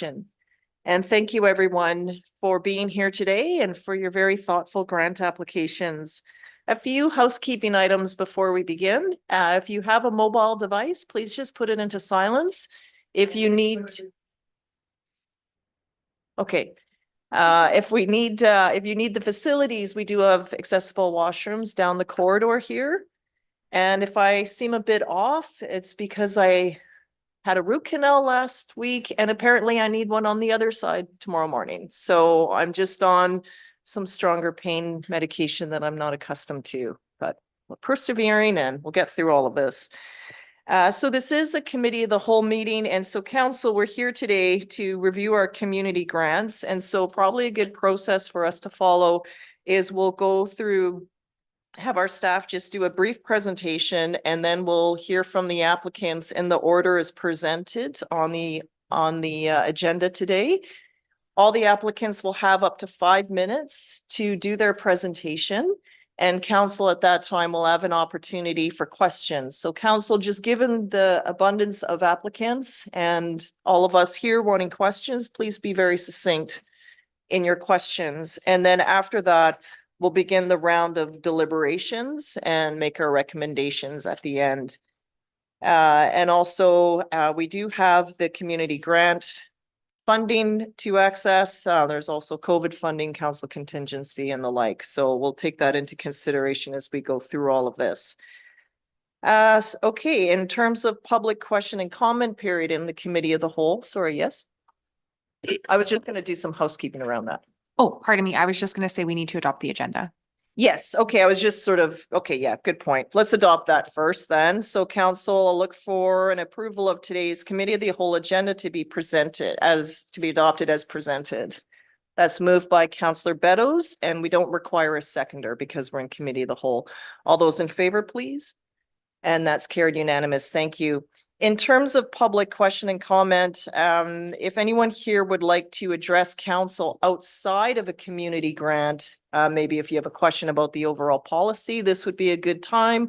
question. And thank you everyone for being here today and for your very thoughtful grant applications. A few housekeeping items before we begin. If you have a mobile device, please just put it into silence. If you need, okay. If you need the facilities, we do have accessible washrooms down the corridor here. And if I seem a bit off, it's because I had a root canal last week and apparently I need one on the other side tomorrow morning. So I'm just on some stronger pain medication that I'm not accustomed to, but we're persevering and we'll get through all of this. So this is a committee of the whole meeting. And so council, we're here today to review our community grants. And so probably a good process for us to follow is we'll go through, have our staff just do a brief presentation, and then we'll hear from the applicants in the order as presented on the agenda today. All the applicants will have up to 5 minutes to do their presentation. And council at that time will have an opportunity for questions. So council, just given the abundance of applicants and all of us here wanting questions, please be very succinct in your questions. And then after that, we'll begin the round of deliberations and make our recommendations at the end. And also, we do have the community grant funding to access. There's also COVID funding, council contingency and the like. So we'll take that into consideration as we go through all of this. Okay, in terms of public question and comment period in the committee of the whole, sorry, yes? I was just going to do some housekeeping around that. Oh, pardon me. I was just going to say we need to adopt the agenda. Yes. Okay. I was just sort of, okay. Yeah, good point. Let's adopt that first then. So council, I'll look for an approval of today's committee of the whole agenda to be adopted as presented. That's moved by Councillor Beddoes, and we don't require a seconder because we're in committee of the whole. All those in favor, please. And that's carried unanimous. Thank you. In terms of public question and comment, if anyone here would like to address council outside of a community grant, maybe if you have a question about the overall policy, this would be a good time,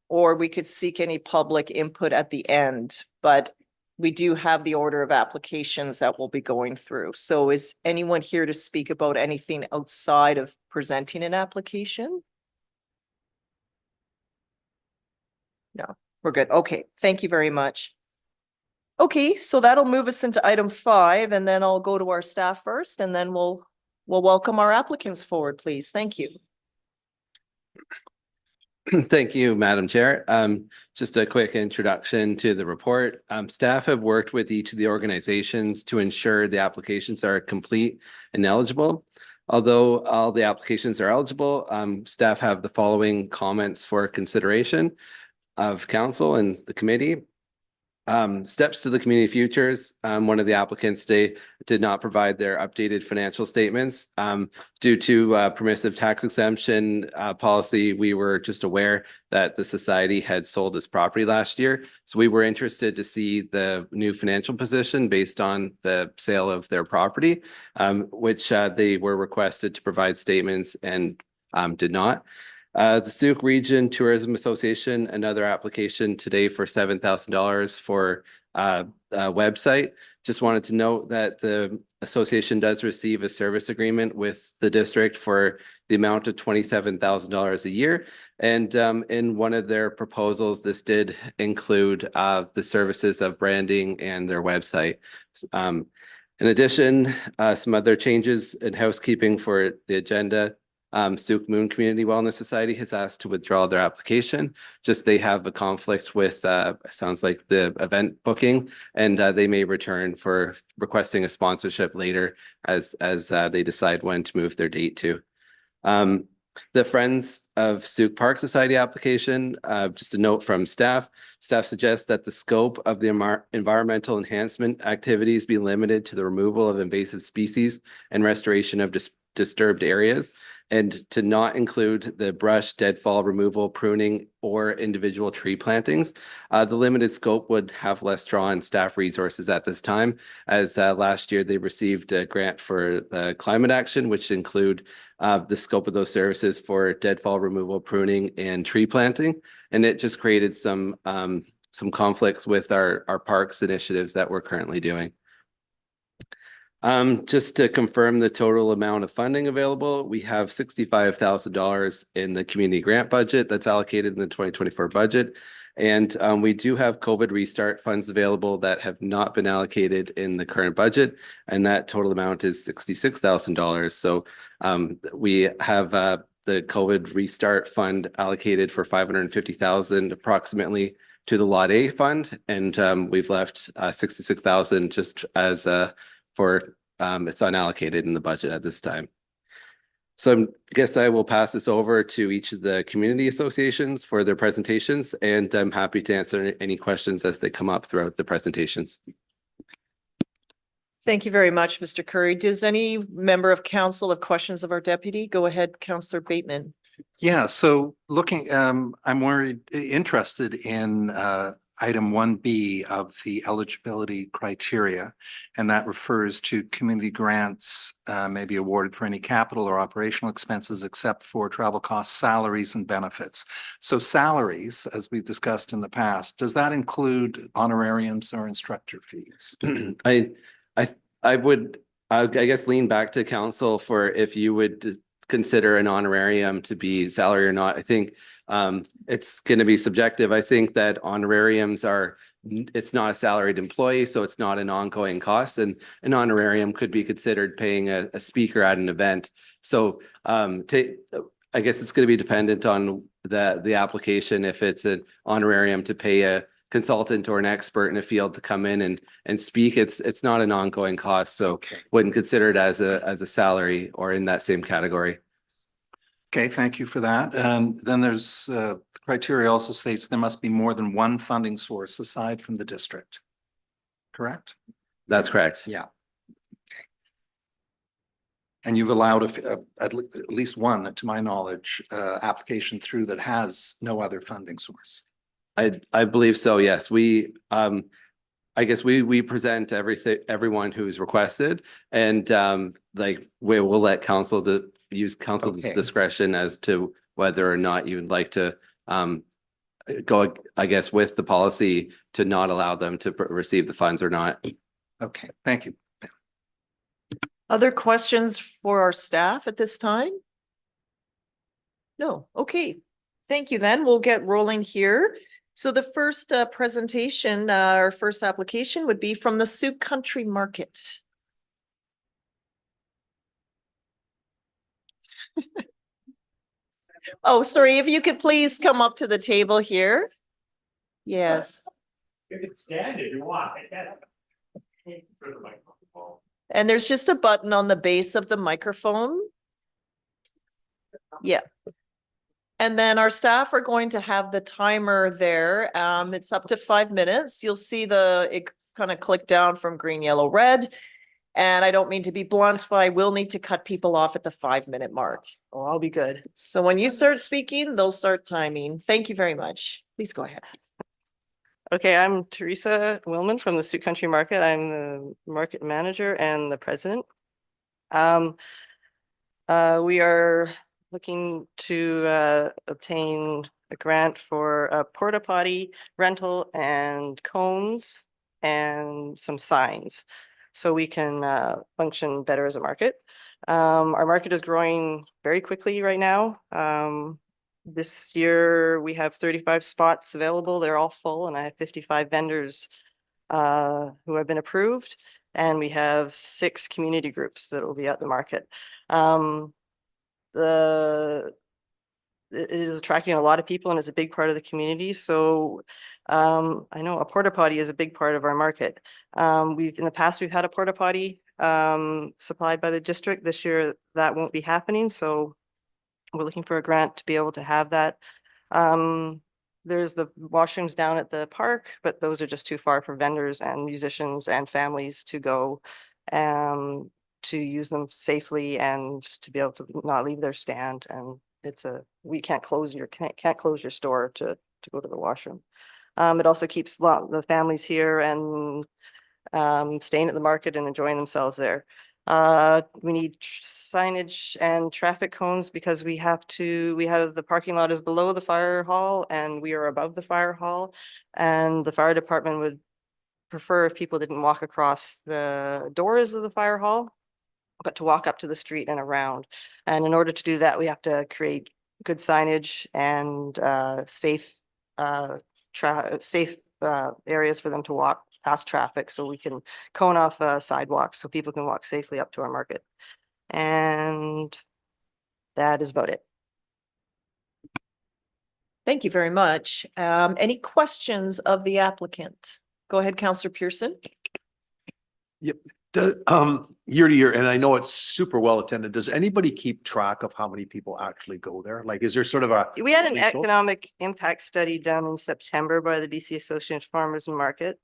or we could seek any public input at the end. But we do have the order of applications that we'll be going through. So is anyone here to speak about anything outside of presenting an application? No. We're good. Okay. Thank you very much. Okay. So that'll move us into item 5, and then I'll go to our staff first, and then we'll welcome our applicants forward, please. Thank you. Thank you, Madam Chair. Just a quick introduction to the report. Staff have worked with each of the organizations to ensure the applications are complete and eligible. Although all the applications are eligible, staff have the following comments for consideration of council and the committee. Steps to the community futures. One of the applicants today did not provide their updated financial statements due to permissive tax exemption policy. We were just aware that the society had sold its property last year. So we were interested to see the new financial position based on the sale of their property, which they were requested to provide statements and did not. The Sooke Region Tourism Association, another application today for $7,000 for a website. Just wanted to note that the association does receive a service agreement with the district for the amount of $27,000 a year. And in one of their proposals, this did include the services of branding and their website. In addition, some other changes in housekeeping for the agenda. Sooke Moon Community Wellness Society has asked to withdraw their application. Just they have a conflict with, sounds like the event booking, and they may return for requesting a sponsorship later as they decide when to move their date to. The Friends of Sooke Park Society application, just a note from staff. Staff suggests that the scope of the environmental enhancement activities be limited to the removal of invasive species and restoration of disturbed areas, and to not include the brush, deadfall removal, pruning, or individual tree plantings. The limited scope would have less draw on staff resources at this time, as last year they received a grant for climate action, which include the scope of those services for deadfall removal, pruning, and tree planting. And it just created some conflicts with our parks initiatives that we're currently doing. Just to confirm the total amount of funding available, we have $65,000 in the community grant budget that's allocated in the 2024 budget. And we do have COVID restart funds available that have not been allocated in the current budget. And that total amount is $66,000. So we have the COVID restart fund allocated for 550,000 approximately to the Lot A fund. And we've left 66,000 just as for it's unallocated in the budget at this time. So I guess I will pass this over to each of the community associations for their presentations, and I'm happy to answer any questions as they come up throughout the presentations. Thank you very much, Mr. Curry. Does any member of council have questions of our deputy? Go ahead, Councillor Bateman. Yeah, so looking, I'm interested in item 1B of the eligibility criteria, and that refers to community grants may be awarded for any capital or operational expenses except for travel costs, salaries, and benefits. So salaries, as we've discussed in the past, does that include honorariums or instructor fees? I would, I guess, lean back to council for if you would consider an honorarium to be salary or not. I think it's going to be subjective. I think that honorariums are, it's not a salaried employee, so it's not an ongoing cost, and an honorarium could be considered paying a speaker at an event. So I guess it's going to be dependent on the application. If it's an honorarium to pay a consultant or an expert in a field to come in and speak, it's not an ongoing cost, so wouldn't consider it as a salary or in that same category. Okay, thank you for that. And then there's the criteria also states there must be more than one funding source aside from the district. Correct? That's correct. Yeah. Okay. And you've allowed at least one, to my knowledge, application through that has no other funding source. I believe so, yes. We I guess we present everyone who's requested, and like we'll let council to use council's discretion as to whether or not you would like to go, I guess, with the policy to not allow them to receive the funds or not. Okay, thank you. Other questions for our staff at this time? No, okay. Thank you. Then we'll get rolling here. So the first presentation, our first application would be from the Sooke Country Market. Oh, sorry, if you could please come up to the table here. Yes. You can stand if you want. And there's just a button on the base of the microphone. Yeah. And then our staff are going to have the timer there. It's up to 5 minutes. You'll see it kind of click down from green, yellow, red. And I don't mean to be blunt, but I will need to cut people off at the 5-minute mark. Oh, I'll be good. So when you start speaking, they'll start timing. Thank you very much. Please go ahead. Okay, I'm Teresa Willman from the Sooke Country Market. I'm the market manager and the president. We are looking to obtain a grant for a porta potty rental and cones and some signs so we can function better as a market. Our market is growing very quickly right now. This year we have 35 spots available. They're all full, and I have 55 vendors who have been approved, and we have 6 community groups that will be at the market. It is attracting a lot of people and is a big part of the community. So I know a porta potty is a big part of our market. In the past, we've had a porta potty supplied by the district. This year that won't be happening. So we're looking for a grant to be able to have that. There's the washrooms down at the park, but those are just too far for vendors and musicians and families to go to use them safely and to be able to not leave their stand. And we can't close your store to go to the washroom. It also keeps the families here and staying at the market and enjoying themselves there. We need signage and traffic cones because we have the parking lot is below the fire hall and we are above the fire hall, and the fire department would prefer if people didn't walk across the doors of the fire hall, but to walk up to the street and around. And in order to do that, we have to create good signage and safe areas for them to walk past traffic, so we can cone off sidewalks so people can walk safely up to our market. And that is about it. Thank you very much. Any questions of the applicant? Go ahead, Councillor Pearson. Yep. Year to year, and I know it's super well attended. Does anybody keep track of how many people actually go there? Like, is there sort of a? We had an Rachel? economic impact study done in September by the BC Association of Farmers and Market.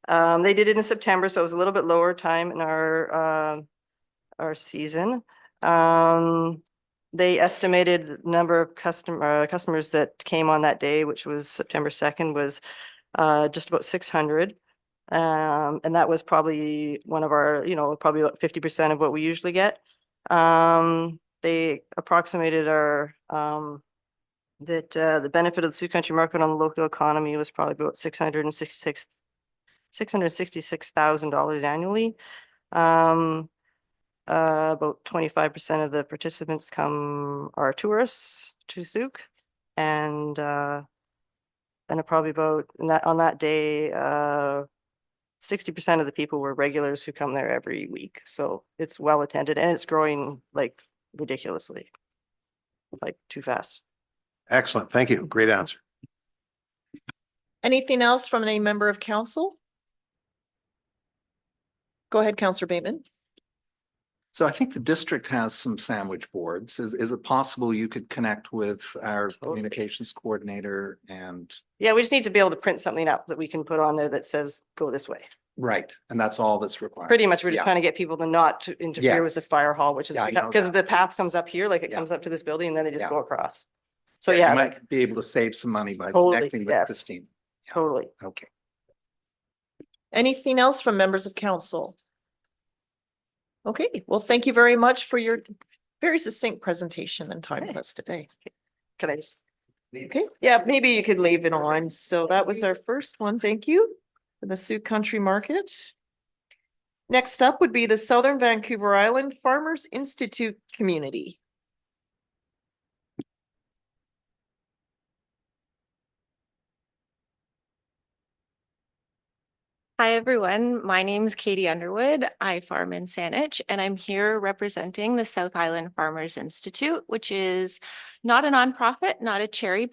They did it in September, so it was a little bit lower time in our season. They estimated the number of customers that came on that day, which was September 2nd, was just about 600. And that was probably one of our, probably about 50% of what we usually get. They approximated our the benefit of the Sooke Country Market on the local economy was probably about $666,000 annually. About 25% of the participants are tourists to Sooke, and probably about on that day, 60% of the people were regulars who come there every week. So it's well attended, and it's growing like ridiculously, like too fast. Excellent. Thank you. Great answer. Anything else from any member of council? Go ahead, Councillor Bateman. So I think the district has some sandwich boards. Is it possible you could connect with our communications coordinator and? Yeah, we just need to be able to print something up that we can put on there that says, go this way. Right, and that's all that's required. Pretty much, we're just Yeah. trying to get people to not to interfere with the Yes. fire hall, which is Yeah, I know because that. the path comes up here, like it Yeah. comes up to this building, and then they just Yeah. go across. So You yeah, might be able to save some money by Totally, connecting with yes. Christine. totally. Okay. Anything else from members of council? Okay, well, thank you very much for your very succinct presentation and time with us today. Can I just? Okay, yeah, maybe you could leave it on. So that was our first one. Thank you for the Sooke Country Market. Next up would be the Southern Vancouver Island Farmers Institute Community. Hi, everyone. My name is Katie Underwood. I farm in Saanich, and I'm here representing the South Island Farmers Institute, which is not a nonprofit, not a charity,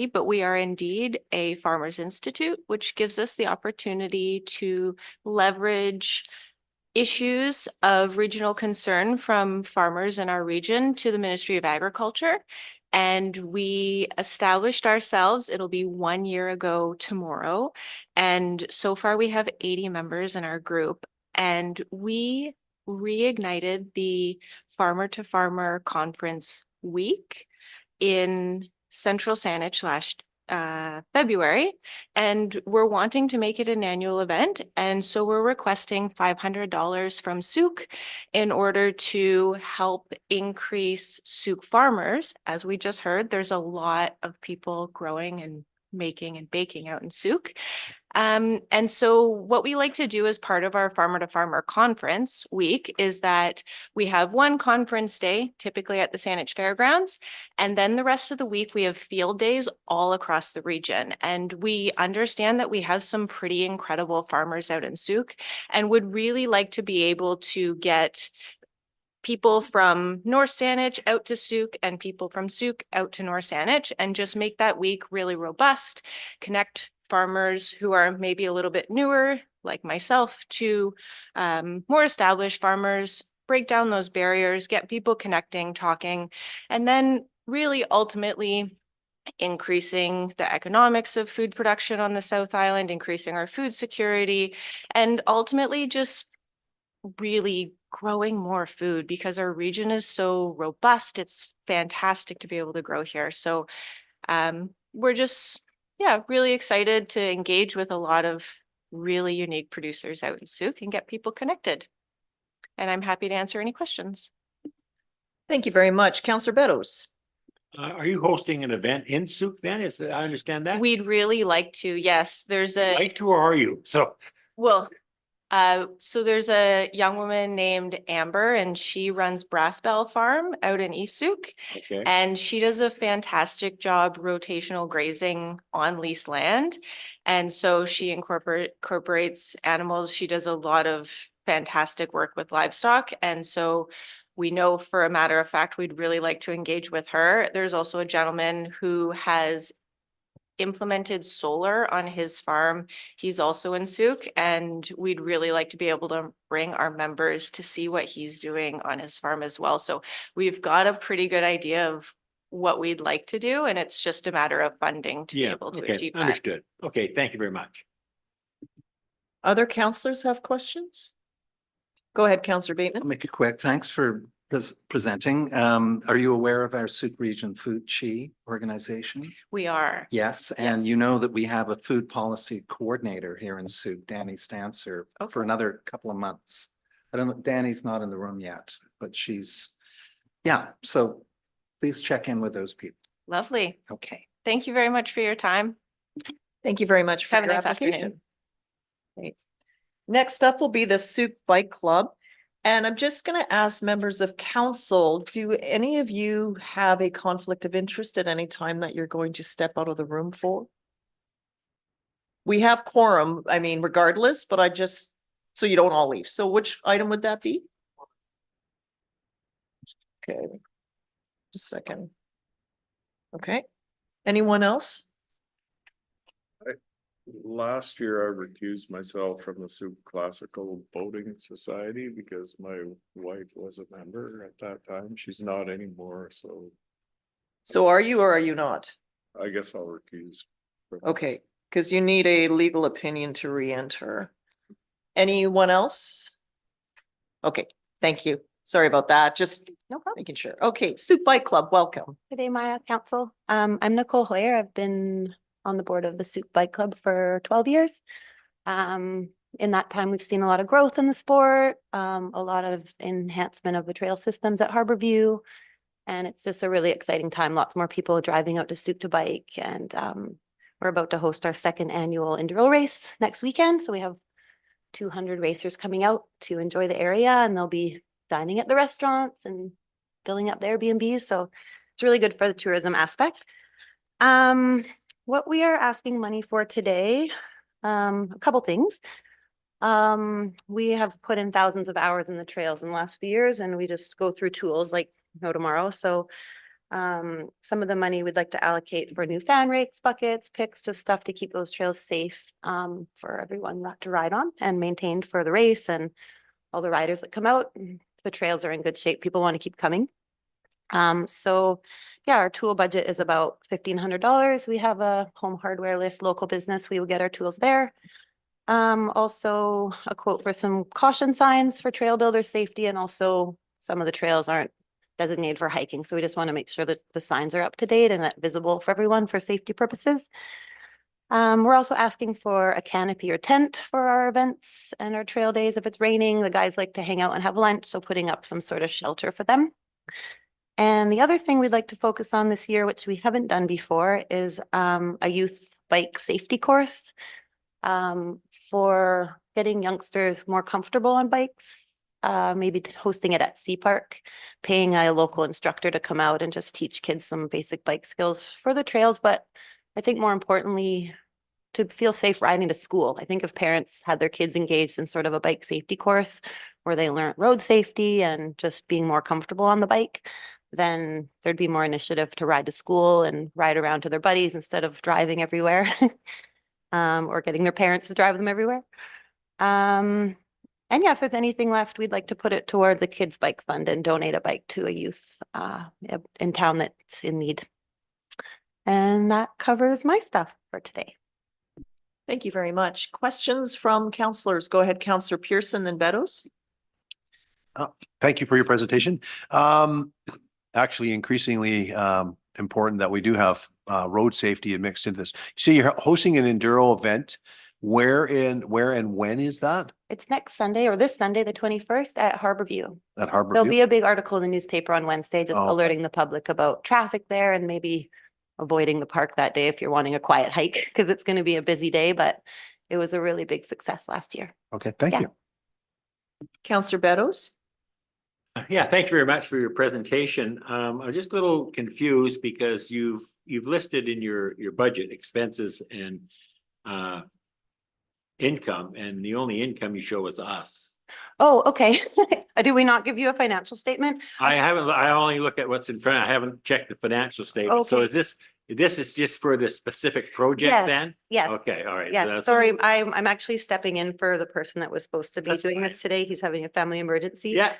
but we are indeed a farmers institute, which gives us the opportunity to leverage issues of regional concern from farmers in our region to the Ministry of Agriculture. And we established ourselves, it'll be 1 year ago tomorrow. And so far we have 80 members in our group, and we reignited the Farmer to Farmer Conference Week in Central Saanich last February, and we're wanting to make it an annual event. And so we're requesting $500 from Sooke in order to help increase Sooke farmers. As we just heard, there's a lot of people growing and making and baking out in Sooke. And so what we like to do as part of our Farmer to Farmer Conference Week is that we have one conference day, typically at the Saanich Fairgrounds, and then the rest of the week we have field days all across the region. And we understand that we have some pretty incredible farmers out in Sooke and would really like to be able to get people from North Saanich out to Sooke and people from Sooke out to North Saanich, and just make that week really robust, connect farmers who are maybe a little bit newer, like myself, to more established farmers, break down those barriers, get people connecting, talking, and then really ultimately increasing the economics of food production on the South Island, increasing our food security, and ultimately just really growing more food, because our region is so robust. It's fantastic to be able to grow here. So we're just, really excited to engage with a lot of really unique producers out in Sooke and get people connected. And I'm happy to answer any questions. Thank you very much. Councillor Beddoes. Are you hosting an event in Sooke then? I understand that? We'd really like to, yes, there's a, Like to, or are you? So, well, so there's a young woman named Amber and she runs Brass Bell Farm out in East Sooke. okay. And she does a fantastic job rotational grazing on leased land. And so she incorporates animals. She does a lot of fantastic work with livestock. And so we know for a matter of fact, we'd really like to engage with her. There's also a gentleman who has implemented solar on his farm. He's also in Sooke, and we'd really like to be able to bring our members to see what he's doing on his farm as well. So we've got a pretty good idea of what we'd like to do, and it's just a matter of funding to be Yeah, able to okay, achieve that. understood. Okay, thank you very much. Other counselors have questions? Go ahead, Counselor I'll Bateman. make it quick. Thanks for presenting. Are you aware of our Sooke Region Food Chi organization? We are. Yes, and Yes. you know that we have a food policy coordinator here in Sooke, Danny Stancer, for Okay. another couple of months. I don't know, Danny's not in the room yet, but yeah, so please check in with those people. Lovely. Okay. Thank you very much for your time. Thank you very much for Have a your nice afternoon. application. Great. Next up will be the Sooke Bike Club. And I'm just going to ask members of council, do any of you have a conflict of interest at any time that you're going to step out of the room for? We have quorum, I mean, regardless, but so you don't all leave. So which item would that be? Okay. Just a second. Okay. Anyone else? Last year, I recused myself from the Sooke Classical Boating Society because my wife was a member at that time. She's not anymore, so So are you or are you not? I guess I'll recuse. Okay, because you need a legal opinion to re-enter. Anyone else? Okay, thank you. Sorry about that. Just No problem. making sure. Okay, Sooke Bike Club, welcome. Good day, Maya Council. I'm Nicole Hoyer. I've been on the board of the Sooke Bike Club for 12 years. In that time, we've seen a lot of growth in the sport, a lot of enhancement of the trail systems at Harborview. And it's just a really exciting time. Lots more people driving out to Sooke to bike. And we're about to host our second annual enduro race next weekend. So we have 200 racers coming out to enjoy the area, and they'll be dining at the restaurants and filling up their Airbnbs. So it's really good for the tourism aspect. What we are asking money for today, a couple things. We have put in thousands of hours in the trails in the last few years, and we just go through tools like no tomorrow. So some of the money we'd like to allocate for new fan rakes, buckets, picks, just stuff to keep those trails safe for everyone to ride on and maintained for the race and all the riders that come out. The trails are in good shape. People want to keep coming. So yeah, our tool budget is about $1,500. We have a home hardware list, local business. We will get our tools there. Also a quote for some caution signs for trail builder safety, and also some of the trails aren't designated for hiking. So we just want to make sure that the signs are up to date and that visible for everyone for safety purposes. We're also asking for a canopy or tent for our events and our trail days. If it's raining, the guys like to hang out and have lunch, so putting up some sort of shelter for them. And the other thing we'd like to focus on this year, which we haven't done before, is a youth bike safety course for getting youngsters more comfortable on bikes, maybe hosting it at Sea Park, paying a local instructor to come out and just teach kids some basic bike skills for the trails. But I think more importantly, to feel safe riding to school. I think if parents had their kids engaged in sort of a bike safety course where they learned road safety and just being more comfortable on the bike, then there'd be more initiative to ride to school and ride around to their buddies instead of driving everywhere or getting their parents to drive them everywhere. And yeah, if there's anything left, we'd like to put it toward the kids' bike fund and donate a bike to a youth in town that's in need. And that covers my stuff for today. Thank you very much. Questions from counselors? Go ahead, Counselor Pearson, then Beddoes. Thank you for your presentation. Actually increasingly important that we do have road safety mixed into this. So you're hosting an enduro event Where and when is that? It's next Sunday or this Sunday, the 21st at Harborview. At Harbor There'll be View? a big article in the newspaper on Wednesday, just Oh, okay. alerting the public about traffic there and maybe avoiding the park that day if you're wanting a quiet hike, because it's going to be a busy day, but it was a really big success last year. Okay, thank Yeah. you. Counselor Beddoes? Yeah, thank you very much for your presentation. I'm just a little confused because you've listed in your budget expenses and income, and the only income you show is us. Oh, okay. Do we not give you a financial statement? I only look at what's in front. I haven't checked the financial statement. So Okay. this is just for this specific project Yes, then? yes. Okay, all right. so Yes, that's- sorry, I'm actually stepping in for the person that was supposed to be That's doing fine. this today. He's having a family emergency. Yeah,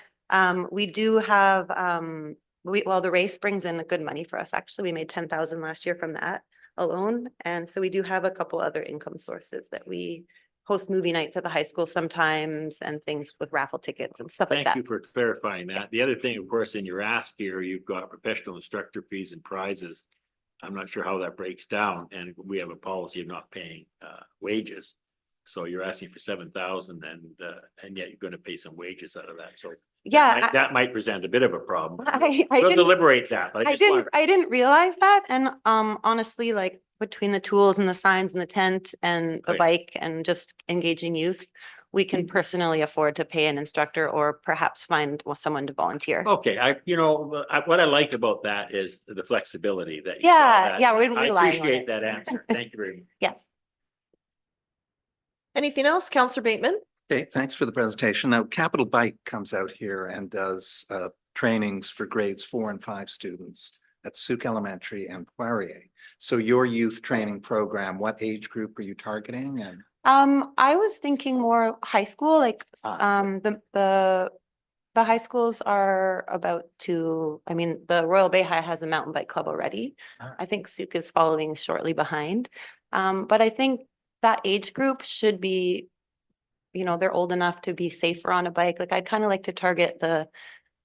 We do have, well, the race brings in a good money for us. Actually, we made 10,000 last year from that alone. And so we do have a couple other income sources that we host movie nights at the high school sometimes and things with raffle tickets and stuff like thank that. you for clarifying that. The other thing, of course, in your ask here, you've got professional instructor fees and prizes. I'm not sure how that breaks down, and we have a policy of not paying wages. So you're asking for 7,000 and yet you're going to pay some wages out of that. So Yeah, that might present a bit of a problem. I We'll didn't, deliberate that. but I didn't realize that. And honestly, like between the tools and the signs and the tent and the Right. bike and just engaging youth, we can personally afford to pay an instructor or perhaps find someone to volunteer. Okay, what I like about that is the flexibility that. you Yeah, saw that. yeah, we're I relying on appreciate it. that answer. Thank you very much. Yes. Anything else, Counselor Bateman? Okay, thanks for the presentation. Now, Capital Bike comes out here and does trainings for grades 4 and 5 students at Sooke Elementary and Poirier. So your youth training program, what age group are you targeting? And I was thinking more high school, like the high schools are about to, I mean, the Royal Bay High has a mountain bike club already. Ah. I think Sooke is following shortly behind. But I think that age group should be, they're old enough to be safer on a bike. Like I'd kind of like to target the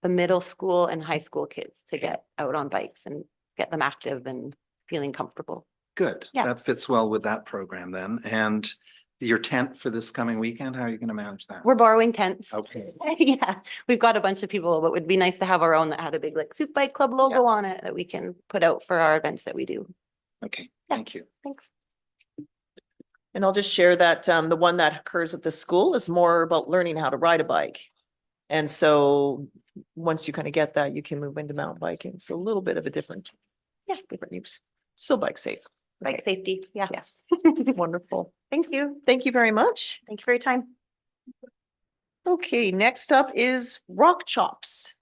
middle school and high school kids to get out on bikes and get them active and feeling comfortable. good, Yeah. that fits well with that program then. And your tent for this coming weekend, how are you going to manage that? We're borrowing tents. Okay, Yeah, we've got a bunch of people, but it would be nice to have our own that had a big like Sooke Bike Club logo on Yes. it that we can put out for our events that we do. okay, Yeah. thank you. Thanks. And I'll just share that the one that occurs at the school is more about learning how to ride a bike. And so once you kind of get that, you can move into mountain biking. So a little bit of a different use. Still bike safe. Bike safety, yeah. Yes. Wonderful. Thank you. Thank you very much. Thank you for your time. Okay, next up is Rock Chops.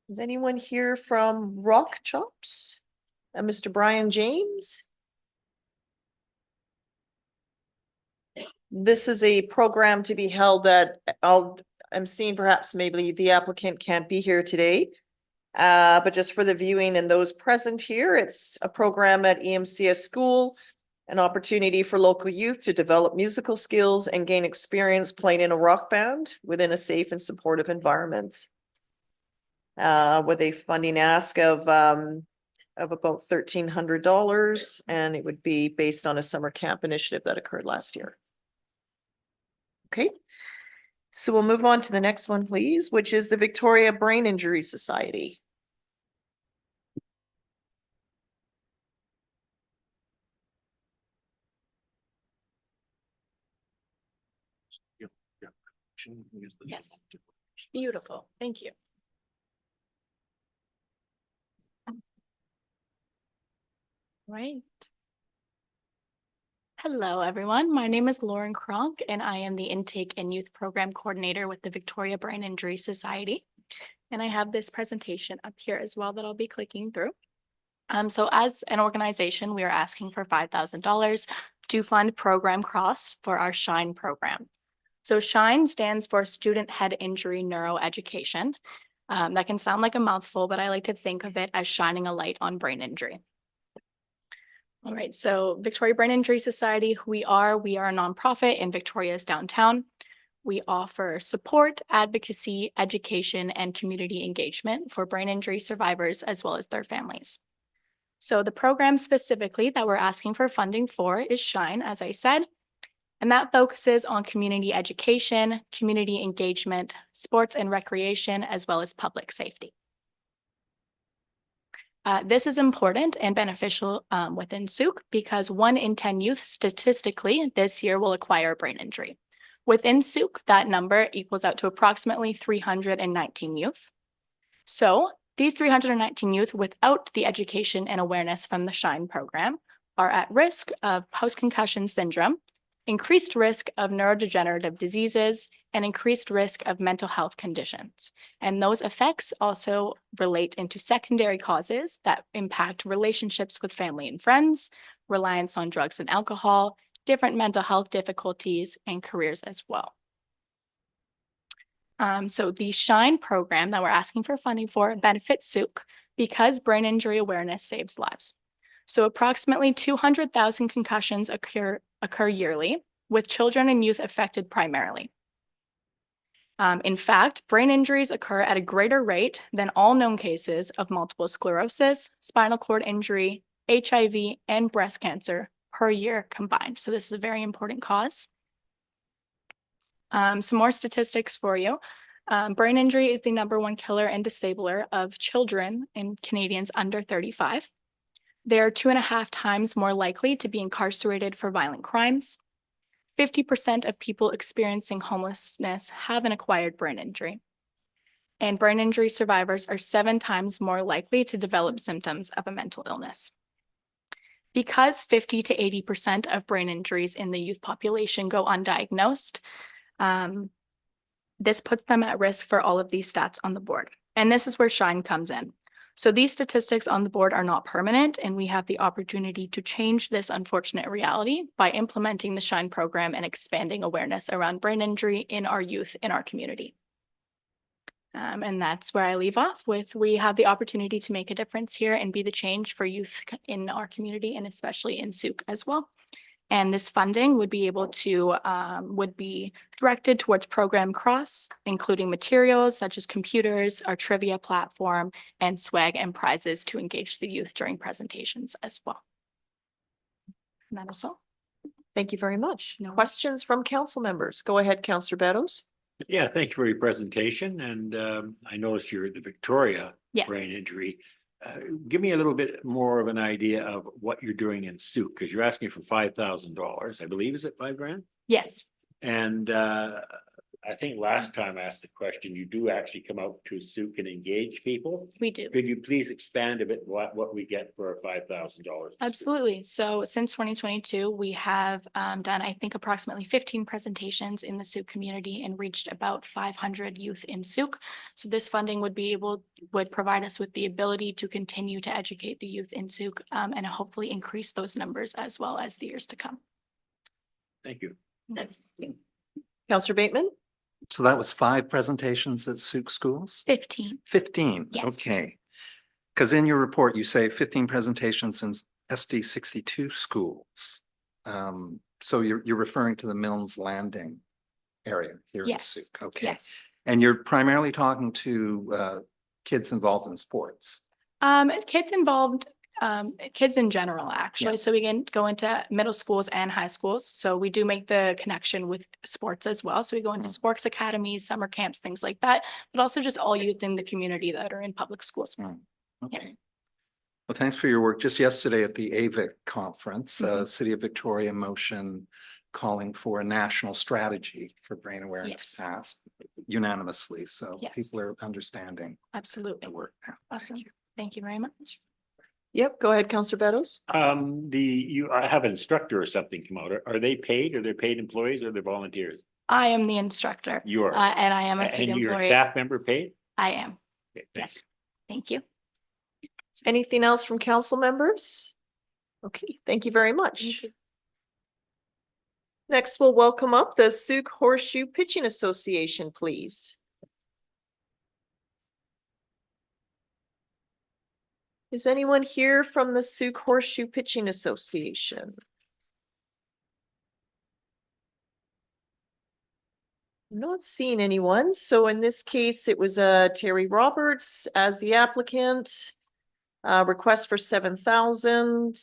Is anyone here from Rock Chops? Mr. Brian James? This is a program to be held at, I'm seeing perhaps maybe the applicant can't be here today. But just for the viewing and those present here, it's a program at EMCS School, an opportunity for local youth to develop musical skills and gain experience playing in a rock band within a safe and supportive environment. With a funding ask of about $1,300, and it would be based on a summer camp initiative that occurred last year. Okay, so we'll move on to the next one, please, which is the Victoria Brain Injury Society. Yes. Beautiful. Thank you. Right. Hello, everyone. My name is Lauren Kronk, and I am the Intake and Youth Program Coordinator with the Victoria Brain Injury Society. And I have this presentation up here as well that I'll be clicking through. So as an organization, we are asking for $5,000 to fund program costs for our SHINE program. So SHINE stands for Student Head Injury Neuroeducation. That can sound like a mouthful, but I like to think of it as shining a light on brain injury. All right, so Victoria Brain Injury Society, who we are a nonprofit in Victoria's downtown. We offer support, advocacy, education, and community engagement for brain injury survivors as well as their families. So the program specifically that we're asking for funding for is SHINE, as I said. And that focuses on community education, community engagement, sports and recreation, as well as public safety. This is important and beneficial within Sooke because 1 in 10 youth statistically this year will acquire a brain injury. Within Sooke, that number equals out to approximately 319 youth. So these 319 youth without the education and awareness from the SHINE program are at risk of post-concussion syndrome, increased risk of neurodegenerative diseases, and increased risk of mental health conditions. And those effects also relate into secondary causes that impact relationships with family and friends, reliance on drugs and alcohol, different mental health difficulties, and careers as well. So the SHINE program that we're asking for funding for benefits Sooke because brain injury awareness saves lives. So approximately 200,000 concussions occur yearly, with children and youth affected primarily. In fact, brain injuries occur at a greater rate than all known cases of multiple sclerosis, spinal cord injury, HIV, and breast cancer per year combined. So this is a very important cause. Some more statistics for you. Brain injury is the #1 killer and disabler of children and Canadians under 35. They're 2.5 times more likely to be incarcerated for violent crimes. 50% of people experiencing homelessness have an acquired brain injury. And brain injury survivors are 7 times more likely to develop symptoms of a mental illness. Because 50 to 80% of brain injuries in the youth population go undiagnosed, this puts them at risk for all of these stats on the board. And this is where SHINE comes in. So these statistics on the board are not permanent, and we have the opportunity to change this unfortunate reality by implementing the SHINE program and expanding awareness around brain injury in our youth in our community. And that's where I leave off with, we have the opportunity to make a difference here and be the change for youth in our community and especially in Sooke as well. And this funding would be able to, would be directed towards program cross, including materials such as computers, our trivia platform, and swag and prizes to engage the youth during presentations as well. And that is all. Thank you very much. No. Questions from council members? Go ahead, Councillor Beddoes. Yeah, thank you for your presentation, and I noticed you're the Victoria Yes. brain injury. Give me a little bit more of an idea of what you're doing in Sooke, because you're asking for $5,000, I believe. Is it $5,000? Yes. And I think last time I asked the question, you do actually come out to Sooke and engage people. We do. Could you please expand a bit what we get for $5,000? Absolutely. So since 2022, we have done, I think, approximately 15 presentations in the Sooke community and reached about 500 youth in Sooke. So this funding would provide us with the ability to continue to educate the youth in Sooke and hopefully increase those numbers as well as the years to come. Thank you. Councillor Bateman? So that was 5 presentations at Sooke schools? 15. 15, Yes. okay. Because in your report, you say 15 presentations in SD 62 schools. So you're referring to the Milnes Landing area here in Yes. Sooke, okay? Yes. And you're primarily talking to kids involved in sports. Kids involved, kids in general, actually. Yeah. So we can go into middle schools and high schools. So we do make the connection with sports as well. So we go into sports academies, summer camps, things like that, but also just all youth in the community that are in public schools. Okay. Well, thanks for your work. Just yesterday at the AVIC conference, City of Victoria motion calling for a national strategy for brain awareness Yes. passed unanimously. So Yes. people are understanding the Absolutely. work now. Awesome. Thank you. Thank you very much. Yep, go ahead, Councillor Beddoes. I have an instructor or something come out. Are they paid? Are they paid employees or they're volunteers? I am the instructor. You are. And I am a paid And you're a employee. staff member paid? I am. Okay, thank Yes. Thank you. Anything else from council members? Okay, thank you very much. Thank you. Next, we'll welcome up the Sooke Horseshoe Pitching Association, please. Is anyone here from the Sooke Horseshoe Pitching Association? Not seeing anyone, so in this case, it was Terry Roberts as the applicant. Request for 7,000.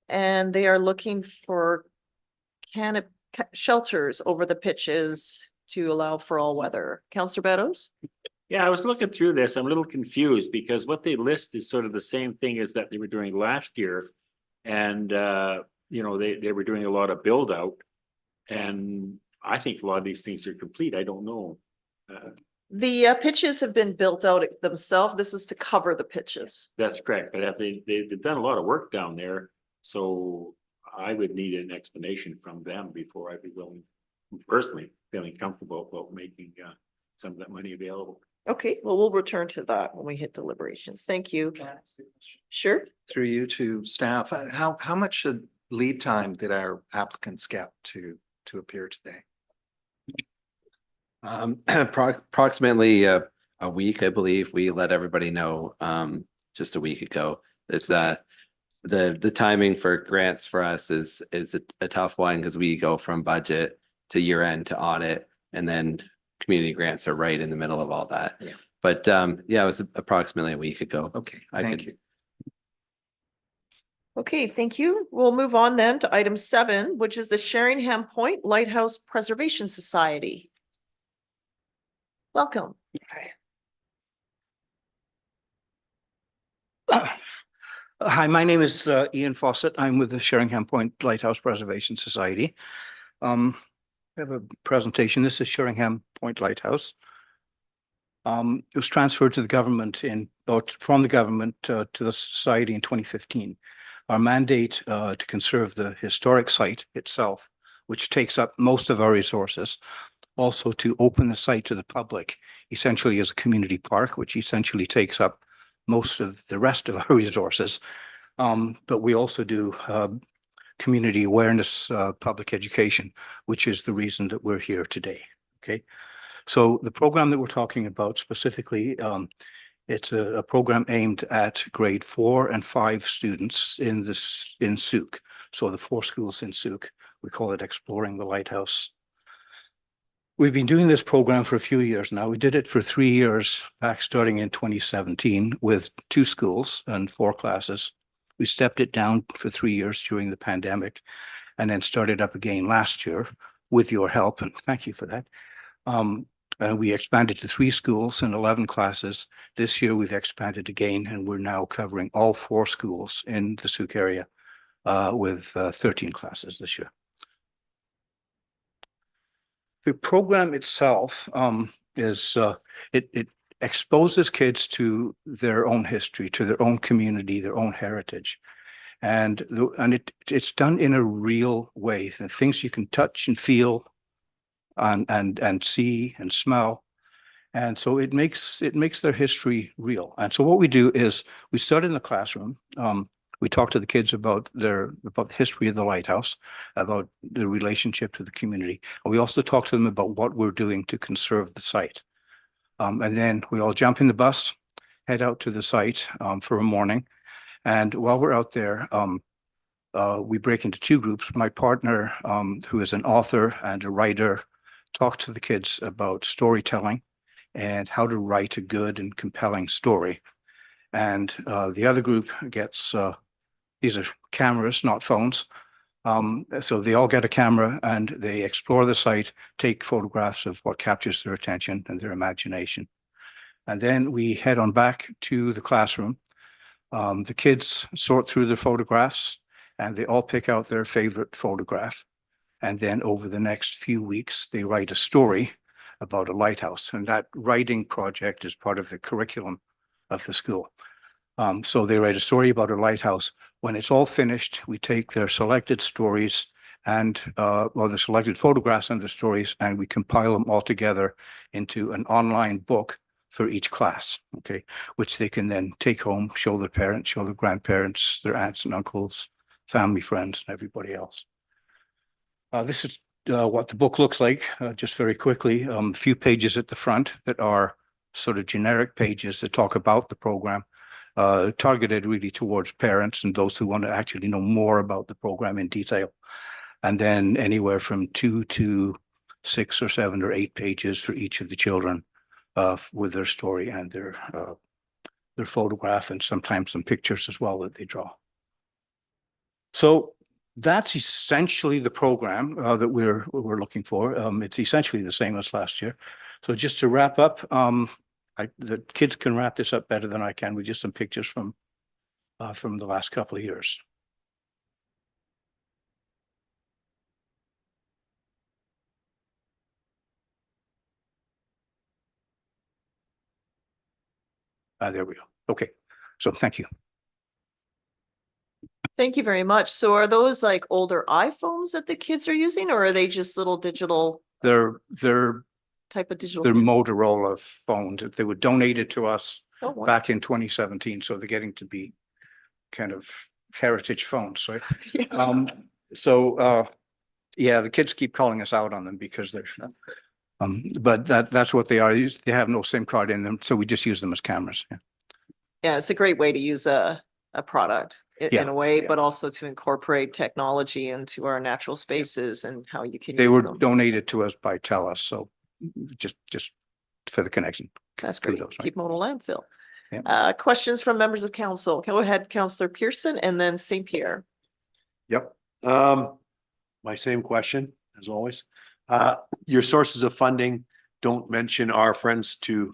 And they are looking for shelters over the pitches to allow for all weather. Counselor Beddoes? Yeah, I was looking through this. I'm a little confused because what they list is sort of the same thing as that they were doing last year. And, you know, they were doing a lot of build out. And I think a lot of these things are complete. I don't know. The pitches have been built out themselves. This is to cover the pitches. That's correct, but have they've done a lot of work down there, so I would need an explanation from them before I'd be willing, personally, feeling comfortable about making some of that money available. Okay, well, we'll return to that when we hit deliberations. Thank you. Sure. Through you to staff, how much lead time did our applicants get to appear today? Approximately a week, I believe. We let everybody know just a week ago. It's the timing for grants for us is a tough one because we go from budget to year end to audit, and then community grants are right in the middle of all that. Yeah. But yeah, it was approximately a week ago. Okay, I thank could- you. Okay, thank you. We'll move on then to item 7, which is the Sheringham Point Lighthouse Preservation Society. Welcome. Hi, my name is Ian Fawcett. I'm with the Sheringham Point Lighthouse Preservation Society. I have a presentation. This is Sheringham Point Lighthouse. It was transferred to the government from the government to the society in 2015. Our mandate to conserve the historic site itself, which takes up most of our resources, also to open the site to the public, essentially as a community park, which essentially takes up most of the rest of our resources. But we also do community awareness, public education, which is the reason that we're here today. Okay. So the program that we're talking about specifically, it's a program aimed at grade 4 and 5 students in Sooke. So the 4 schools in Sooke, we call it Exploring the Lighthouse. We've been doing this program for a few years now. We did it for 3 years back starting in 2017 with 2 schools and 4 classes. We stepped it down for 3 years during the pandemic and then started up again last year with your help, and thank you for that. And we expanded to 3 schools and 11 classes. This year we've expanded again, and we're now covering all 4 schools in the Sooke area with 13 classes this year. The program itself it exposes kids to their own history, to their own community, their own heritage. And it's done in a real way, the things you can touch and feel and see and smell. And so it makes their history real. And so what we do is we start in the classroom. We talk to the kids about the history of the lighthouse, about the relationship to the community. And we also talk to them about what we're doing to conserve the site. And then we all jump in the bus, head out to the site for a morning. And while we're out there, we break into 2 groups. My partner, who is an author and a writer, talks to the kids about storytelling and how to write a good and compelling story. And the other group gets, these are cameras, not phones. So they all get a camera and they explore the site, take photographs of what captures their attention and their imagination. And then we head on back to the classroom. The kids sort through their photographs and they all pick out their favorite photograph. And then over the next few weeks, they write a story about a lighthouse. And that writing project is part of the curriculum of the school. So they write a story about a lighthouse. When it's all finished, we take their selected stories and, the selected photographs and the stories, and we compile them all together into an online book for each class, okay, which they can then take home, show their parents, show their grandparents, their aunts and uncles, family, friends, and everybody else. This is what the book looks like, just very quickly. A few pages at the front that are sort of generic pages that talk about the program, targeted really towards parents and those who want to actually know more about the program in detail. And then anywhere from 2 to 6 or 7 or 8 pages for each of the children with their story and their their photograph and sometimes some pictures as well that they draw. So that's essentially the program that we're looking for. It's essentially the same as last year. So just to wrap up, the kids can wrap this up better than I can with just some pictures from the last couple of years. There we go. Okay, so thank you. Thank you very much. So are those like older iPhones that the kids are using, or are they just little digital They're type of digital? they're Motorola phones. They were donated to us Oh, wow. back in 2017, so they're getting to be kind of heritage phones, right? Yeah, the kids keep calling us out on them because they're but that's what they are. They have no SIM card in them, so we just use them as cameras. Yeah. Yeah, it's a great way to use a product in a way, Yeah. but also to incorporate technology into our natural spaces and how you can They use were them. donated to us by TELUS, so just for the connection. That's great. Kudos, right? Keep them on a landfill. Yeah. Questions from members of council? Go ahead, Councillor Pearson and then St. Pierre. Yep. My same question as always. Your sources of funding don't mention our friends to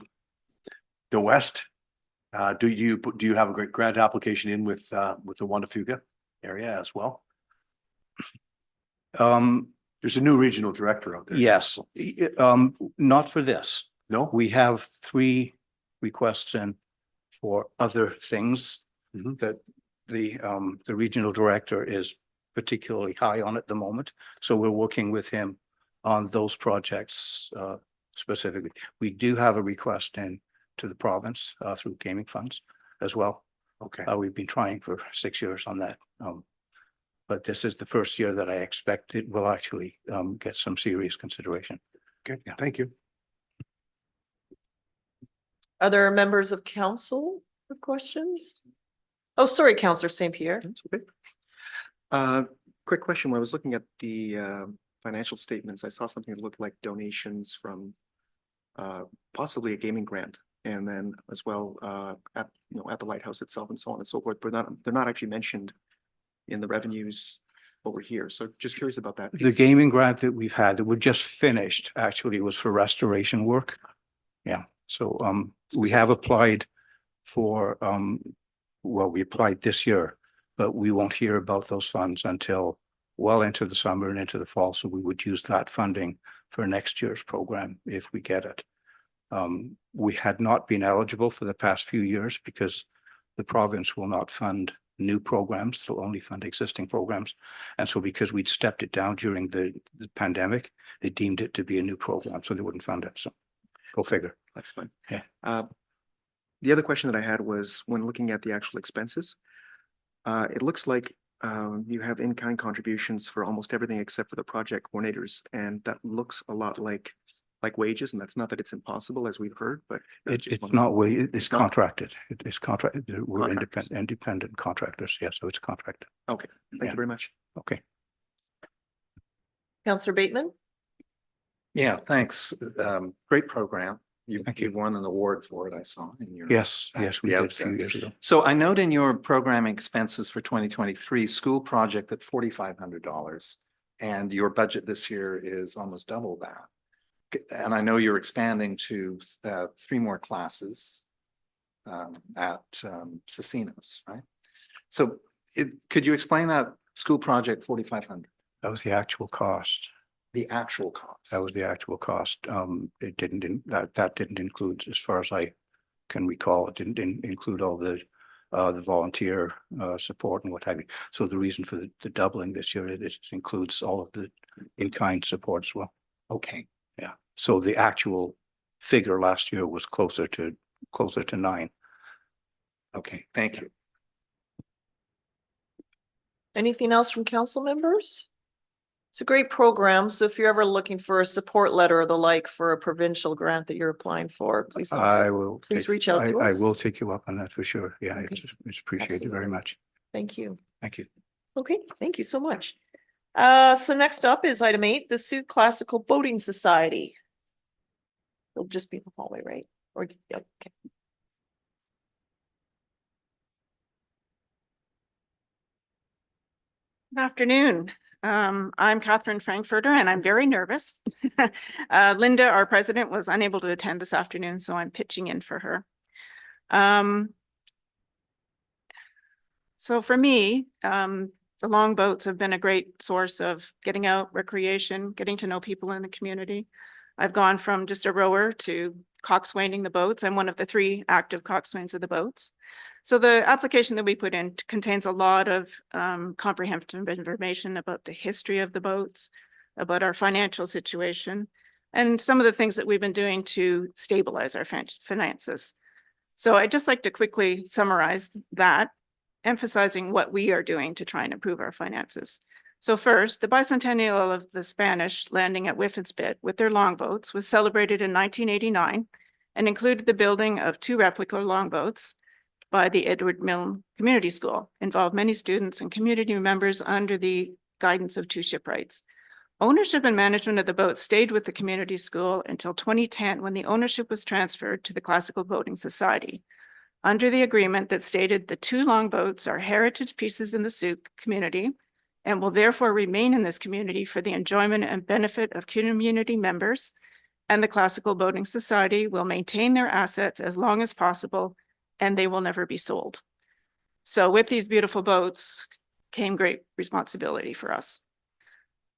the west. Do you have a great grant application in with the Wanafuga area as well? There's a new regional director out there. Yes, not for this. No? We have 3 requests in for other things Mhm. that the regional director is particularly high on at the moment. So we're working with him on those projects specifically. We do have a request in to the province through gaming funds as well. Okay. We've been trying for 6 years on that. But this is the first year that I expect it will actually get some serious consideration. Okay, Yeah. thank you. Are there members of council with questions? Oh, sorry, Councillor St. Pierre. That's okay. Quick question. When I was looking at the financial statements, I saw something that looked like donations from possibly a gaming grant, and then as well at the lighthouse itself and so on and so forth. But they're not actually mentioned in the revenues over here. So just curious about that. The gaming grant that we've had that we just finished actually was for restoration work. Yeah, so we have applied for well, we applied this year, but we won't hear about those funds until well into the summer and into the fall. So we would use that funding for next year's program if we get it. We had not been eligible for the past few years because the province will not fund new programs, they'll only fund existing programs. And so because we'd stepped it down during the pandemic, they deemed it to be a new program, so they wouldn't fund it. So go figure. That's fine. Yeah. The other question that I had was when looking at the actual expenses, it looks like you have in-kind contributions for almost everything except for the project coordinators, and that looks a lot like wages, and that's not that it's impossible as we've heard, but It's not way, it's not- contracted. It's contracted. We're Contractors. independent contractors. Yeah, so it's contracted. Okay, thank Yeah. you very much. Okay. Councillor Bateman? Yeah, thanks. Great program. Thank You you. won an award for it, I saw in your. Yes, at yes, we the did a outset. few years ago. So I note in your programming expenses for 2023, school project at $4,500. And your budget this year is almost double that. And I know you're expanding to 3 more classes at Casinos, right? So could you explain that school project 4,500? That was the actual cost. The actual cost? That was the actual cost. It didn't, that didn't include, as far as I can recall, it didn't include all the volunteer support and what have you. So the reason for the doubling this year, it includes all of the in-kind support as well. Okay. Yeah. So the actual figure last year was closer to 9. Okay, thank you. Anything else from council members? It's a great program. So if you're ever looking for a support letter or the like for a provincial grant that you're applying for, please. I will. Please take- reach out to I us. will take you up on that for sure. Yeah, Okay. it's appreciated very Absolutely. much. Thank you. Thank you. Okay, thank you so much. So next up is item 8, the Sooke Classical Boating Society. It'll just be in the hallway, right? Or, okay. Good afternoon. I'm Catherine Frankfurter and I'm very nervous. Linda, our president, was unable to attend this afternoon, so I'm pitching in for her. So for me, the longboats have been a great source of getting out, recreation, getting to know people in the community. I've gone from just a rower to coxswaining the boats. I'm one of the 3 active coxswains of the boats. So the application that we put in contains a lot of comprehensive information about the history of the boats, about our financial situation, and some of the things that we've been doing to stabilize our finances. So I'd just like to quickly summarize that, emphasizing what we are doing to try and improve our finances. So first, the bicentennial of the Spanish landing at Whiffenspit with their longboats was celebrated in 1989 and included the building of 2 replica longboats by the Edward Milne Community School, involved many students and community members under the guidance of 2 shipwrights. Ownership and management of the boat stayed with the community school until 2010, when the ownership was transferred to the Classical Boating Society, under the agreement that stated the 2 longboats are heritage pieces in the Sooke community and will therefore remain in this community for the enjoyment and benefit of community members, and the Classical Boating Society will maintain their assets as long as possible, and they will never be sold. So with these beautiful boats came great responsibility for us.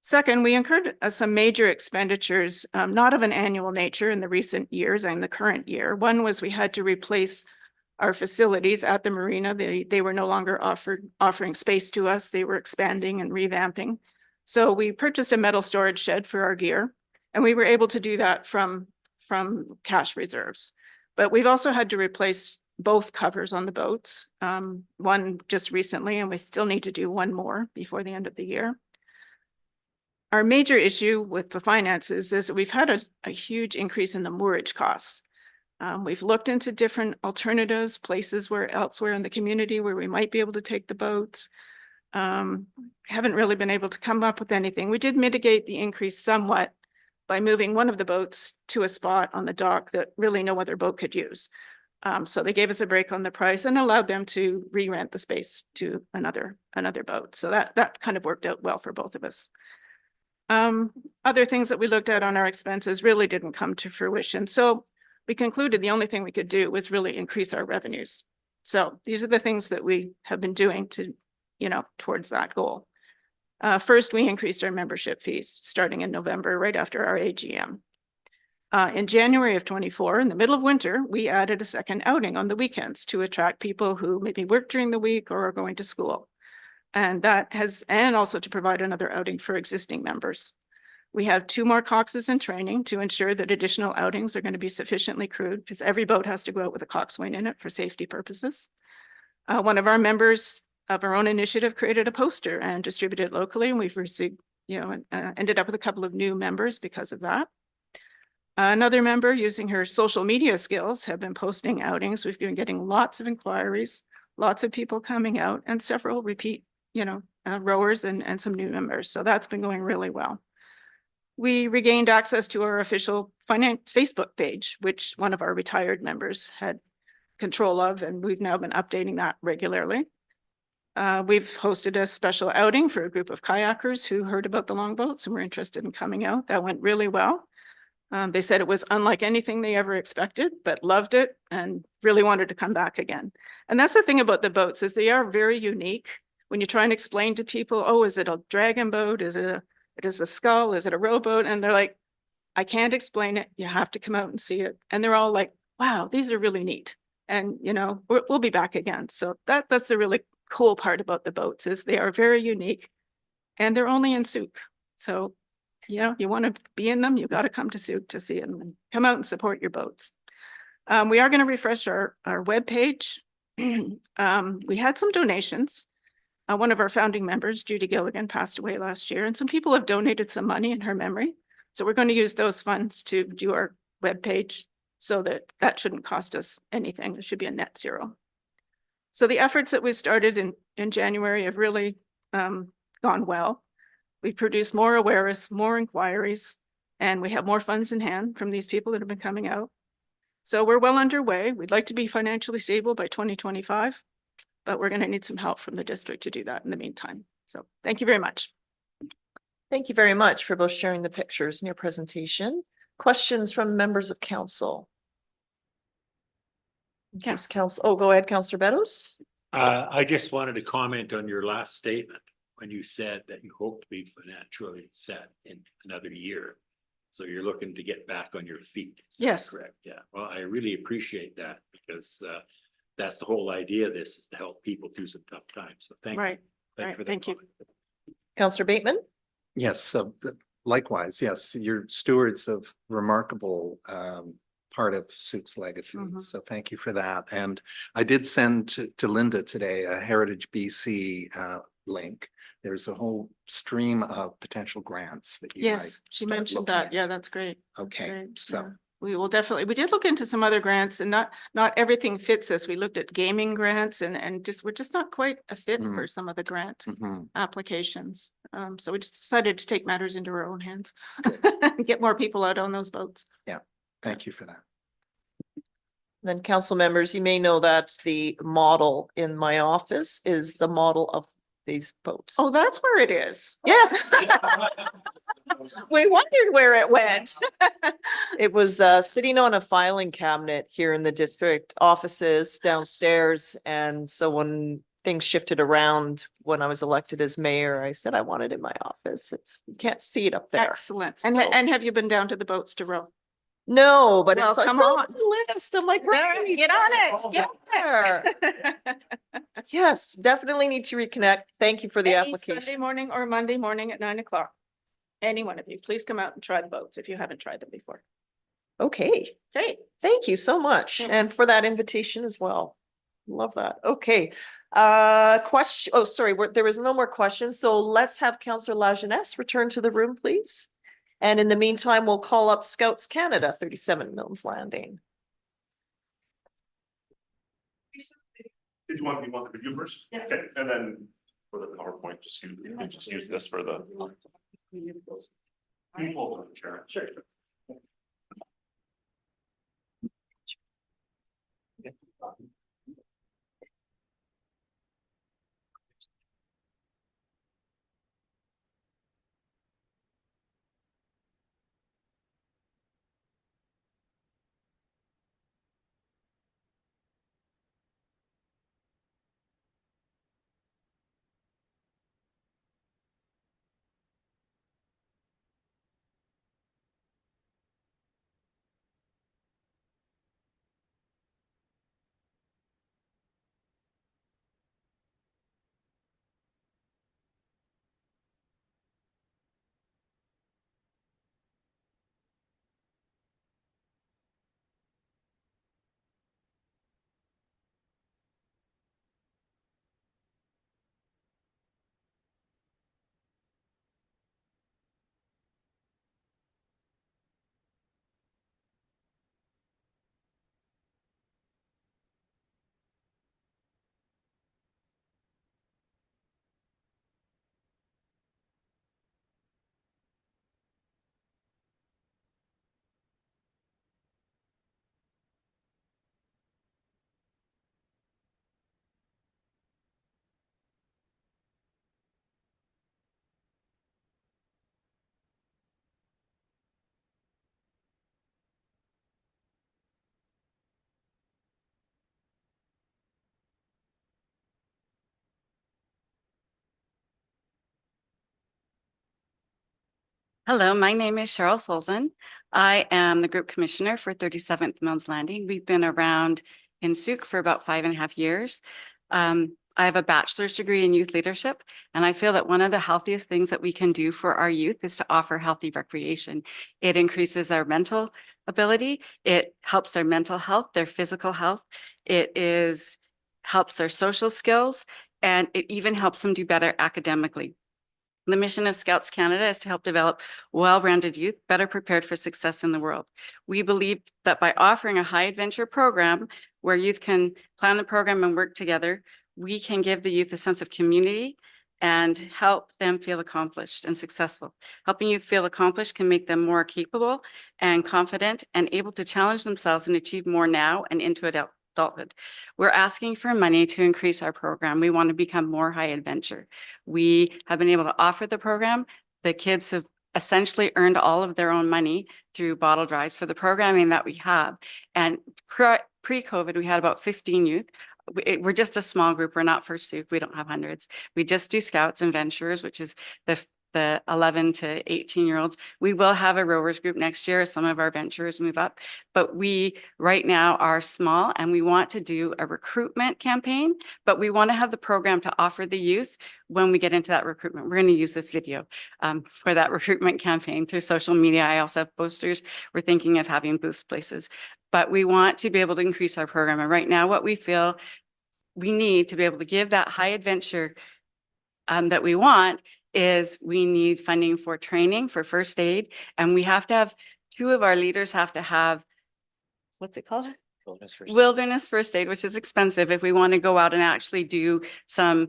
Second, we incurred some major expenditures, not of an annual nature in the recent years and the current year. One was we had to replace our facilities at the marina. They were no longer offering space to us. They were expanding and revamping. So we purchased a metal storage shed for our gear, and we were able to do that from cash reserves. But we've also had to replace both covers on the boats, one just recently, and we still need to do one more before the end of the year. Our major issue with the finances is that we've had a huge increase in the moorage costs. We've looked into different alternatives, places elsewhere in the community where we might be able to take the boats. Haven't really been able to come up with anything. We did mitigate the increase somewhat by moving one of the boats to a spot on the dock that really no other boat could use. So they gave us a break on the price and allowed them to re-rent the space to another boat. So that kind of worked out well for both of us. Other things that we looked at on our expenses really didn't come to fruition. So we concluded the only thing we could do was really increase our revenues. So these are the things that we have been doing to, towards that goal. First, we increased our membership fees starting in November, right after our AGM. In January of 24, in the middle of winter, we added a second outing on the weekends to attract people who maybe work during the week or are going to school. And also to provide another outing for existing members. We have 2 more coxes in training to ensure that additional outings are going to be sufficiently crewed, because every boat has to go out with a coxswain in it for safety purposes. One of our members of our own initiative created a poster and distributed it locally, and we've received, ended up with a couple of new members because of that. Another member, using her social media skills, have been posting outings. We've been getting lots of inquiries, lots of people coming out, and several repeat, rowers and some new members. So that's been going really well. We regained access to our official Facebook page, which one of our retired members had control of, and we've now been updating that regularly. We've hosted a special outing for a group of kayakers who heard about the longboats and were interested in coming out. That went really well. They said it was unlike anything they ever expected, but loved it and really wanted to come back again. And that's the thing about the boats, is they are very unique. When you try and explain to people, oh, is it a dragon boat? Is it a scull? Is it a rowboat? And they're like, I can't explain it. You have to come out and see it. And they're all like, wow, these are really neat. And, we'll be back again. So that's the really cool part about the boats, is they are very unique and they're only in Sooke. So, you want to be in them, you've got to come to Sooke to see them and come out and support your boats. We are going to refresh our webpage. We had some donations. One of our founding members, Judy Gilligan, passed away last year, and some people have donated some money in her memory. So we're going to use those funds to do our webpage, so that shouldn't cost us anything. It should be a net zero. So the efforts that we started in January have really gone well. We produced more awareness, more inquiries, and we have more funds in hand from these people that have been coming out. So we're well underway. We'd like to be financially stable by 2025, but we're going to need some help from the district to do that in the meantime. So thank you very much. Thank you very much for both sharing the pictures in your presentation. Questions from members of council? Yes, council. Oh, go ahead, Councillor Beddoes. I just wanted to comment on your last statement when you said that you hope to be financially set in another year. So you're looking to get back on your feet. Is that Yes. correct? Yeah. Well, I really appreciate that because that's the whole idea of this, is to help people through some tough times. So thank you. Right. Thank you Right. for that Thank you. comment. Councillor Bateman. Yes, so likewise, yes, you're stewards of remarkable part of Sooke's legacy. Mhm. So thank you for that. And I did send to Linda today a Heritage BC link. There's a whole stream of potential grants that you might. Yes, she start mentioned looking that. at. Yeah, that's great. Okay, Great, so. yeah. We will definitely, we did look into some other grants and not everything fits us. We looked at gaming grants and just, we're just not quite a fit Mm. for some of the grant Mhm. applications. So we just decided to take matters into our own hands. Get more people out on those boats. Thank you for that. Then council members, you may know that the model in my office is the model of these boats. Oh, that's where it is. Yes, We wondered where it went. it was sitting on a filing cabinet here in the district offices downstairs. And so when things shifted around, when I was elected as mayor, I said I want it in my office. You can't see it up there. Excellent. So- And have you been down to the boats to row? No, but Well, it's like, come no, on. list. I'm like, There, right. get on it. Get on it. Yes, definitely need to reconnect. Thank you for the Any application. Sunday morning or Monday morning at 9 o'clock. Any one of you, please come out and try the boats if you haven't tried them before. Okay, Okay. thank you so much. You're And for that invitation as well. Love that. Okay. Question, oh, sorry, there was no more questions. So let's have Councillor Lajeunesse return to the room, please. And in the meantime, we'll call up Scouts Canada, 37 Milnes Landing. Did you want me to video first? Yes. Okay, and then for the PowerPoint, just use this for the. Hold on, Chair. Sure. Hello, my name is Cheryl Solzin. I am the group commissioner for 37th Milnes Landing. We've been around in Sooke for about 5.5 years. I have a bachelor's degree in youth leadership, and I feel that one of the healthiest things that we can do for our youth is to offer healthy recreation. It increases their mental ability. It helps their mental health, their physical health. Helps their social skills, and it even helps them do better academically. The mission of Scouts Canada is to help develop well-rounded youth better prepared for success in the world. We believe that by offering a high adventure program where youth can plan the program and work together, we can give the youth a sense of community and help them feel accomplished and successful. Helping youth feel accomplished can make them more capable and confident and able to challenge themselves and achieve more now and into adulthood. We're asking for money to increase our program. We want to become more high adventure. We have been able to offer the program. The kids have essentially earned all of their own money through bottle drives for the programming that we have. And pre-COVID, we had about 15 youth. We're just a small group. We're not for Sooke. We don't have hundreds. We just do scouts and venturers, which is the 11 to 18-year-olds. We will have a rowers group next year as some of our venturers move up, but we right now are small and we want to do a recruitment campaign, but we want to have the program to offer the youth when we get into that recruitment. We're going to use this video for that recruitment campaign through social media. I also have posters. We're thinking of having booths places, but we want to be able to increase our program. And right now what we feel we need to be able to give that high adventure that we want is we need funding for training for first aid. And we have to have, 2 of our leaders have to have, what's it called? Wilderness first aid, which is expensive if we want to go out and actually do some,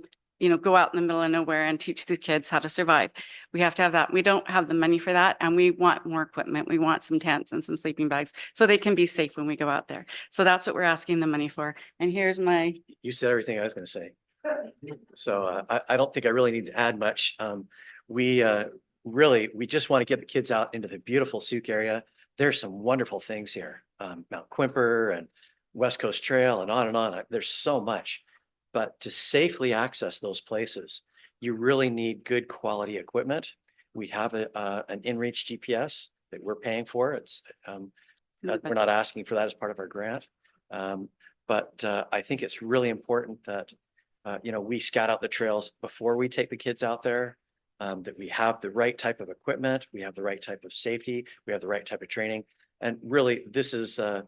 go out in the middle of nowhere and teach the kids how to survive. We have to have that. We don't have the money for that. And we want more equipment. We want some tents and some sleeping bags so they can be safe when we go out there. So that's what we're asking the money for. And here's my. You said everything I was going to say. So I don't think I really need to add much. We just want to get the kids out into the beautiful Sooke area. There's some wonderful things here. Mount Quimper and West Coast Trail and on and on. There's so much. But to safely access those places, you really need good quality equipment. We have an InReach GPS that we're paying for. It's we're not asking for that as part of our grant. But I think it's really important that we scout out the trails before we take the kids out there, that we have the right type of equipment, we have the right type of safety, we have the right type of training. And really, this is the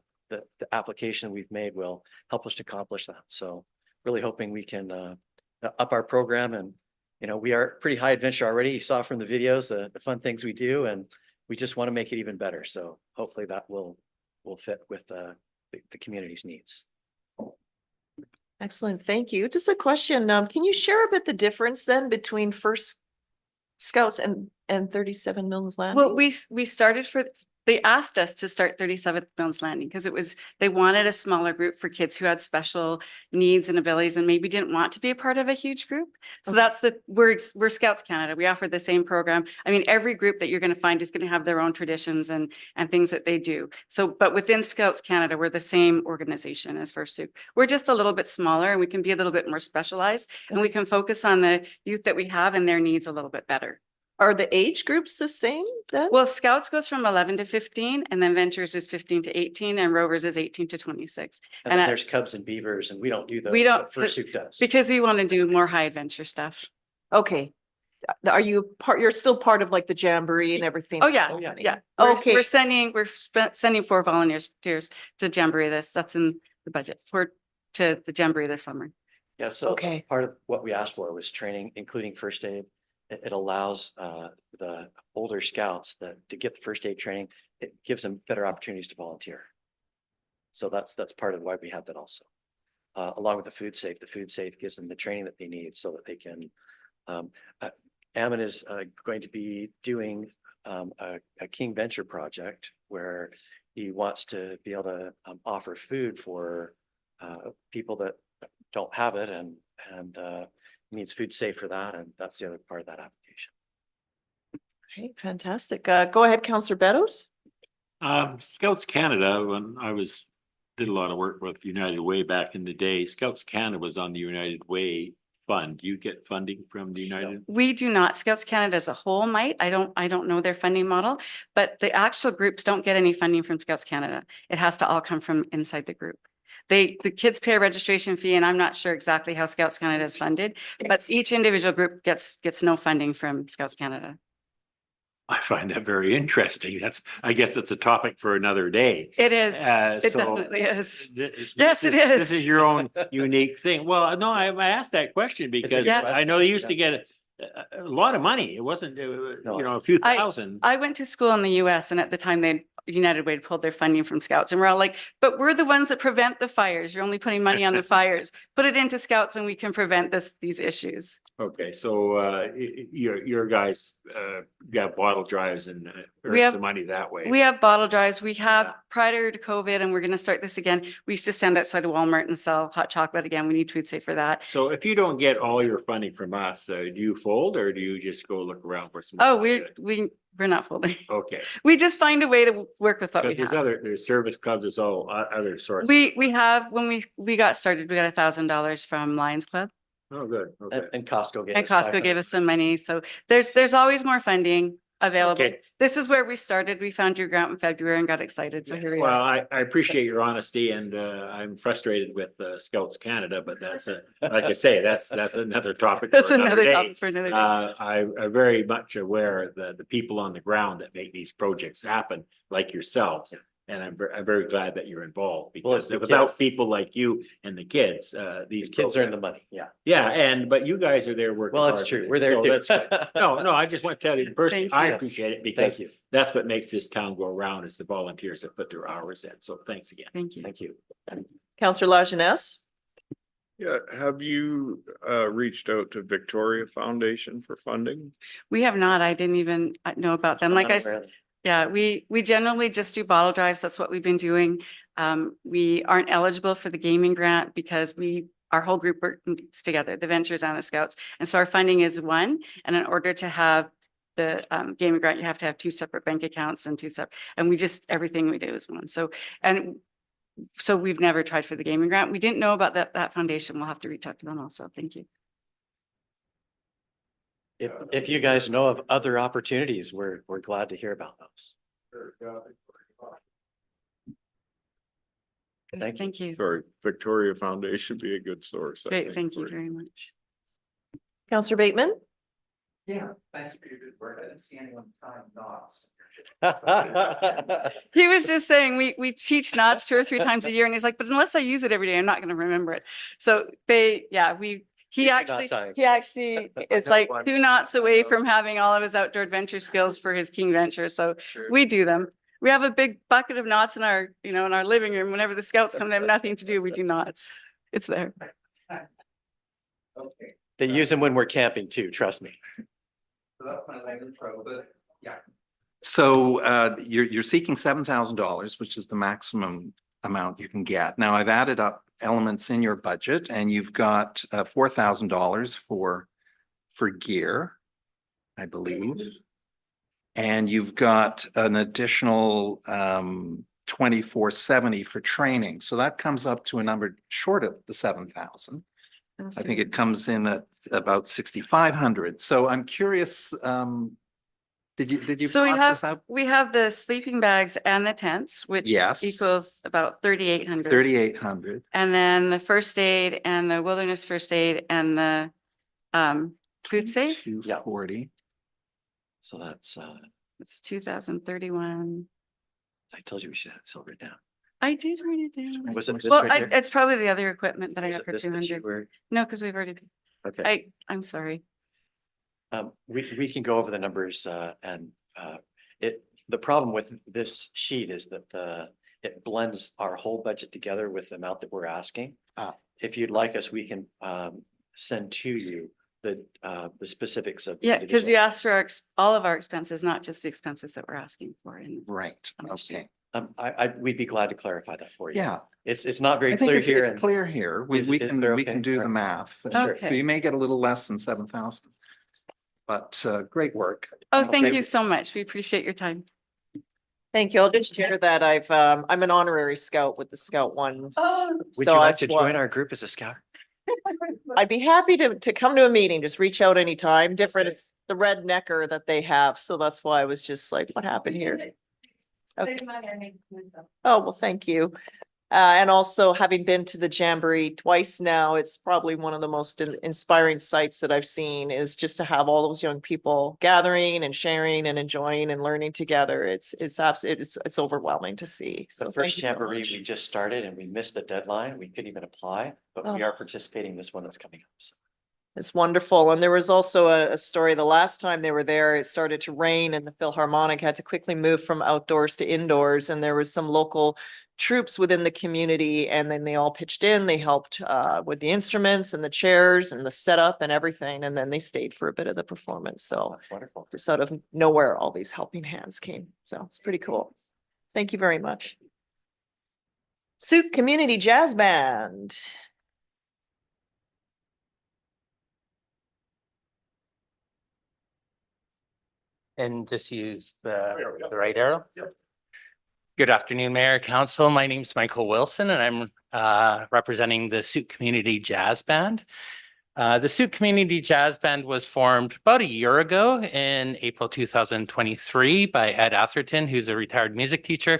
application we've made will help us to accomplish that. So really hoping we can up our program. And, we are pretty high adventure already. You saw from the videos, the fun things we do, and we just want to make it even better. So hopefully that will fit with the community's needs. Excellent. Thank you. Just a question. Can you share a bit the difference then between First Scouts and 37 Mills Landing? Well, we started they asked us to start 37th Mills Landing because they wanted a smaller group for kids who had special needs and abilities and maybe didn't want to be a part of a huge group. So that's we're Scouts Canada. We offer the same program. I mean, every group that you're going to find is going to have their own traditions and things that they do. So, but within Scouts Canada, we're the same organization as First Sooke. We're just a little bit smaller and we can be a little bit more specialized and we can focus on the youth that we have and their needs a little bit better. Are the age groups the same then? Well, Scouts goes from 11 to 15 and then Ventures is 15 to 18 and Rovers is 18 to 26. And then there's Cubs and Beavers and we don't do those. We don't. First Sooke does. Because we want to do more high adventure stuff. Okay. Are you you're still part of like the Jamboree and everything? Oh, yeah. Yeah. Okay. We're sending 4 volunteers to Jamboree that's in the budget to the Jamboree this summer. Yeah. So part of what we asked for was training, including first aid. It allows the older scouts to get the first aid training. It gives them better opportunities to volunteer. So that's part of why we had that also. Along with the food safe gives them the training that they need so that they can. Ammon is going to be doing a King Venture project where he wants to be able to offer food for people that don't have it and needs food safe for that. And that's the other part of that application. Okay, fantastic. Go ahead, Councillor Beddoes. Scouts Canada, when I did a lot of work with United Way back in the day, Scouts Canada was on the United Way fund. Do you get funding from the United? We do not. Scouts Canada as a whole might. I don't know their funding model, but the actual groups don't get any funding from Scouts Canada. It has to all come from inside the group. The kids pay a registration fee, and I'm not sure exactly how Scouts Canada is funded, but each individual group gets no funding from Scouts Canada. I find that very interesting. I guess that's a topic for another day. It is. It definitely is. Yes, it is. This is your own unique thing. Well, no, I asked that question because I know they used to get a lot of money. It wasn't, a few thousand. I went to school in the US and at the time United Way pulled their funding from Scouts, and we're all like, but we're the ones that prevent the fires. You're only putting money on the fires. Put it into Scouts and we can prevent these issues. Okay, so your guys got bottle drives and We earn have- some money that way. We have bottle drives. We have prior to COVID, and we're going to start this again. We used to stand outside of Walmart and sell hot chocolate again. We need food safe for that. So if you don't get all your funding from us, do you fold or do you just go look around for some? Oh, we're not folding. Okay. We just find a way to work with what we Because have. there's service clubs, there's all other sorts. We have, when we got started, we got $1,000 from Lions Club, Oh, good. Okay. And Costco gave and us Costco gave us some money. So there's always more funding available. Okay. This is where we started. We found your grant in February and got excited. So here we Well, are. I appreciate your honesty and I'm frustrated with Scouts Canada, but that's like I say, that's another topic. That's for another another day. topic for another day. I'm very much aware that the people on the ground that make these projects happen, like yourselves. And I'm very glad that you're involved Well, it's because the without kids. people like you and the kids, these Kids earn programs- the money, yeah. Yeah, but you guys are there working. Well, it's hard true. with it, We're there so too. that's good. No, I just want to tell you personally, Thank I you. appreciate it Thank because you. that's what makes this town go around is the volunteers that put their hours in. So thanks again. Thank you. Thank you. Counselor Lajeunesse? Yeah, have you reached out to Victoria Foundation for funding? We have not. I didn't even know about them. Like I said. Yeah, we generally just do bottle drives. That's what we've been doing. We aren't eligible for the gaming grant because our whole group works together, the Ventures and the Scouts. And so our funding is one. And in order to have the gaming grant, you have to have 2 separate bank accounts and everything we do is one. So we've never tried for the gaming grant. We didn't know about that foundation. We'll have to reach out to them also. Thank you. If you guys know of other opportunities, we're glad to hear about those. Thank you. Sorry, Victoria Foundation would be a good source. I Great. think, Thank you for- very much. Counselor Bateman? Yeah, thanks for your good work. I didn't see anyone tying knots. He was just saying, we teach knots 2 or 3 times a year and he's like, but unless I use it every day, I'm not going to remember it. So he actually is like 2 knots away from having all of his outdoor adventure skills for his King Venture. So we do them. We have a big bucket of knots in our living room. Whenever the Scouts come, they have nothing to do. We do knots. It's there. Okay, They use them when we're camping too, trust me. so that's my leg intro, but yeah. So you're seeking $7,000, which is the maximum amount you can get. Now I've added up elements in your budget and you've got $4,000 for gear, I believe. And you've got an additional 2,470 for training. So that comes up to a number short of the 7,000. I think it comes in at about 6,500. So I'm curious, did you So process out? we have the sleeping bags and the tents, which Yes. equals about 3,800. 3,800. And then the first aid and the wilderness first aid and the food safe, 240. So that's, it's 2,031. I told you we should have it written down. I did read it down. Was it this Well, right here? it's probably the other equipment that I Was got it for this that you 200. were- No, because we've already, Okay. I'm sorry. We can go over the numbers and the problem with this sheet is that it blends our whole budget together with the amount that we're asking. If you'd like us, we can send to you the specifics of. Yeah, because you individual asked for all of our expenses, not just the expenses that we're asking for. Right, okay. We'd be glad to clarify that for you. Yeah. It's not very I think clear it's here. it's clear here. We Is we it can clear? we Okay. can do the Right. math. Sure. So you may get a little less than 7,000. But great work. Oh, thank you so much. We appreciate your time. Thank you. I'll just share that I'm an honorary scout with the Scout One. Oh. Would So you like that's to what- join our group as a scout? I'd be happy to come to a meeting, just reach out anytime. Different, it's the rednecker that they have. So that's why I was just like, what happened here? Okay. Oh, well, thank you. And also having been to the Jamboree twice now, it's probably one of the most inspiring sights that I've seen is just to have all those young people gathering and sharing and enjoying and learning together. It's absolutely, it's overwhelming to see. So The thank first you so jamboree, much. we just started and we missed the deadline. We couldn't even apply, but we Oh. are participating in this one that's coming up. So It's wonderful. And there was also a story, the last time they were there, it started to rain and the Philharmonic had to quickly move from outdoors to indoors. And there was some local troops within the community, and then they all pitched in. They helped with the instruments and the chairs and the setup and everything. And then they stayed for a bit of the performance. So That's wonderful. just out of nowhere, all these helping hands came. So it's pretty cool. Thank you very much. Sooke Community Jazz Band. And just use the right arrow. Good afternoon, Mayor, Council. My name is Michael Wilson, and I'm representing the Sooke Community Jazz Band. The Sooke Community Jazz Band was formed about a year ago in April 2023 by Ed Atherton, who's a retired music teacher,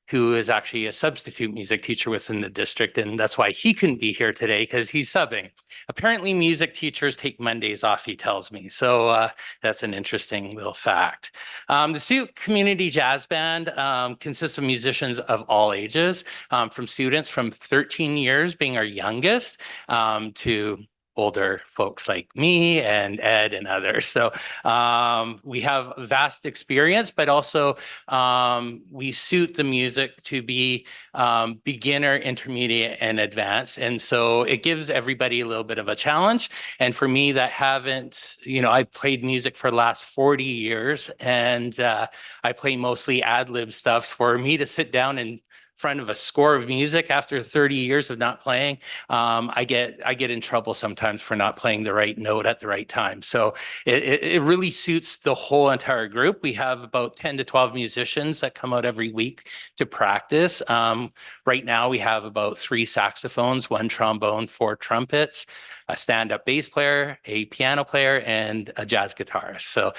who is actually a substitute music teacher within the district. And that's why he couldn't be here today, because he's subbing. Apparently music teachers take Mondays off, he tells me. So that's an interesting little fact. The Sooke Community Jazz Band consists of musicians of all ages, from students from 13 years being our youngest to older folks like me and Ed and others. So we have vast experience, but also we suit the music to be beginner, intermediate, and advanced. And so it gives everybody a little bit of a challenge. And for me that haven't, I played music for the last 40 years, and I play mostly ad-lib stuff. For me to sit down and front of a score of music after 30 years of not playing, I get in trouble sometimes for not playing the right note at the right time. So it really suits the whole entire group. We have about 10 to 12 musicians that come out every week to practice. Right now we have about 3 saxophones, 1 trombone, 4 trumpets, a stand-up bass player, a piano player, and a jazz guitarist. So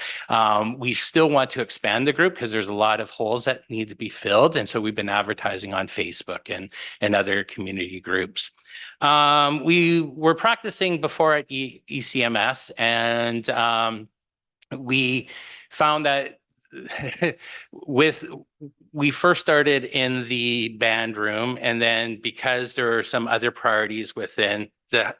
we still want to expand the group because there's a lot of holes that need to be filled. And so we've been advertising on Facebook and other community groups. We were practicing before at ECMS, and we found that we first started in the band room, and then because there are some other priorities within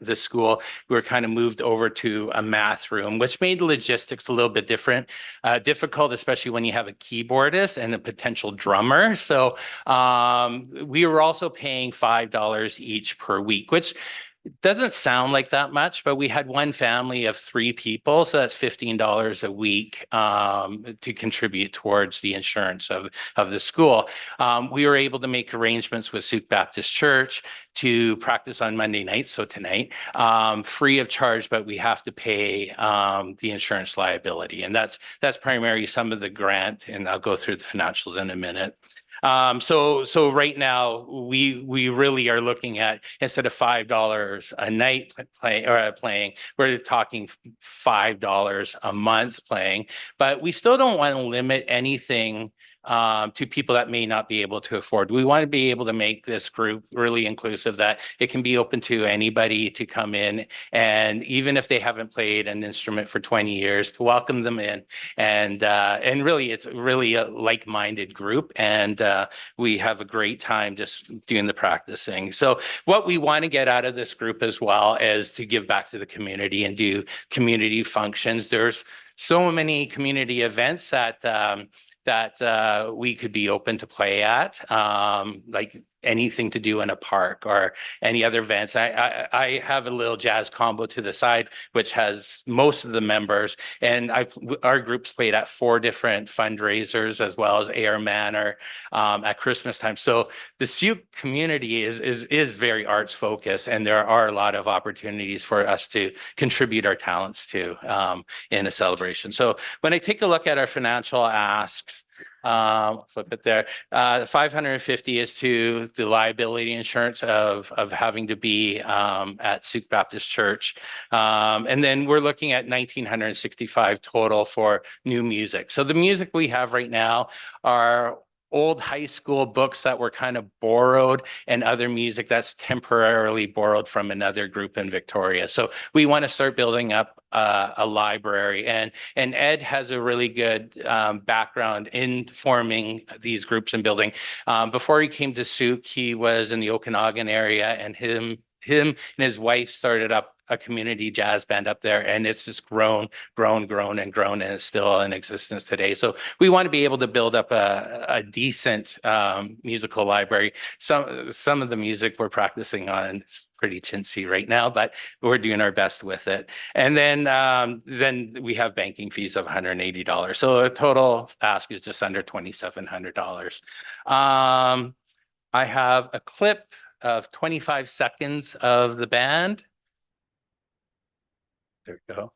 the school, we were kind of moved over to a math room, which made the logistics a little bit difficult, especially when you have a keyboardist and a potential drummer. So we were also paying $5 each per week, which doesn't sound like that much, but we had one family of 3 people, so that's $15 a week to contribute towards the insurance of the school. We were able to make arrangements with Sooke Baptist Church to practice on Monday nights, so tonight, free of charge, but we have to pay the insurance liability, and that's primarily some of the grant, and I'll go through the financials in a minute. So right now we really are looking at, instead of $5 a night playing, we're talking $5 a month playing, but we still don't want to limit anything to people that may not be able to afford. We want to be able to make this group really inclusive, that it can be open to anybody to come in, and even if they haven't played an instrument for 20 years, to welcome them in. And really, it's really a like-minded group, and we have a great time just doing the practicing. So what we want to get out of this group as well is to give back to the community and do community functions. There's so many community events that we could be open to play at, like anything to do in a park or any other events. I have a little jazz combo to the side, which has most of the members, and our group's played at 4 different fundraisers, as well as Air Manor at Christmas time. So the Sooke community is very arts focused, and there are a lot of opportunities for us to contribute our talents to in a celebration. So when I take a look at our financial asks, flip it there. 550 is to the liability insurance of having to be at Sooke Baptist Church. And then we're looking at 1,965 total for new music. So the music we have right now are old high school books that were kind of borrowed, and other music that's temporarily borrowed from another group in Victoria. So we want to start building up a library, and Ed has a really good background in forming these groups and building. Before he came to Sooke, he was in the Okanagan area, and him and his wife started up a community jazz band up there, and it's just grown, and it's still in existence today. So we want to be able to build up a decent musical library. Some of the music we're practicing on is pretty chintzy right now, but we're doing our best with it. And then we have banking fees of $180. So a total ask is just under $2,700. I have a clip of 25 seconds of the band. There we go.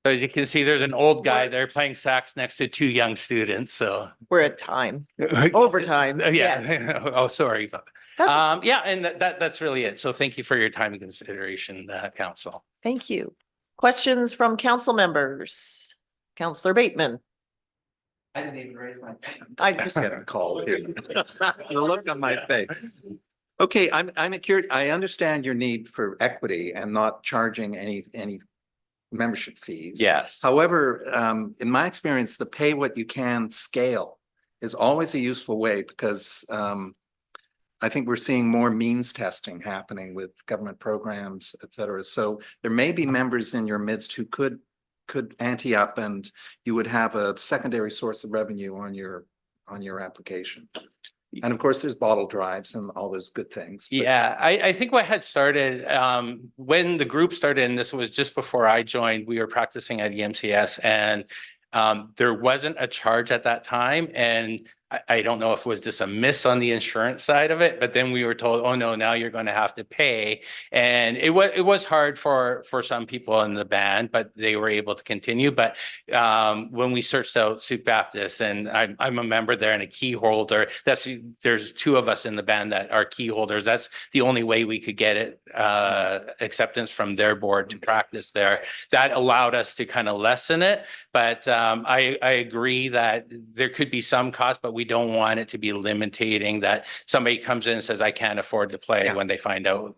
So as you can see, there's an old guy there playing sax next to two young students. So We're at time, overtime. yeah. Yes. Oh, sorry about That's that. Yeah, and that's really it. So thank you for your time and consideration, council. Thank you. Questions from council members? Councillor Bateman. I didn't even raise my hand. I just, Get a call here. The look on my face. Okay, I'm curious. I understand your need for equity and not charging any membership fees. Yes. However, in my experience, the pay what you can scale is always a useful way because I think we're seeing more means testing happening with government programs, et cetera. So there may be members in your midst who could ante up and you would have a secondary source of revenue on your application. And of course, there's bottle drives and all those good things. But Yeah, I think what had started when the group started, and this was just before I joined, we were practicing at EMCS, and there wasn't a charge at that time. And I don't know if it was just a miss on the insurance side of it, but then we were told, oh no, now you're going to have to pay. And it was hard for some people in the band, but they were able to continue. But when we searched out Sooke Baptist, and I'm a member there and a key holder, there's two of us in the band that are key holders. That's the only way we could get it acceptance from their board to practice there. That allowed us to kind of lessen it. But I agree that there could be some cost, but we don't want it to be limiting that somebody comes in and says, I can't afford to play when they find out,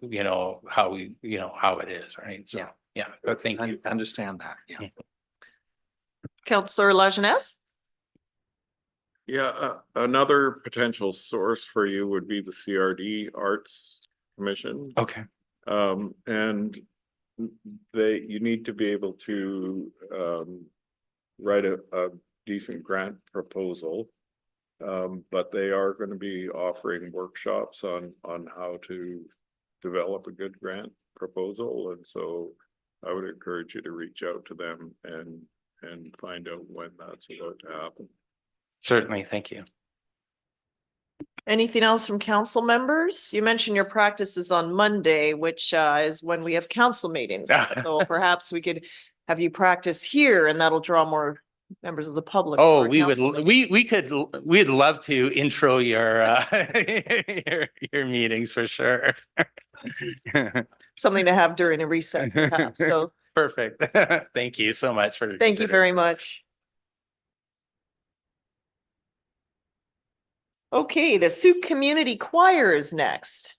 how it is, right? So, yeah, but thank you. I understand that, yeah. Councillor Lajeunesse? Yeah, another potential source for you would be the CRD Arts Commission. Okay. And you need to be able to write a decent grant proposal. But they are going to be offering workshops on how to develop a good grant proposal. And so I would encourage you to reach out to them and find out when that's about to happen. Certainly, thank you. Anything else from council members? You mentioned your practice is on Monday, which is when we have council meetings. So perhaps we could have you practice here and that'll draw more members of the public. Oh, we'd love to intro your your meetings for sure. Something to have during a recess perhaps. So perfect. Thank you so much for thank you very much. Okay, the Sooke Community Choir is next.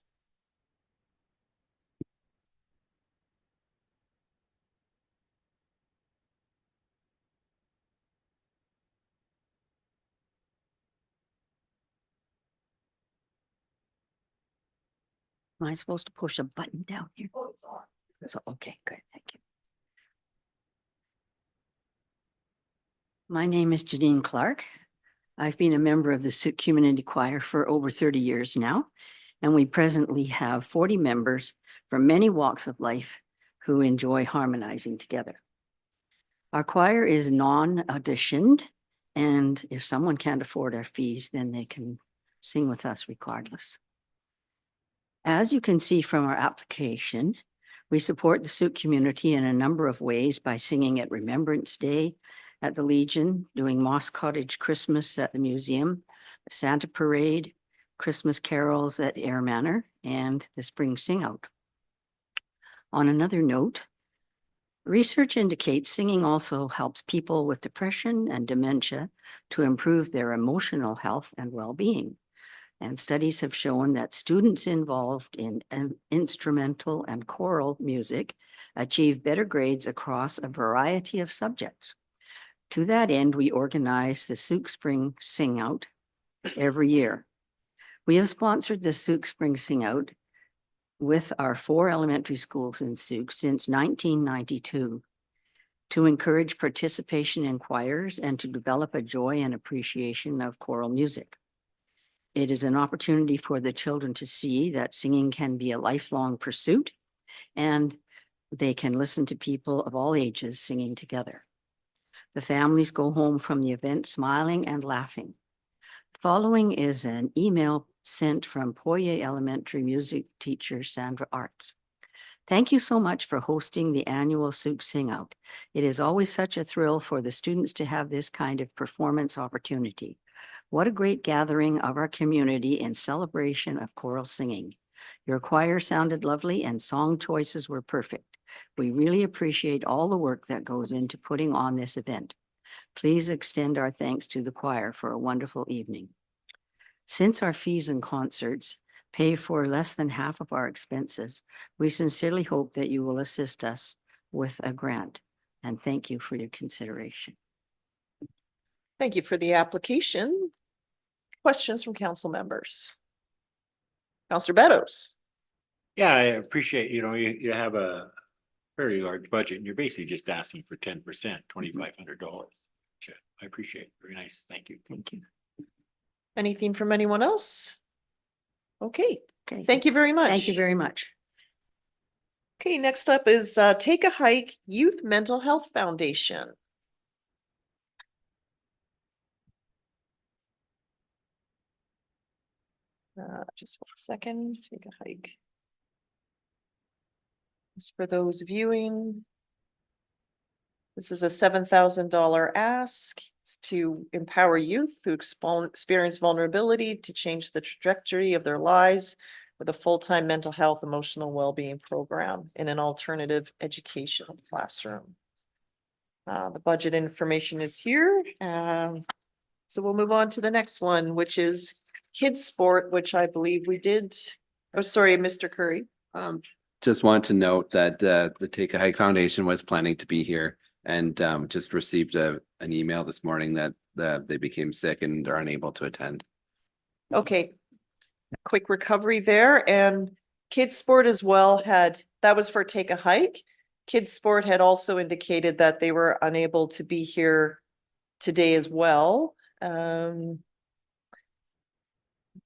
Am I supposed to push a button down here? Oh, it's on. So, okay, good, thank you. My name is Janine Clark. I've been a member of the Sooke Community Choir for over 30 years now, and we presently have 40 members from many walks of life who enjoy harmonizing together. Our choir is non-auditioned, and if someone can't afford our fees, then they can sing with us regardless. As you can see from our application, we support the Sooke community in a number of ways by singing at Remembrance Day at the Legion, doing Moss Cottage Christmas at the museum, the Santa Parade, Christmas carols at Air Manor, and the Spring Sing Out. On another note, Research indicates singing also helps people with depression and dementia to improve their emotional health and well-being. And studies have shown that students involved in instrumental and choral music achieve better grades across a variety of subjects. To that end, we organize the Sooke Spring Sing Out every year. We have sponsored the Sooke Spring Sing Out with our 4 elementary schools in Sooke since 1992 to encourage participation in choirs and to develop a joy and appreciation of choral music. It is an opportunity for the children to see that singing can be a lifelong pursuit, and they can listen to people of all ages singing together. The families go home from the event smiling and laughing. Following is an email sent from Poirier Elementary music teacher Sandra Arts. Thank you so much for hosting the annual Sooke Sing Out. It is always such a thrill for the students to have this kind of performance opportunity. What a great gathering of our community in celebration of choral singing. Your choir sounded lovely and song choices were perfect. We really appreciate all the work that goes into putting on this event. Please extend our thanks to the choir for a wonderful evening. Since our fees and concerts pay for less than half of our expenses, we sincerely hope that you will assist us with a grant. And thank you for your consideration. Thank you for the application. Questions from council members? Councillor Beddoes. Yeah, I appreciate, you have a very large budget and you're basically just asking for 10%, $2,500. I appreciate it. Very nice. Thank you. Thank you. Anything from anyone else? Okay, Okay. thank you very much. Thank you very much. Okay, next up is Take a Hike Youth Mental Health Foundation. Just 1 second, Take a Hike. Just for those viewing. This is a $7,000 ask. It's to empower youth who experience vulnerability to change the trajectory of their lives with a full-time mental health, emotional well-being program in an alternative educational classroom. The budget information is here. So we'll move on to the next one, which is kids sport, which I believe we did. Oh, sorry, Mr. Curry. Just want to note that the Take a Hike Foundation was planning to be here and just received an email this morning that they became sick and are unable to attend. Okay, quick recovery there. And kids sport as well that was for Take a Hike. Kids sport had also indicated that they were unable to be here today as well.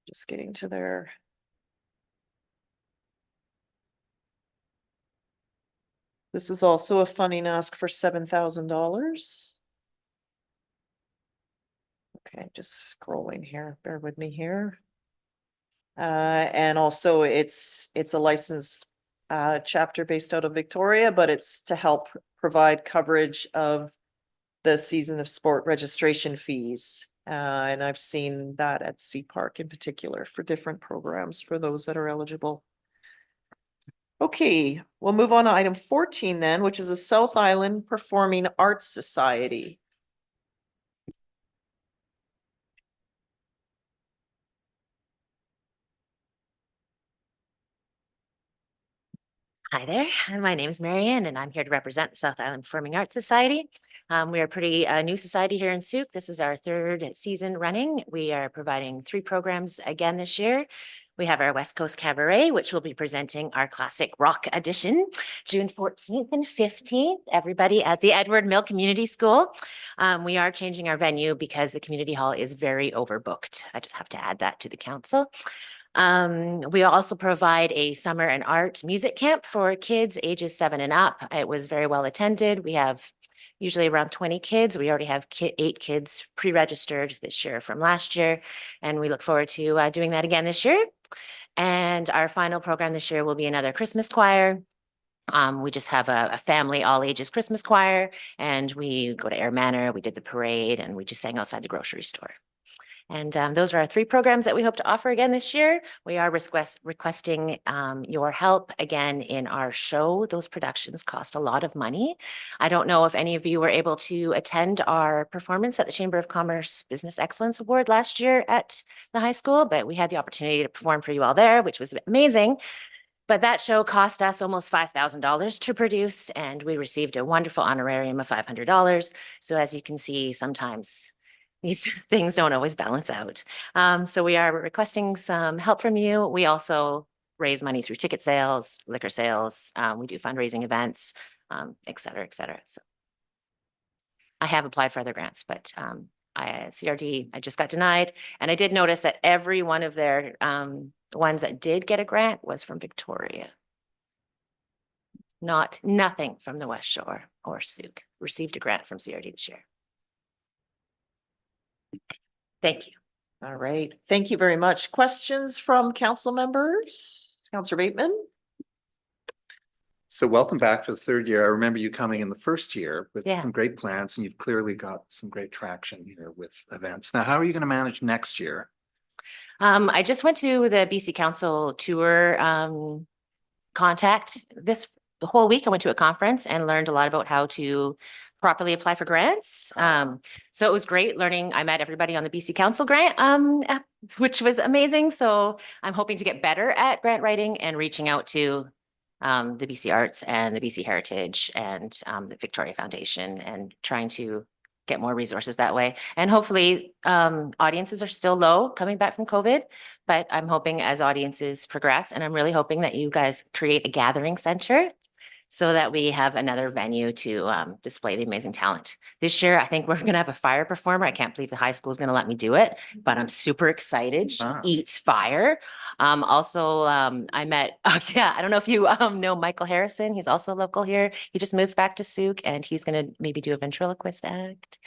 Just getting to their. This is also a funding ask for $7,000. Okay, just scrolling here. Bear with me here. And also it's a licensed chapter based out of Victoria, but it's to help provide coverage of the season of sport registration fees. And I've seen that at Sea Park in particular for different programs for those that are eligible. Okay, we'll move on to item 14 then, which is the South Island Performing Arts Society. Hi there, my name is Marianne and I'm here to represent the South Island Performing Arts Society. We are a pretty new society here in Sooke. This is our 3rd season running. We are providing 3 programs again this year. We have our West Coast Cabaret, which will be presenting our classic rock edition, June 14th and 15th, everybody at the Edward Mill Community School. We are changing our venue because the community hall is very overbooked. I just have to add that to the council. We also provide a summer and art music camp for kids ages 7 and up. It was very well attended. We have usually around 20 kids. We already have 8 kids pre-registered this year from last year, and we look forward to doing that again this year. And our final program this year will be another Christmas choir. We just have a family all ages Christmas choir, and we go to Air Manor. We did the parade, and we just sang outside the grocery store. And those are our 3 programs that we hope to offer again this year. We are requesting your help again in our show. Those productions cost a lot of money. I don't know if any of you were able to attend our performance at the Chamber of Commerce Business Excellence Award last year at the high school, but we had the opportunity to perform for you all there, which was amazing. But that show cost us almost $5,000 to produce, and we received a wonderful honorarium of $500. So as you can see, sometimes these things don't always balance out. So we are requesting some help from you. We also raise money through ticket sales, liquor sales. We do fundraising events, et cetera, et cetera. So I have applied for other grants, but CRD, I just got denied. And I did notice that every one of their ones that did get a grant was from Victoria. Nothing from the West Shore or Sooke received a grant from CRD this year. Thank you. All right. Thank you very much. Questions from council members? Councillor Bateman? So welcome back for the 3rd year. I remember you coming in the 1st year with Yeah. some great plans, and you've clearly got some great traction here with events. Now, how are you going to manage next year? I just went to the BC Council tour contact the whole week. I went to a conference and learned a lot about how to properly apply for grants. So it was great learning. I met everybody on the BC Council grant, which was amazing. So I'm hoping to get better at grant writing and reaching out to the BC Arts and the BC Heritage and the Victoria Foundation and trying to get more resources that way. And hopefully audiences are still low coming back from COVID, but I'm hoping as audiences progress, and I'm really hoping that you guys create a gathering center so that we have another venue to display the amazing talent. This year, I think we're going to have a fire performer. I can't believe the high school is going to let me do it, but I'm super excited. She eats fire. Also, I met, yeah, I don't know if you know Michael Harrison. He's also local here. He just moved back to Sooke, and he's going to maybe do a ventriloquist act,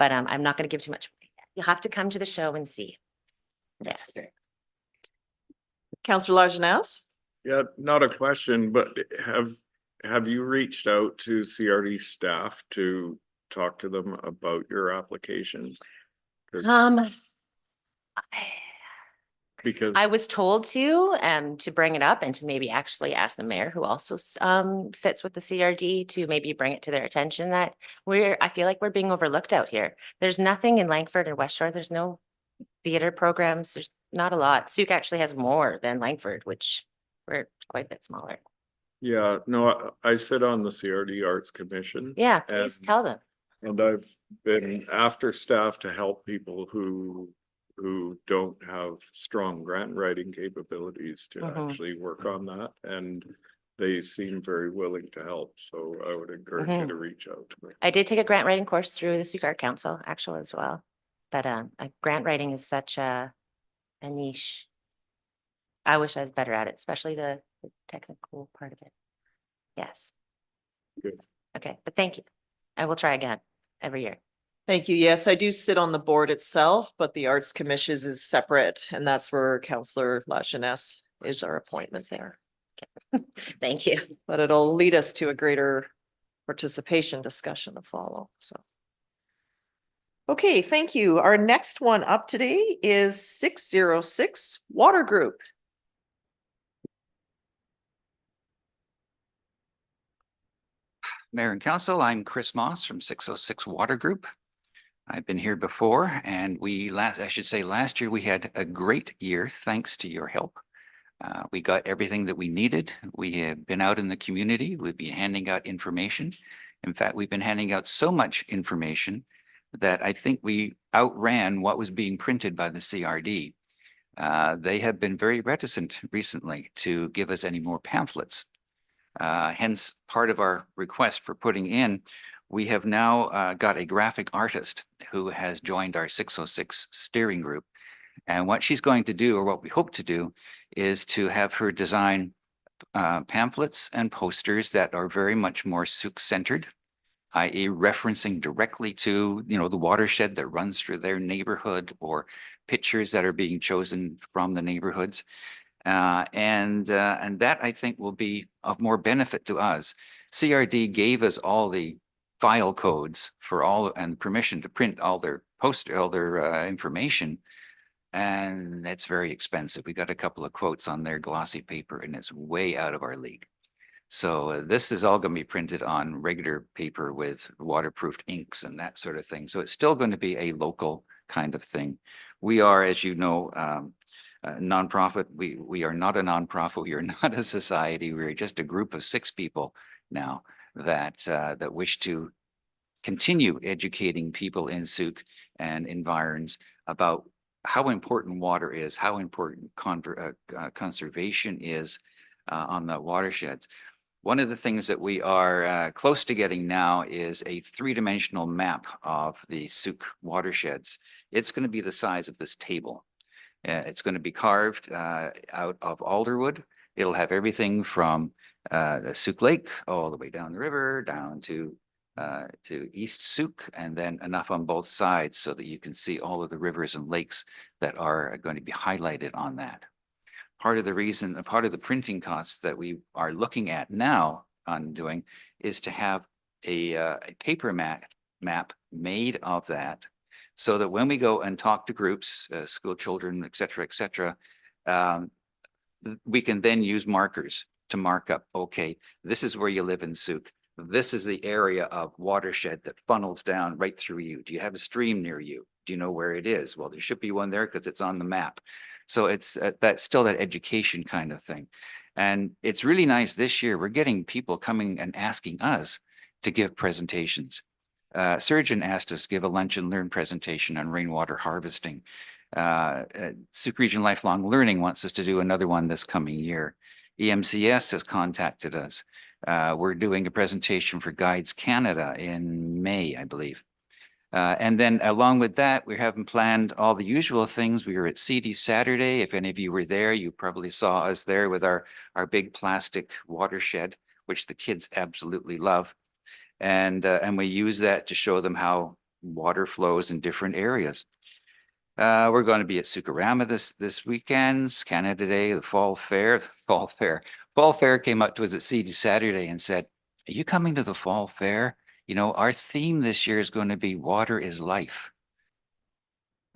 but I'm not going to give too much. You'll have to come to the show and see. Yes. Councillor Lajeunesse? Yeah, not a question, but have you reached out to CRD staff to talk to them about your application? Because I was told to bring it up and to maybe actually ask the mayor, who also sits with the CRD, to maybe bring it to their attention that I feel like we're being overlooked out here. There's nothing in Langford or West Shore. There's no theater programs. There's not a lot. Sooke actually has more than Langford, which we're quite a bit smaller. yeah, no, I sit on the CRD Arts Commission. Yeah, please tell them. And I've been after staff to help people who don't have strong grant writing capabilities to actually work on that, and they seem very willing to help. So I would encourage you to reach out to them. I did take a grant writing course through the Sooke Art Council actually as well. But grant writing is such a niche. I wish I was better at it, especially the technical part of it. Yes. Good. Okay, but thank you. I will try again every year. Thank you. Yes, I do sit on the board itself, but the Arts Commission is separate, and that's where Councillor Lajeunesse is our appointment there. Thank you. But it'll lead us to a greater participation discussion to follow, so. Okay, thank you. Our next one up today is 606 Water Group. Mayor and Council, I'm Chris Moss from 606 Water Group. I've been here before, and last year we had a great year thanks to your help. We got everything that we needed. We have been out in the community. We've been handing out information. In fact, we've been handing out so much information that I think we outran what was being printed by the CRD. They have been very reticent recently to give us any more pamphlets. Hence, part of our request for putting in, we have now got a graphic artist who has joined our 606 steering group. And what she's going to do, or what we hope to do, is to have her design pamphlets and posters that are very much more Sooke-centered, i.e. referencing directly to, the watershed that runs through their neighborhood, or pictures that are being chosen from the neighborhoods. And that, I think, will be of more benefit to us. CRD gave us all the file codes for all and permission to print all their information, and it's very expensive. We got a couple of quotes on their glossy paper and it's way out of our league. So this is all going to be printed on regular paper with waterproofed inks and that sort of thing. So it's still going to be a local kind of thing. We are, as you know, a nonprofit. We are not a nonprofit. We are not a society. We're just a group of 6 people now that that wish to continue educating people in Sooke and environs about how important water is, how important conservation is on the watersheds. One of the things that we are close to getting now is a 3-dimensional map of the Sooke watersheds. It's going to be the size of this table. It's going to be carved out of alderwood. It'll have everything from the Sooke Lake all the way down the river, down to East Sooke, and then enough on both sides so that you can see all of the rivers and lakes that are going to be highlighted on that. Part of the reason, part of the printing costs that we are looking at now on doing is to have a paper map made of that, so that when we go and talk to groups, school children, et cetera, we can then use markers to mark up, okay, this is where you live in Sooke. This is the area of watershed that funnels down right through you. Do you have a stream near you? Do you know where it is? Well, there should be one there because it's on the map. So it's that's still that education kind of thing. And it's really nice this year. We're getting people coming and asking us to give presentations. Surgeon asked us to give a lunch and learn presentation on rainwater harvesting. Sooke Region Lifelong Learning wants us to do another one this coming year. EMCS has contacted us. We're doing a presentation for Guides Canada in May, I believe. And then along with that, we haven't planned all the usual things. We were at CD Saturday. If any of you were there, you probably saw us there with our big plastic watershed, which the kids absolutely love. And we use that to show them how water flows in different areas. We're going to be at Sookerama this weekend, Canada Day, the Fall Fair. Fall Fair came up to us at CD Saturday and said, "Are you coming to the Fall Fair? You know, our theme this year is going to be water is life."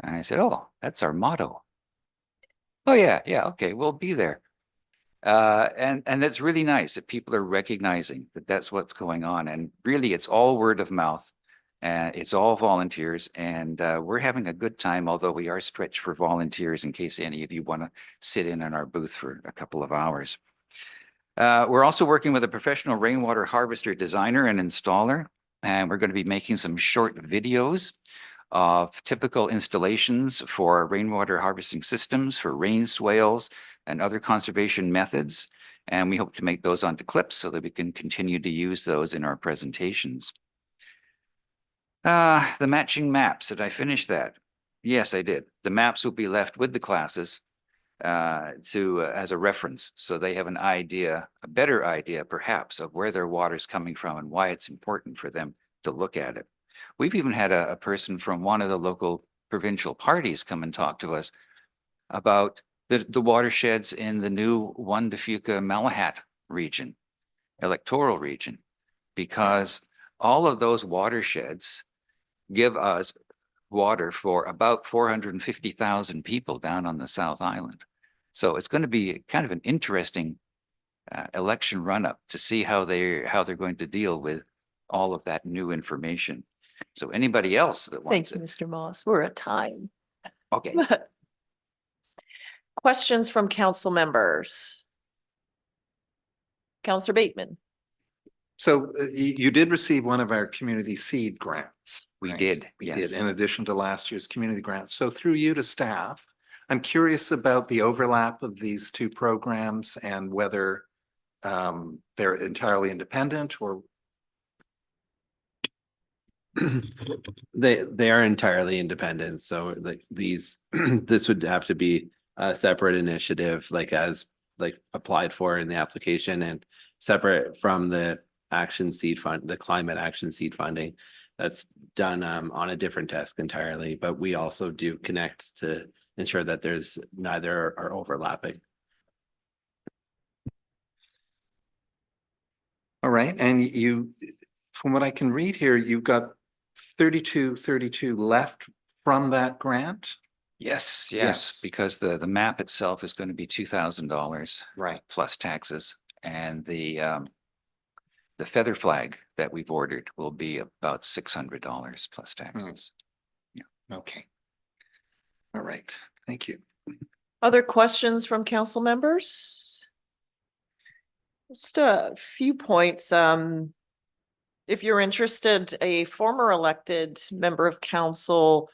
And I said, "Oh, that's our motto." "Oh yeah, okay, we'll be there." And that's really nice that people are recognizing that that's what's going on. And really, it's all word of mouth. It's all volunteers, and we're having a good time, although we are stretched for volunteers in case any of you want to sit in our booth for a couple of hours. We're also working with a professional rainwater harvester designer and installer, and we're going to be making some short videos of typical installations for rainwater harvesting systems, for rain swales, and other conservation methods. And we hope to make those onto clips so that we can continue to use those in our presentations. The matching maps, did I finish that? Yes, I did. The maps will be left with the classes as a reference, so they have an idea, a better idea perhaps, of where their water's coming from and why it's important for them to look at it. We've even had a person from one of the local provincial parties come and talk to us about the watersheds in the new One-Defuca-Malahat region, electoral region, because all of those watersheds give us water for about 450,000 people down on the South Island. So it's going to be kind of an interesting election run-up to see how they're going to deal with all of that new information. So anybody else that Thank wants you, it. Mr. Moss. We're at time. Okay. Questions from council members? Councillor Bateman. So you did receive one of our community seed grants. We right? did, We yes. did, in addition to last year's community grant. So through you to staff, I'm curious about the overlap of these two programs and whether they're entirely independent or. They are entirely independent. So like these, this would have to be a separate initiative, like applied for in the application, and separate from the action seed fund, the climate action seed funding. That's done on a different desk entirely, but we also do connect to ensure that there's neither are overlapping. All right, and you, from what I can read here, you've got 32 left from that grant. Yes, Yes. yes, because the map itself is going to be $2,000 Right. plus taxes. And the feather flag that we've ordered will be about $600 plus taxes. Okay. All right, thank you. Other questions from council members? Just a few points. If you're interested, a former elected member of council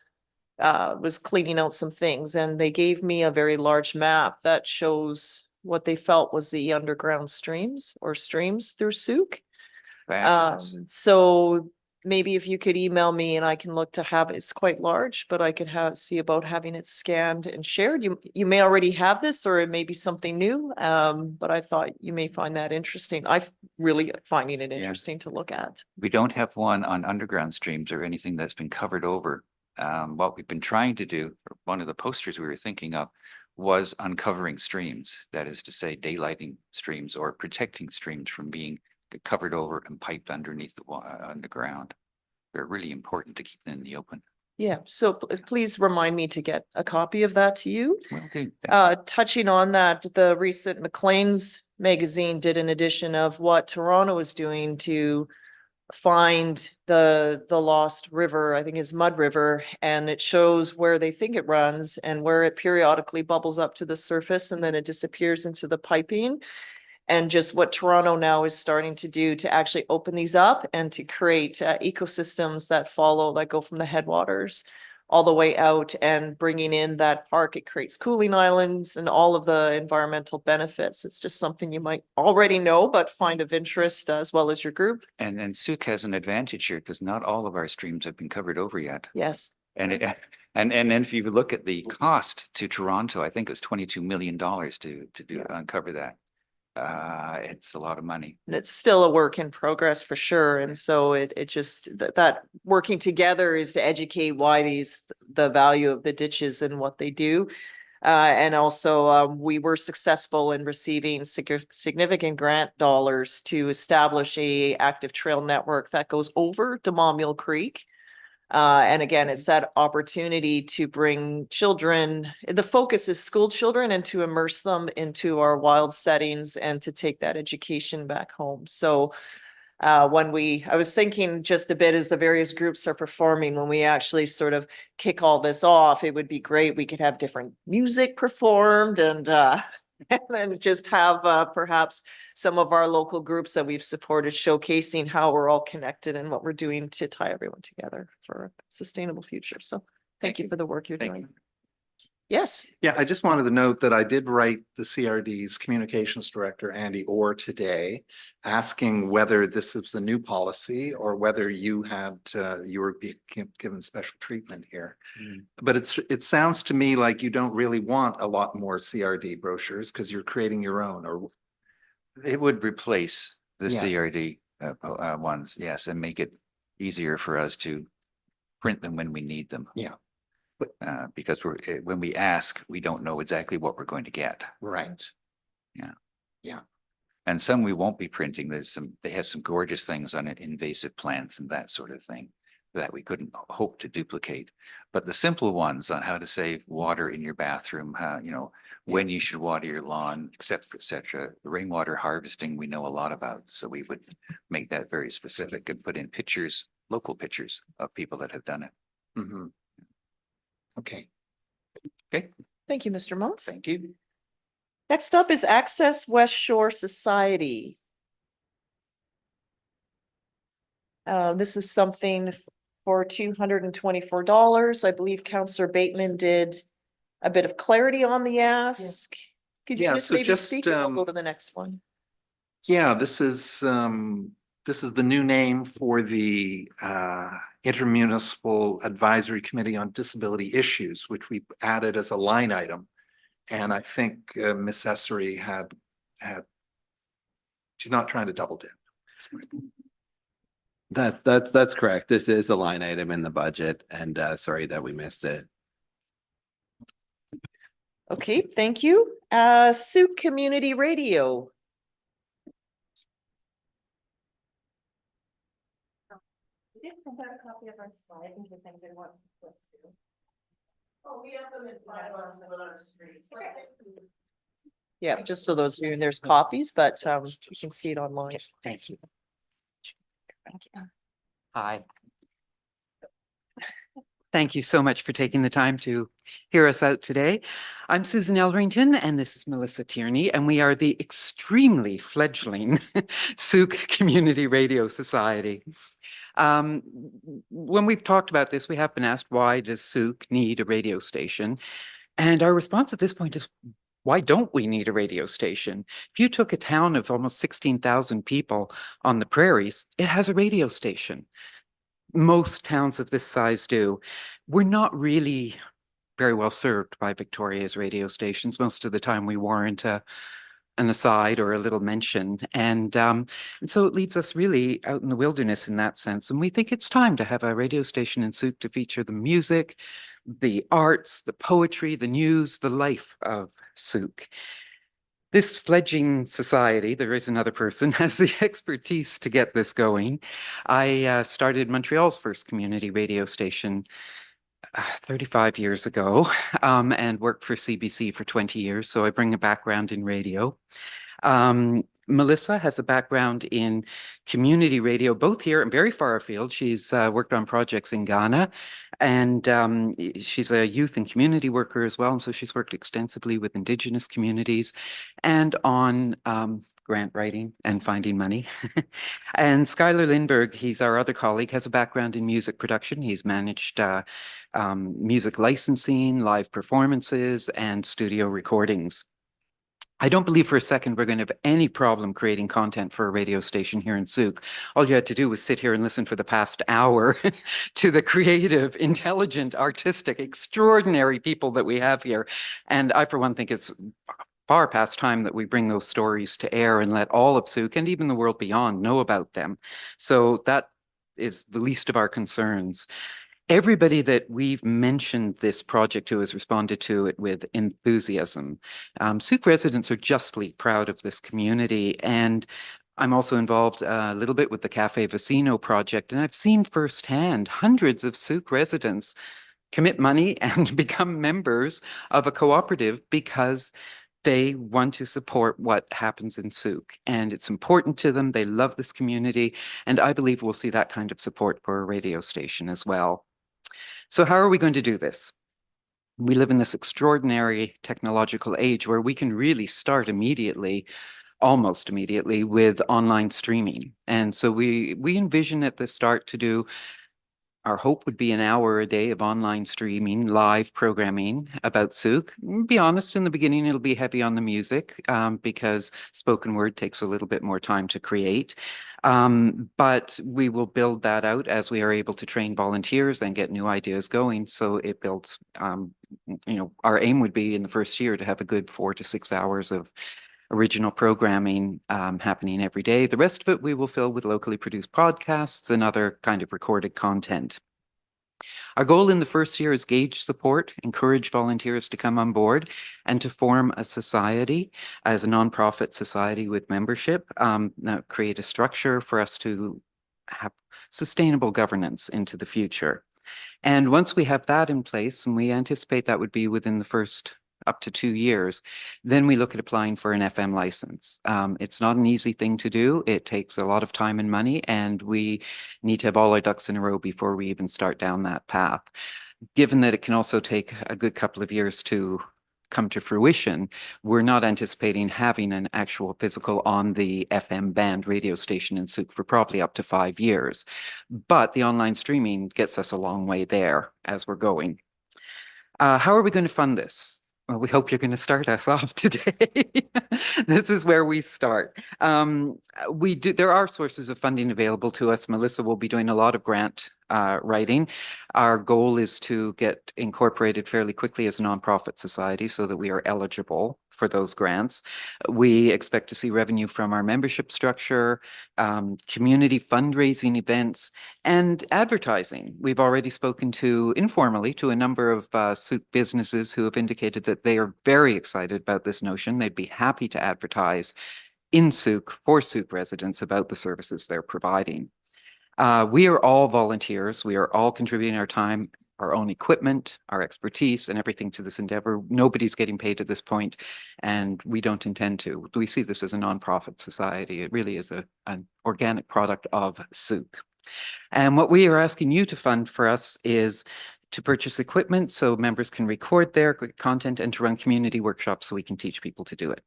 was cleaning out some things, and they gave me a very large map that shows what they felt was the underground streams through Sooke. Fabulous. So maybe if you could email me and I can look to have, it's quite large, but I could see about having it scanned and shared. You may already have this, or it may be something new. But I thought you may find that interesting. Really finding it interesting to look at. We don't have one on underground streams or anything that's been covered over. What we've been trying to do, or one of the posters we were thinking of, was uncovering streams. That is to say, daylighting streams or protecting streams from being covered over and piped underneath the underground. They're really important to keep them in the open. Yeah, so please remind me to get a copy of that to you. Will do. Touching on that, the recent Maclean's magazine did an edition of what Toronto is doing to find the lost river, I think is Mud River, and it shows where they think it runs and where it periodically bubbles up to the surface and then it disappears into the piping. And just what Toronto now is starting to do to actually open these up and to create ecosystems that follow, that go from the headwaters all the way out, and bringing in that park. It creates cooling islands and all of the environmental benefits. It's just something you might already know, but find of interest as well as your group. And Sooke has an advantage here because not all of our streams have been covered over yet. Yes. And then if you look at the cost to Toronto, I think it was $22 million to uncover that. It's a lot of money. And it's still a work in progress for sure. And so it just, that working together is to educate why the value of the ditches and what they do. And also we were successful in receiving significant grant dollars to establish a active trail network that goes over Demaumiel Creek. And again, it's that opportunity to bring children, the focus is school children, and to immerse them into our wild settings and to take that education back home. So I was thinking just a bit as the various groups are performing, when we actually sort of kick all this off, it would be great. We could have different music performed and then just have perhaps some of our local groups that we've supported showcasing how we're all connected and what we're doing to tie everyone together for a sustainable future. So thank you for the work you're doing. Yes. Yeah, I just wanted to note that I did write the CRD's communications director, Andy Orr, today, asking whether this is a new policy or whether you were being given special treatment here. But it sounds to me like you don't really want a lot more CRD brochures because you're creating your own, or it would replace the Yes. CRD ones, yes, and make it easier for us to print them when we need them. Yeah. Because when we ask, we don't know exactly what we're going to get. Right. Yeah. Yeah. And some we won't be printing. They have some gorgeous things on it, invasive plants and that sort of thing that we couldn't hope to duplicate. But the simple ones on how to save water in your bathroom, when you should water your lawn, et cetera. Rainwater harvesting, we know a lot about. So we would make that very specific and put in pictures, local pictures of people that have done it. Mm-hmm. Okay. Okay. Thank you, Mr. Mons. Thank you. Next up is Access West Shore Society. This is something for $224. I believe Councillor Bateman did a bit of clarity on the ask. Could you Yeah, just so maybe just, speak and we'll go to the next one? Yeah, this is the new name for the Intermunicipal Advisory Committee on Disability Issues, which we added as a line item. And I think Ms. Essery she's not trying to double dip. That's correct. This is a line item in the budget, and sorry that we missed it. Okay, thank you. Sooke Community Radio. We did print out a copy of our slide in case anybody wants to flip through. Yeah, just so those, and there's copies, but you can see it online. Thank you. Hi. Thank you so much for taking the time to hear us out today. I'm Susan Elrington, and this is Melissa Tierney, and we are the extremely fledgling Sooke Community Radio Society. When we've talked about this, we have been asked, why does Sooke need a radio station? And our response at this point is, why don't we need a radio station? If you took a town of almost 16,000 people on the prairies, it has a radio station. Most towns of this size do. We're not really very well served by Victoria's radio stations. Most of the time we warrant an aside or a little mention. And so it leaves us really out in the wilderness in that sense. And we think it's time to have a radio station in Sooke to feature the music, the arts, the poetry, the news, the life of Sooke. This fledgling society, there is another person, has the expertise to get this going. I started Montreal's first community radio station 35 years ago and worked for CBC for 20 years. So I bring a background in radio. Melissa has a background in community radio, both here and very far afield. She's worked on projects in Ghana, and she's a youth and community worker as well. And so she's worked extensively with Indigenous communities and on grant writing and finding money. And Skylar Lindbergh, he's our other colleague, has a background in music production. He's managed music licensing, live performances, and studio recordings. I don't believe for a second we're going to have any problem creating content for a radio station here in Sooke. All you had to do was sit here and listen for the past hour to the creative, intelligent, artistic, extraordinary people that we have here. And I, for one, think it's far past time that we bring those stories to air and let all of Sooke and even the world beyond know about them. So that is the least of our concerns. Everybody that we've mentioned this project to has responded to it with enthusiasm. Sooke residents are justly proud of this community, and I'm also involved a little bit with the Cafe Vicino project, and I've seen firsthand hundreds of Sooke residents commit money and become members of a cooperative because they want to support what happens in Sooke, and it's important to them. They love this community, and I believe we'll see that kind of support for a radio station as well. So how are we going to do this? We live in this extraordinary technological age where we can really start immediately, almost immediately, with online streaming. And so we envision at the start to do, our hope would be an hour a day of online streaming, live programming about Sooke. Be honest, in the beginning, it'll be heavy on the music because spoken word takes a little bit more time to create. But we will build that out as we are able to train volunteers and get new ideas going. So it builds, our aim would be in the first year to have a good 4 to 6 hours of original programming happening every day. The rest of it we will fill with locally produced podcasts and other kind of recorded content. Our goal in the first year is gauge support, encourage volunteers to come on board, and to form a society as a nonprofit society with membership, create a structure for us to have sustainable governance into the future. And once we have that in place, and we anticipate that would be within the first up to 2 years, then we look at applying for an FM license. It's not an easy thing to do. It takes a lot of time and money, and we need to have all our ducks in a row before we even start down that path. Given that it can also take a good couple of years to come to fruition, we're not anticipating having an actual physical on the FM band radio station in Sooke for probably up to 5 years. But the online streaming gets us a long way there as we're going. How are we going to fund this? Well, we hope you're going to start us off today. This is where we start. There are sources of funding available to us. Melissa will be doing a lot of grant writing. Our goal is to get incorporated fairly quickly as a nonprofit society so that we are eligible for those grants. We expect to see revenue from our membership structure, community fundraising events, and advertising. We've already spoken to informally to a number of Sooke businesses who have indicated that they are very excited about this notion. They'd be happy to advertise in Sooke for Sooke residents about the services they're providing. We are all volunteers. We are all contributing our time our own equipment, our expertise and everything to this endeavor. Nobody's getting paid at this point, and we don't intend to. We see this as a nonprofit society. It really is an organic product of Sooke. And what we are asking you to fund for us is to purchase equipment so members can record their content and to run community workshops so we can teach people to do it.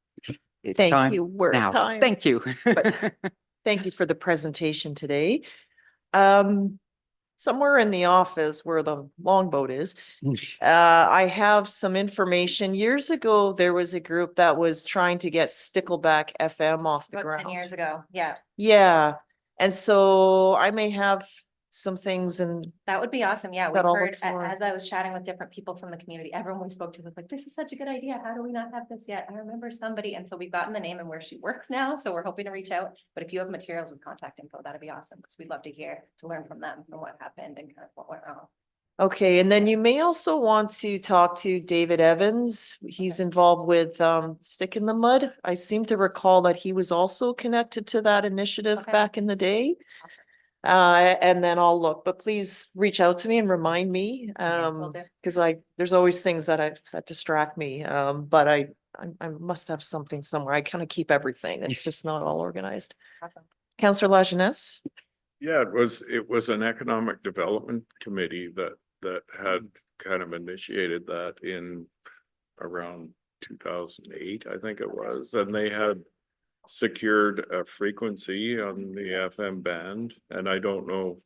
It's Thank time you. We're at now. time. Thank you. Thank you for the presentation today. Somewhere in the office where the longboat is, I have some information. Years ago, there was a group that was trying to get Stickleback FM off the About ground. 10 years ago, yeah. Yeah, and so I may have some things and That would be awesome. Yeah, we've That I'll look heard, for. as I was chatting with different people from the community, everyone we spoke to was like, this is such a good idea. How do we not have this yet? I remember somebody. And so we've gotten the name and where she works now. So we're hoping to reach out. But if you have materials with contact info, that'd be awesome because we'd love to hear, to learn from them and what happened and kind of what went wrong. Okay, and then you may also want to talk to David Evans. He's involved with Stick in the Mud. I seem to recall that he was also connected to that initiative back in the day. And then I'll look, but please reach out to me and remind me, will do. because there's always things that distract me. But I must have something somewhere. I kind of keep everything. It's just not all organized. Awesome. Councillor Lajeunesse? Yeah, it was an economic development committee that had kind of initiated that in around 2008, I think it was, and they had secured a frequency on the FM band, and I don't know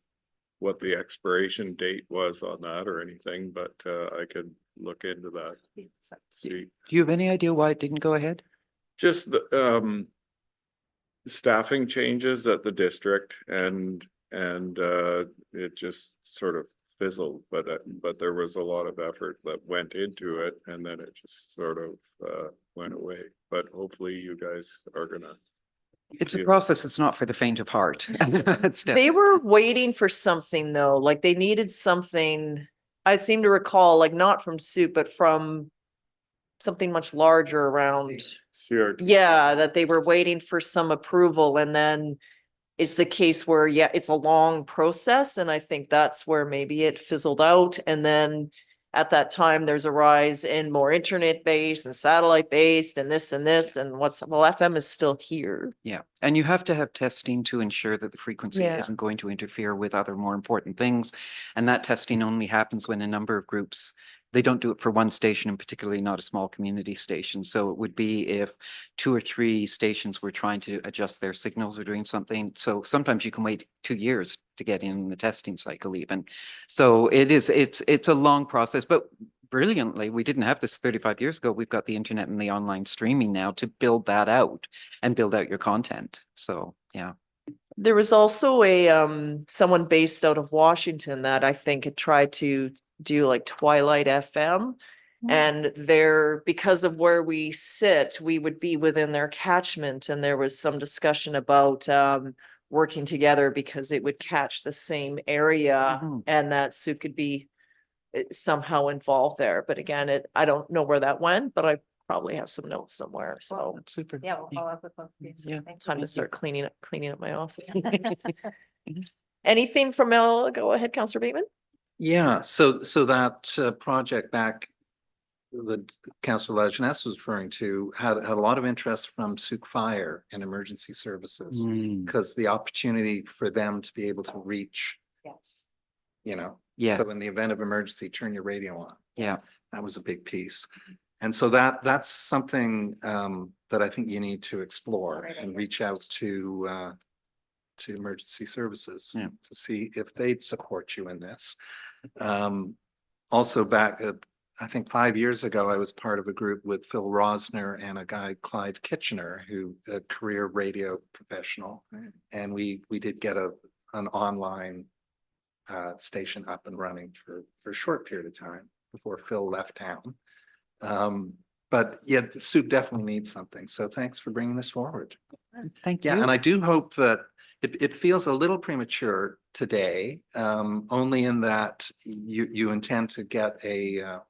what the expiration date was on that or anything, but I could look into that. See, Do you have any idea why it didn't go ahead? just the staffing changes at the district and it just sort of fizzled, but there was a lot of effort that went into it, and then it just sort of went away. But hopefully you guys are gonna. It's a process. It's not for the faint of heart. They were waiting for something though, like they needed something. I seem to recall, like not from Sooke, but from something much larger around. CRT. Yeah, that they were waiting for some approval, and then it's the case where, yeah, it's a long process, and I think that's where maybe it fizzled out. And then at that time, there's a rise in more internet-based and satellite-based and this, and FM is still here. Yeah, and you have to have testing to ensure that the frequency Yeah. isn't going to interfere with other more important things. And that testing only happens when a number of groups, they don't do it for one station, and particularly not a small community station. So it would be if 2 or 3 stations were trying to adjust their signals or doing something. So sometimes you can wait 2 years to get in the testing cycle even. So it's a long process, but brilliantly, we didn't have this 35 years ago. We've got the internet and the online streaming now to build that out and build out your content. So, yeah. There was also a someone based out of Washington that I think had tried to do like Twilight FM. And there, because of where we sit, we would be within their catchment, and there was some discussion about working together because it would catch the same area, and that Sooke could be somehow involved there. But again, I don't know where that went, but I probably have some notes somewhere. So super. Yeah, we'll follow up with both. Yeah. Time to start cleaning up my office. Anything from Mel? Go ahead, Councillor Bateman. Yeah, so that project back that Councillor Lajeunesse was referring to had a lot of interest from Sooke Fire and Emergency Services, because the opportunity for them to be able to reach, Yes. Yes. so in the event of emergency, turn your radio on. Yeah. That was a big piece. And so that's something that I think you need to explore and reach out to emergency services to see if they'd support you in this. Also back, I think 5 years ago, I was part of a group with Phil Rosner and a guy, Clive Kitchener, who a career radio professional. And we did get an online station up and running for a short period of time before Phil left town. But yeah, Sooke definitely needs something. So thanks for bringing this forward. Thank you. Yeah, and I do hope that it feels a little premature today, only in that you intend to get a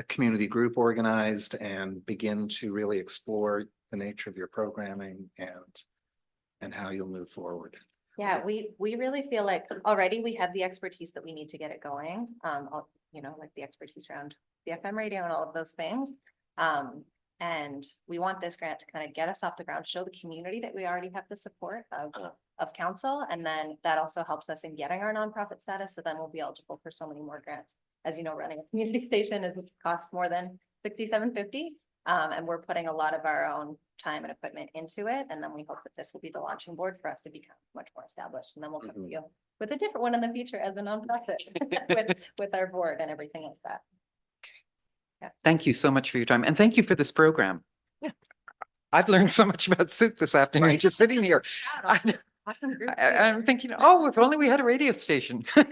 community group organized and begin to really explore the nature of your programming and how you'll move forward. Yeah, we really feel like already we have the expertise that we need to get it going. You know, like the expertise around the FM radio and all of those things. And we want this grant to kind of get us off the ground, show the community that we already have the support of council. And then that also helps us in getting our nonprofit status. So then we'll be eligible for so many more grants. As you know, running a community station costs more than $67.50. And we're putting a lot of our own time and equipment into it. And then we hope that this will be the launching board for us to become much more established. And then we'll come to you with a different one in the future as a nonprofit with our board and everything like that. Thank you so much for your time, and thank you for this program. Yeah. I've learned so much about Sooke this afternoon, just sitting here. Awesome group. I'm thinking, oh, if only we had a radio station. So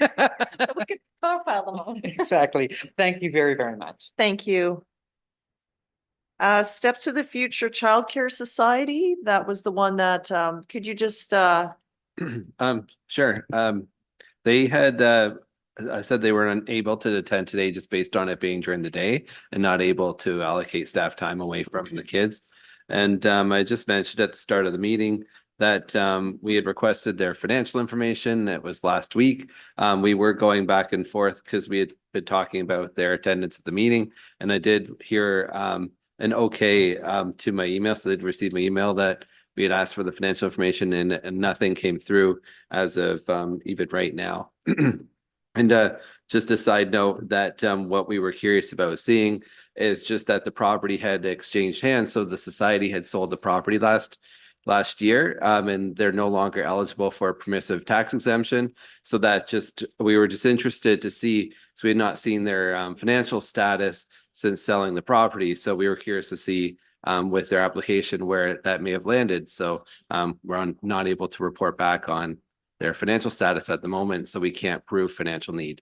we could profile them all. Exactly. Thank you very, very much. Thank you. Steps to the Future Childcare Society, that was the one that, could you just, Sure. They had, I said they were unable to attend today just based on it being during the day and not able to allocate staff time away from the kids. And I just mentioned at the start of the meeting that we had requested their financial information. It was last week. We were going back and forth because we had been talking about their attendance at the meeting. And I did hear an okay to my email. So they'd received my email that we had asked for the financial information and nothing came through as of even right now. And just a side note that what we were curious about seeing is just that the property had exchanged hands. So the society had sold the property last year and they're no longer eligible for a permissive tax exemption. So that we were just interested to see, so we had not seen their financial status since selling the property. So we were curious to see with their application where that may have landed. So we're not able to report back on their financial status at the moment, so we can't prove financial need.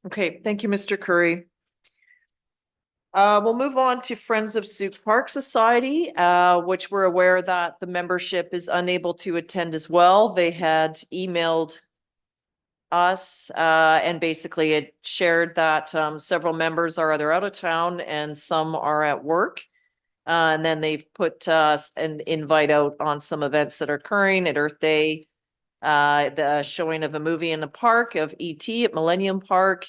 okay, thank you, Mr. Curry. We'll move on to Friends of Sooke Park Society, which we're aware that the membership is unable to attend as well. They had emailed us and basically it shared that several members are either out of town and some are at work. And then they've put an invite out on some events that are occurring at Earth Day, the showing of a movie in the park of E.T. at Millennium Park,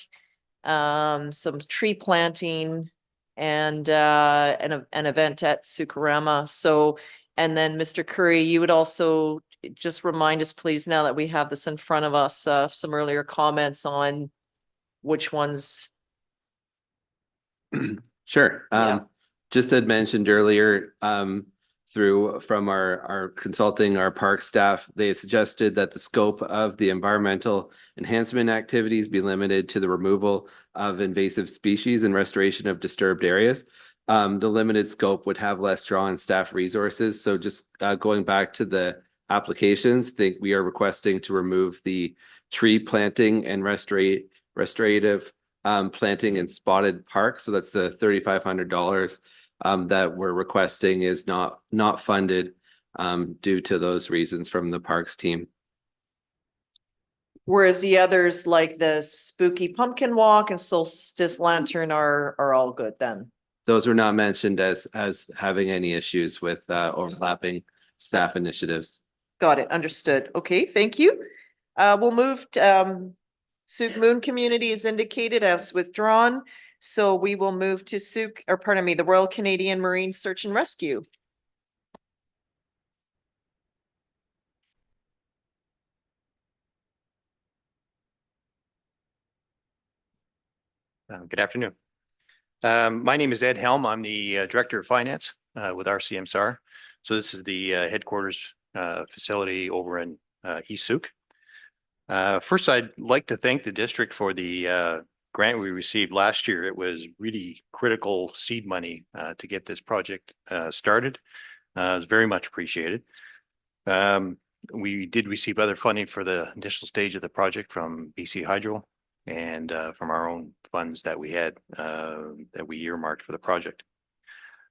some tree planting, and an event at Sookerama. So, and then Mr. Curry, you would also just remind us, please, now that we have this in front of us, some earlier comments on which ones. Sure. Yeah. Just had mentioned earlier, from our consulting, our park staff, they suggested that the scope of the environmental enhancement activities be limited to the removal of invasive species and restoration of disturbed areas. The limited scope would have less draw on staff resources. So just going back to the applications, we are requesting to remove the tree planting and restorative planting in spotted park. So that's the $3,500 that we're requesting is not funded due to those reasons from the parks team. Whereas the others like the Spooky Pumpkin Walk and Solstice Lantern are all good then. Those were not mentioned as having any issues with overlapping staff initiatives. Got it. Understood. Okay, thank you. We'll move to Sooke Moon Community is indicated as withdrawn. So we will move to Sooke, or pardon me, the Royal Canadian Marine Search and Rescue. Good afternoon. My name is Ed Helm. I'm the Director of Finance with RCMSR. So this is the headquarters facility over in East Sooke. First, I'd like to thank the district for the grant we received last year. It was really critical seed money to get this project started. It was very much appreciated. We did receive other funding for the initial stage of the project from BC Hydro and from our own funds that we had that we earmarked for the project.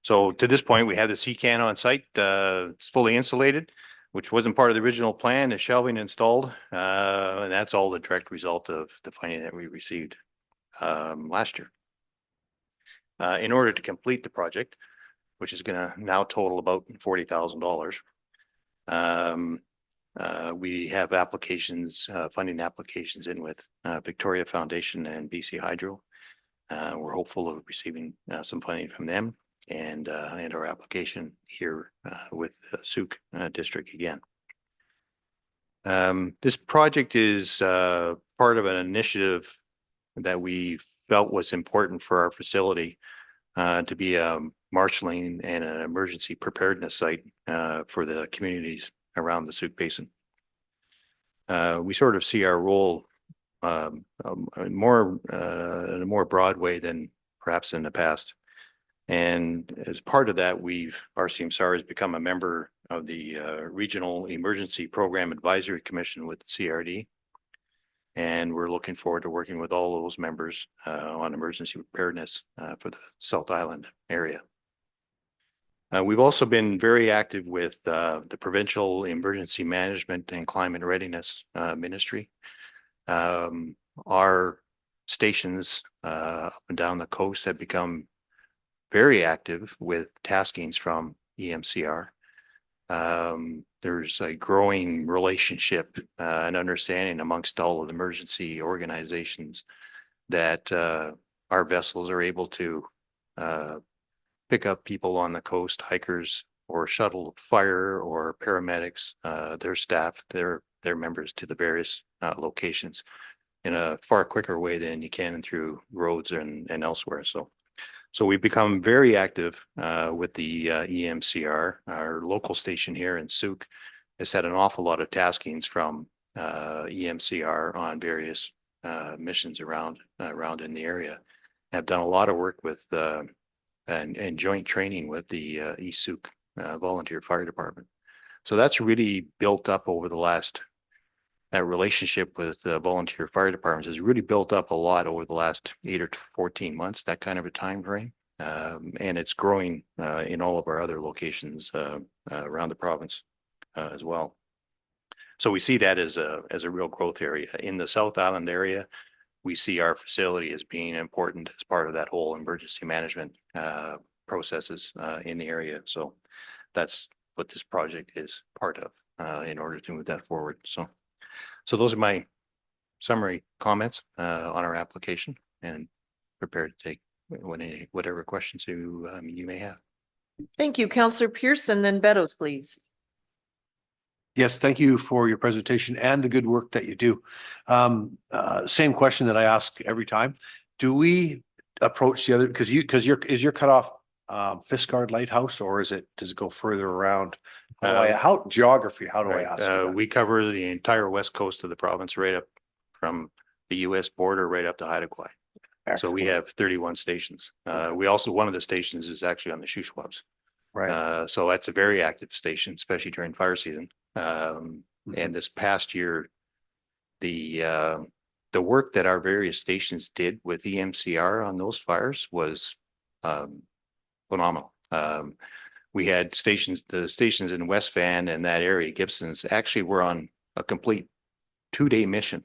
So to this point, we have the CCAN on site. It's fully insulated, which wasn't part of the original plan. The shelving installed, and that's all the direct result of the funding that we received last year. In order to complete the project, which is going to now total about $40,000, We have applications, funding applications in with Victoria Foundation and BC Hydro. We're hopeful of receiving some funding from them and our application here with Sooke District again. This project is part of an initiative that we felt was important for our facility to be a marshaling and an emergency preparedness site for the communities around the Sooke Basin. We sort of see our role more in a more broad way than perhaps in the past. And as part of that, RCMSR has become a member of the Regional Emergency Program Advisory Commission with the CRD. And we're looking forward to working with all of those members on emergency preparedness for the South Island area. We've also been very active with the Provincial Emergency Management and Climate Readiness Ministry. Our stations up and down the coast have become very active with taskings from EMCR. There's a growing relationship and understanding amongst all of the emergency organizations that our vessels are able to pick up people on the coast, hikers or shuttle fire or paramedics, their staff, their members to the various locations in a far quicker way than you can through roads and elsewhere. So we've become very active with the EMCR. Our local station here in Sooke has had an awful lot of taskings from EMCR on various missions around in the area. Have done a lot of work with and joint training with the East Sooke Volunteer Fire Department. So that's really built up over the last, that relationship with the volunteer fire departments has really built up a lot over the last 8 or 14 months, that kind of a time frame. And it's growing in all of our other locations around the province as well. So we see that as a real growth area. In the South Island area, we see our facility as being important as part of that whole emergency management processes in the area. So that's what this project is part of in order to move that forward. So those are my summary comments on our application, and prepared to take whatever questions you may have. Thank you, Councillor Pearson, then Beddoes, please. Yes, thank you for your presentation and the good work that you do. Same question that I ask every time. Do we approach the other, is your cutoff Fiskard Lighthouse, or does it go further around? How do I ask you? We cover the entire west coast of the province, right up from the US border right up to Haida Gwaii. So we have 31 stations. We also, one of the stations is actually on the Shuswaps. Right. So that's a very active station, especially during fire season. And this past year, the work that our various stations did with EMCR on those fires was phenomenal. We had the stations in West Van and that area, Gibson's, actually were on a complete 2-day mission,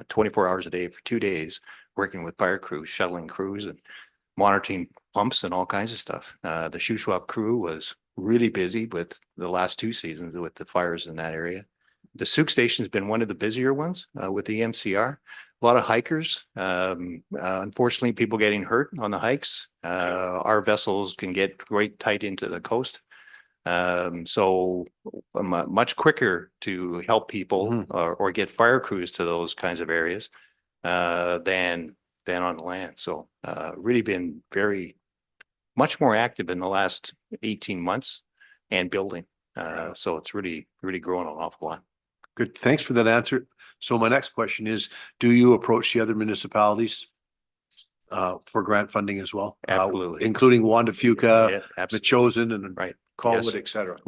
24 hours a day for 2 days, working with fire crews, shuttling crews and monitoring pumps and all kinds of stuff. The Shuswap crew was really busy with the last 2 seasons with the fires in that area. The Sooke station has been one of the busier ones with the EMCR. A lot of hikers. Unfortunately, people getting hurt on the hikes. Our vessels can get right tight into the coast. So much quicker to help people or get fire crews to those kinds of areas than on land. So really been much more active in the last 18 months and building. So it's really grown an awful lot. Good. Thanks for that answer. So my next question is, do you approach the other municipalities for grant funding as well? Absolutely. Including Wanda Fuca, The Chosen, and Colwood, Yes. et cetera.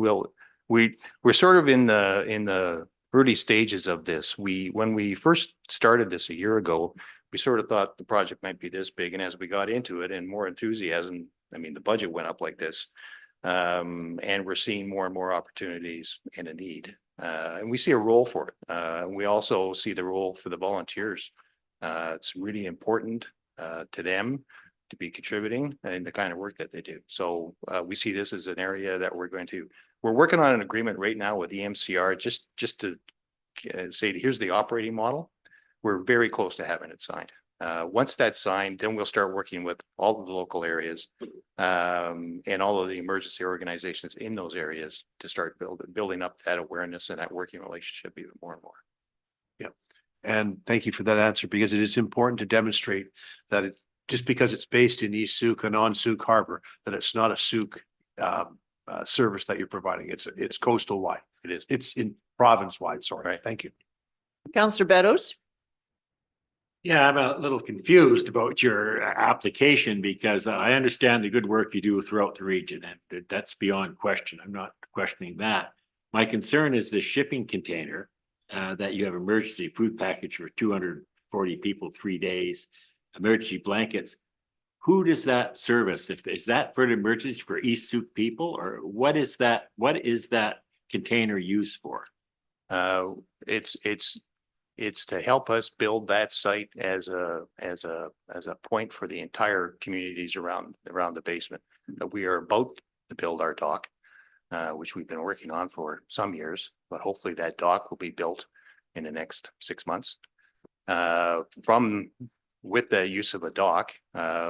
We're sort of in the early stages of this. When we first started this a year ago, we sort of thought the project might be this big, and as we got into it and more enthusiasm, I mean, the budget went up like this, and we're seeing more and more opportunities and a need. And we see a role for it. We also see the role for the volunteers. It's really important to them to be contributing in the kind of work that they do. So we see this as an area that we're working on an agreement right now with the EMCR just to say, here's the operating model. We're very close to having it signed. Once that's signed, then we'll start working with all of the local areas and all of the emergency organizations in those areas to start building up that awareness and that working relationship even more and more. And thank you for that answer, because it is important to demonstrate that it, just because it's based in East Sooke and on Sooke Harbor, that it's not a Sooke service that you're providing. It's coastal wide. It is. It's in province wide. Sorry. Right. Thank you. Councillor Beddoes? Yeah, I'm a little confused about your application because I understand the good work you do throughout the region, and that's beyond question. I'm not questioning that. My concern is the shipping container that you have emergency food package for 240 people, 3 days, emergency blankets. Who does that service? Is that for an emergency for East Sooke people, or what is that? What is that container used for? It's to help us build that site as a point for the entire communities around the basement. We are about to build our dock, which we've been working on for some years, but hopefully that dock will be built in the next 6 months. With the use of a dock,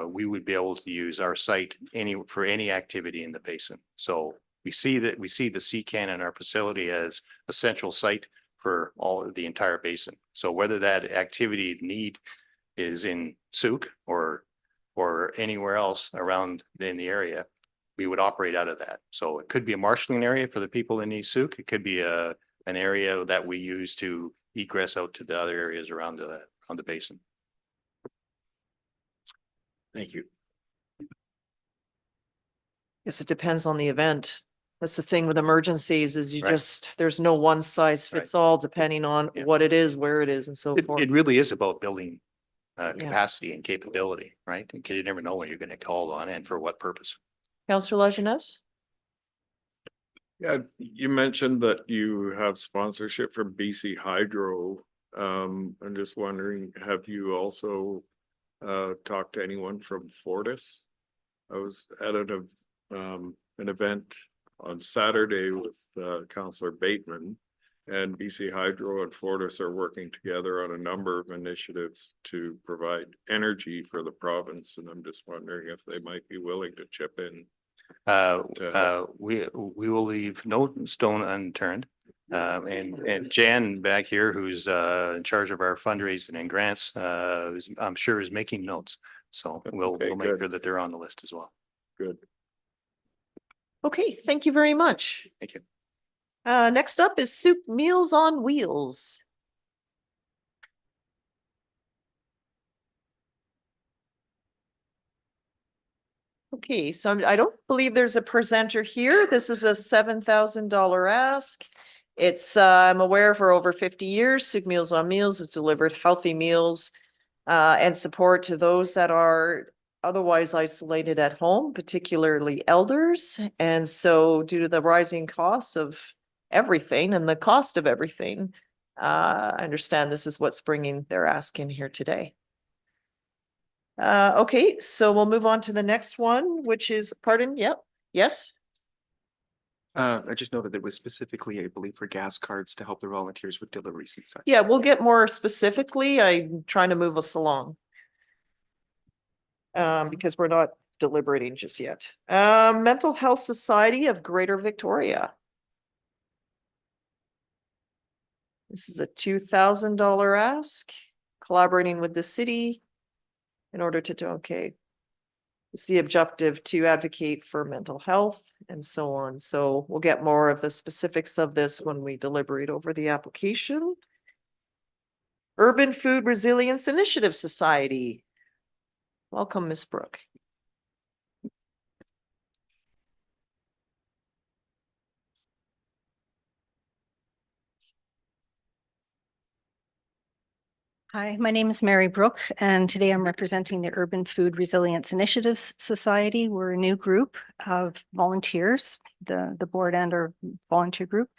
we would be able to use our site for any activity in the basin. So we see the CCAN in our facility as a central site for all of the entire basin. So whether that activity need is in Sooke or anywhere else around in the area, we would operate out of that. So it could be a marshalling area for the people in East Sooke. It could be an area that we use to egress out to the other areas around the basin. Thank you. Yes, it depends on the event. That's the thing with emergencies is Right. there's no one size fits all depending on Yeah. what it is, where it is and so forth. It really is about building Yeah. capacity and capability, right? Because you never know when you're going to call on and for what purpose. Councillor Lajeunesse? Yeah, you mentioned that you have sponsorship from BC Hydro. I'm just wondering, have you also talked to anyone from Fortis? I was at an event on Saturday with Councillor Bateman, and BC Hydro and Fortis are working together on a number of initiatives to provide energy for the province, and I'm just wondering if they might be willing to chip in. We will leave no stone unturned. And Jan back here, who's in charge of our fundraising and grants, I'm sure is making notes. So we'll make sure that they're on the list as well. Good. Okay, thank you very much. Thank you. Next up is Sooke Meals on Wheels. Okay, so I don't believe there's a presenter here. This is a $7,000 ask. It's, I'm aware for over 50 years, Sooke Meals on Meals has delivered healthy meals and support to those that are otherwise isolated at home, particularly elders. And so due to the rising costs of everything and the cost of everything, I understand this is what's bringing their ask in here today. Okay, so we'll move on to the next one, which is, pardon, yep, yes? I just know that it was specifically, I believe, for gas cards to help the volunteers with deliveries and such. Yeah, we'll get more specifically. I'm trying to move us along. Because we're not deliberating just yet. Mental Health Society of Greater Victoria. This is a $2,000 ask, collaborating with the city in order to do, okay. It's the objective to advocate for mental health and so on. So we'll get more of the specifics of this when we deliberate over the application. Urban Food Resilience Initiative Society. Welcome, Ms. Brooke. Hi, my name is Mary Brooke, and today I'm representing the Urban Food Resilience Initiatives Society. We're a new group of volunteers, the board and our volunteer group,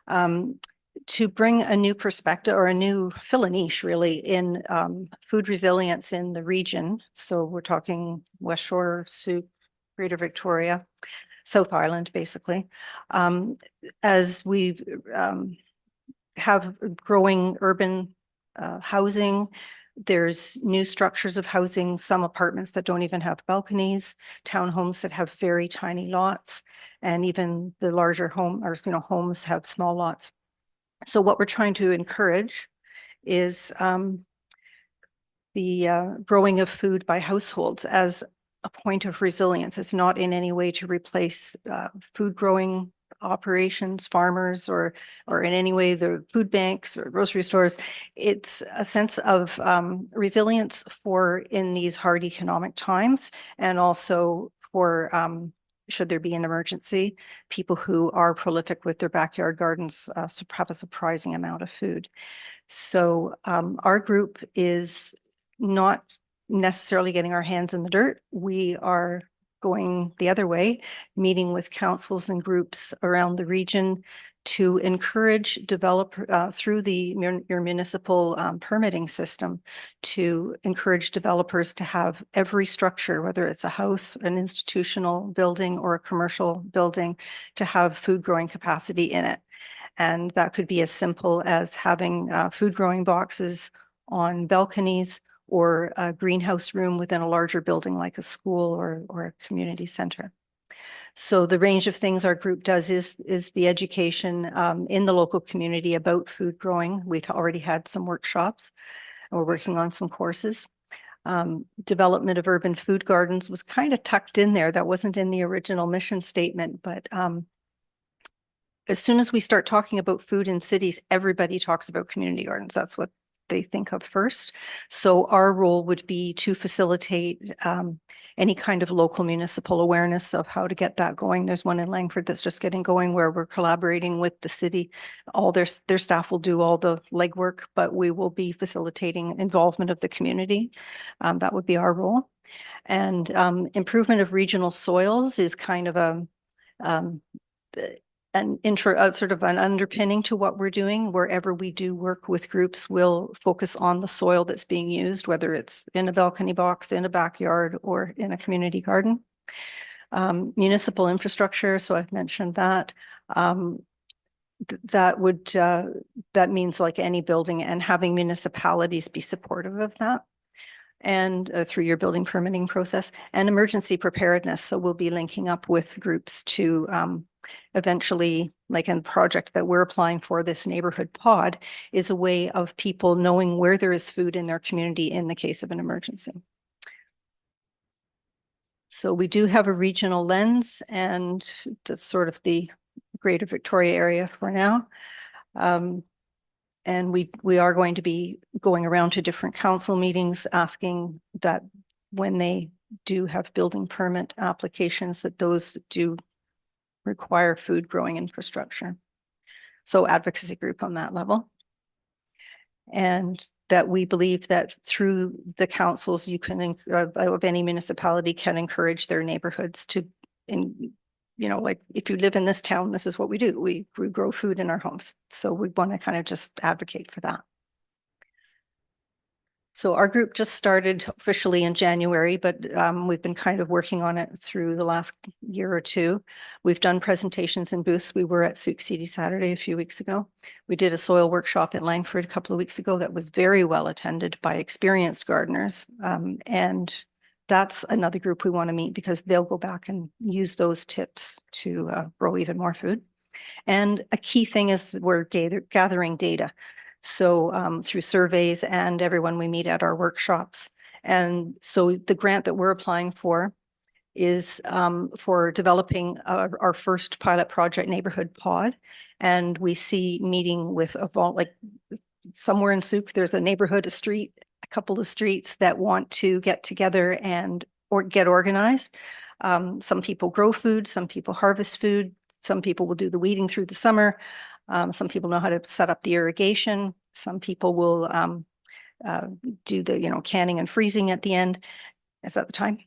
to bring a new perspective or fill a niche really in food resilience in the region. So we're talking West Shore, Sooke, Greater Victoria, South Island, basically. As we've have growing urban housing. There's new structures of housing, some apartments that don't even have balconies, townhomes that have very tiny lots, and even the larger homes have small lots. So what we're trying to encourage is the growing of food by households as a point of resilience. It's not in any way to replace food growing operations, farmers, or in any way the food banks or grocery stores. It's a sense of resilience for in these hard economic times, and also for should there be an emergency, people who are prolific with their backyard gardens have a surprising amount of food. So our group is not necessarily getting our hands in the dirt. We are going the other way, meeting with councils and groups around the region to encourage through your municipal permitting system, to encourage developers to have every structure, whether it's a house, an institutional building, or a commercial building, to have food growing capacity in it. And that could be as simple as having food growing boxes on balconies, or a greenhouse room within a larger building like a school or a community center. So the range of things our group does is the education in the local community about food growing. We've already had some workshops, and we're working on some courses. Development of urban food gardens was kind of tucked in there. That wasn't in the original mission statement, but as soon as we start talking about food in cities, everybody talks about community gardens. That's what they think of first. So our role would be to facilitate any kind of local municipal awareness of how to get that going. There's one in Langford that's just getting going, where we're collaborating with the city. All their staff will do all the legwork, but we will be facilitating involvement of the community. That would be our role. And improvement of regional soils is kind of sort of an underpinning to what we're doing. Wherever we do work with groups, we'll focus on the soil that's being used, whether it's in a balcony box, in a backyard, or in a community garden. Municipal infrastructure, so I've mentioned that. That means like any building, and having municipalities be supportive of that, and through your building permitting process, and emergency preparedness. So we'll be linking up with groups to eventually, like in the project that we're applying for, this neighborhood pod is a way of people knowing where there is food in their community in the case of an emergency. So we do have a regional lens, and that's sort of the Greater Victoria area for now. And we are going to be going around to different council meetings, asking that when they do have building permit applications, that those do require food growing infrastructure. So advocacy group on that level. And that we believe that through the councils, you can, of any municipality, can encourage their neighborhoods to, like if you live in this town, this is what we do. We grow food in our homes. So we want to kind of just advocate for that. So our group just started officially in January, but we've been kind of working on it through the last year or two. We've done presentations in booths. We were at Sooke City Saturday a few weeks ago. We did a soil workshop in Langford a couple of weeks ago that was very well attended by experienced gardeners. And that's another group we want to meet, because they'll go back and use those tips to grow even more food. And a key thing is we're gathering data. So through surveys and everyone we meet at our workshops. And so the grant that we're applying for is for developing our first pilot project, Neighborhood Pod. And we see meeting with like somewhere in Sooke, there's a neighborhood, a street, a couple of streets that want to get together and get organized. Some people grow food, some people harvest food, some people will do the weeding through the summer. Some people know how to set up the irrigation. Some people will do the, canning and freezing at the end. Is that the time?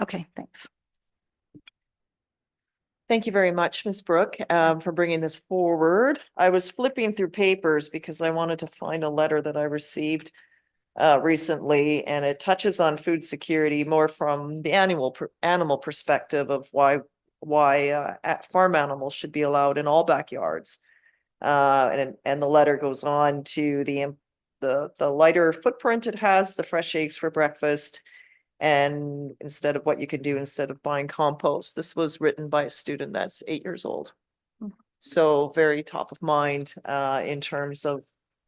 Okay, thanks. Thank you very much, Ms. Brooke, for bringing this forward. I was flipping through papers because I wanted to find a letter that I received recently, and it touches on food security more from the animal perspective of why farm animals should be allowed in all backyards. And the letter goes on to the lighter footprint it has, the fresh eggs for breakfast. And instead of what you can do instead of buying compost, this was written by a student that's 8 years old. So very top of mind in terms of,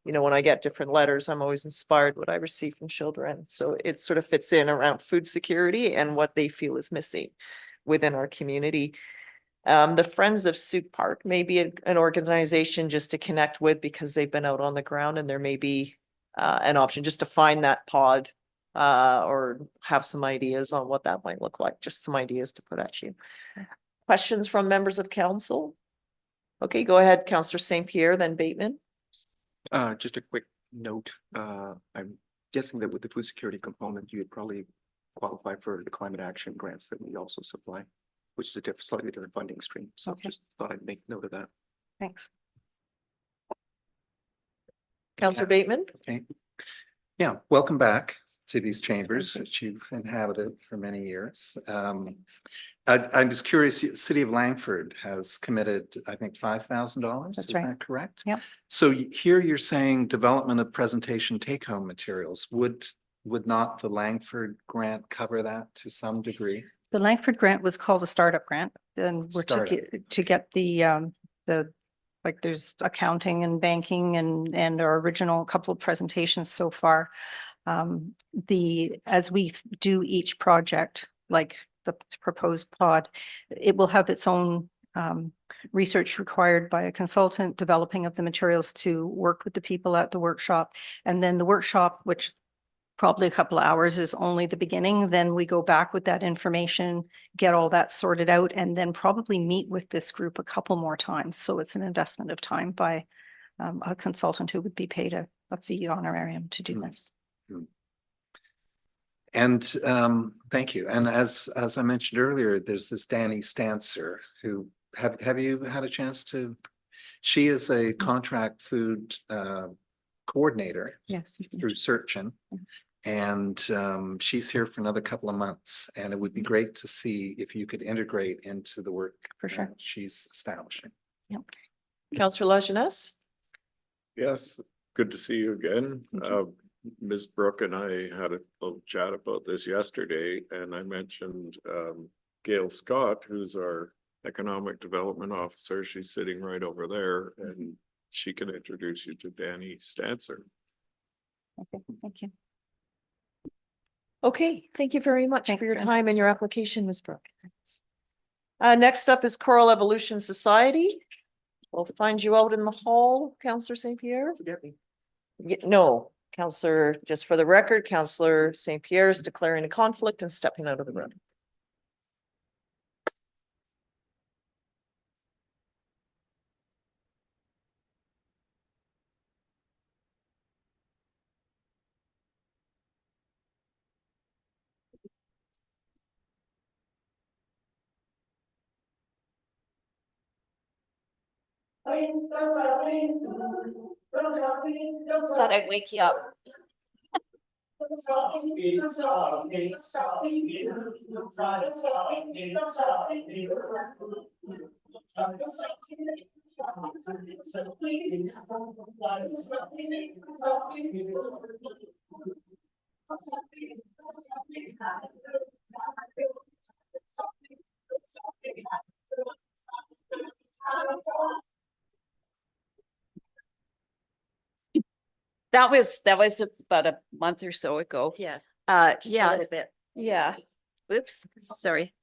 you know, when I get different letters, I'm always inspired what I receive from children. So it sort of fits in around food security and what they feel is missing within our community. The Friends of Sooke Park may be an organization just to connect with because they've been out on the ground, and there may be an option just to find that pod or have some ideas on what that might look like, just some ideas to put at you. Questions from members of council? Okay, go ahead, Councillor St. Pierre, then Bateman. Just a quick note, I'm guessing that with the food security component, you would probably qualify for the climate action grants that we also supply, which is a slightly different funding stream. So just thought I'd make note of that. Thanks. Councillor Bateman? Okay. Yeah, welcome back to these chambers that you've inhabited for many years. I was curious, City of Langford has committed, I think, $5,000. That's Is right. that correct? Yep. So here you're saying development of presentation take-home materials. Would not the Langford grant cover that to some degree? The Langford grant was called a startup grant, and we're Startup. to get the like there's accounting and banking and our original couple of presentations so far. As we do each project, like the proposed pod, it will have its own research required by a consultant, developing of the materials to work with the people at the workshop. And then the workshop, which probably a couple of hours, is only the beginning. Then we go back with that information, get all that sorted out, and then probably meet with this group a couple more times. So it's an investment of time by a consultant who would be paid a fee honorarium to do this. And thank you. And as I mentioned earlier, there's this Danny Stancer who have you had a chance to? She is a contract food coordinator. Yes. Through Searchin. And she's here for another couple of months, and it would be great to see if you could integrate into the work For sure. that she's establishing. Yep. Councillor Lajeunesse? Yes, good to see you again. Ms. Brooke and I had a little chat about this yesterday, and I mentioned Gail Scott, who's our Economic Development Officer. She's sitting right over there, and she can introduce you to Danny Stancer. Okay, thank you. Okay, thank you very much Thanks, for your Jen. time and your application, Ms. Brooke. Next up is Coral Evolution Society. We'll find you out in the hall, Councillor St. Pierre. No, Councillor, just for the record, Councillor St. Pierre is declaring a conflict and stepping out of the room. Thought I'd wake you up. That was about a month or so ago. Yeah. Just a Yeah. little bit. Yeah. Oops, sorry.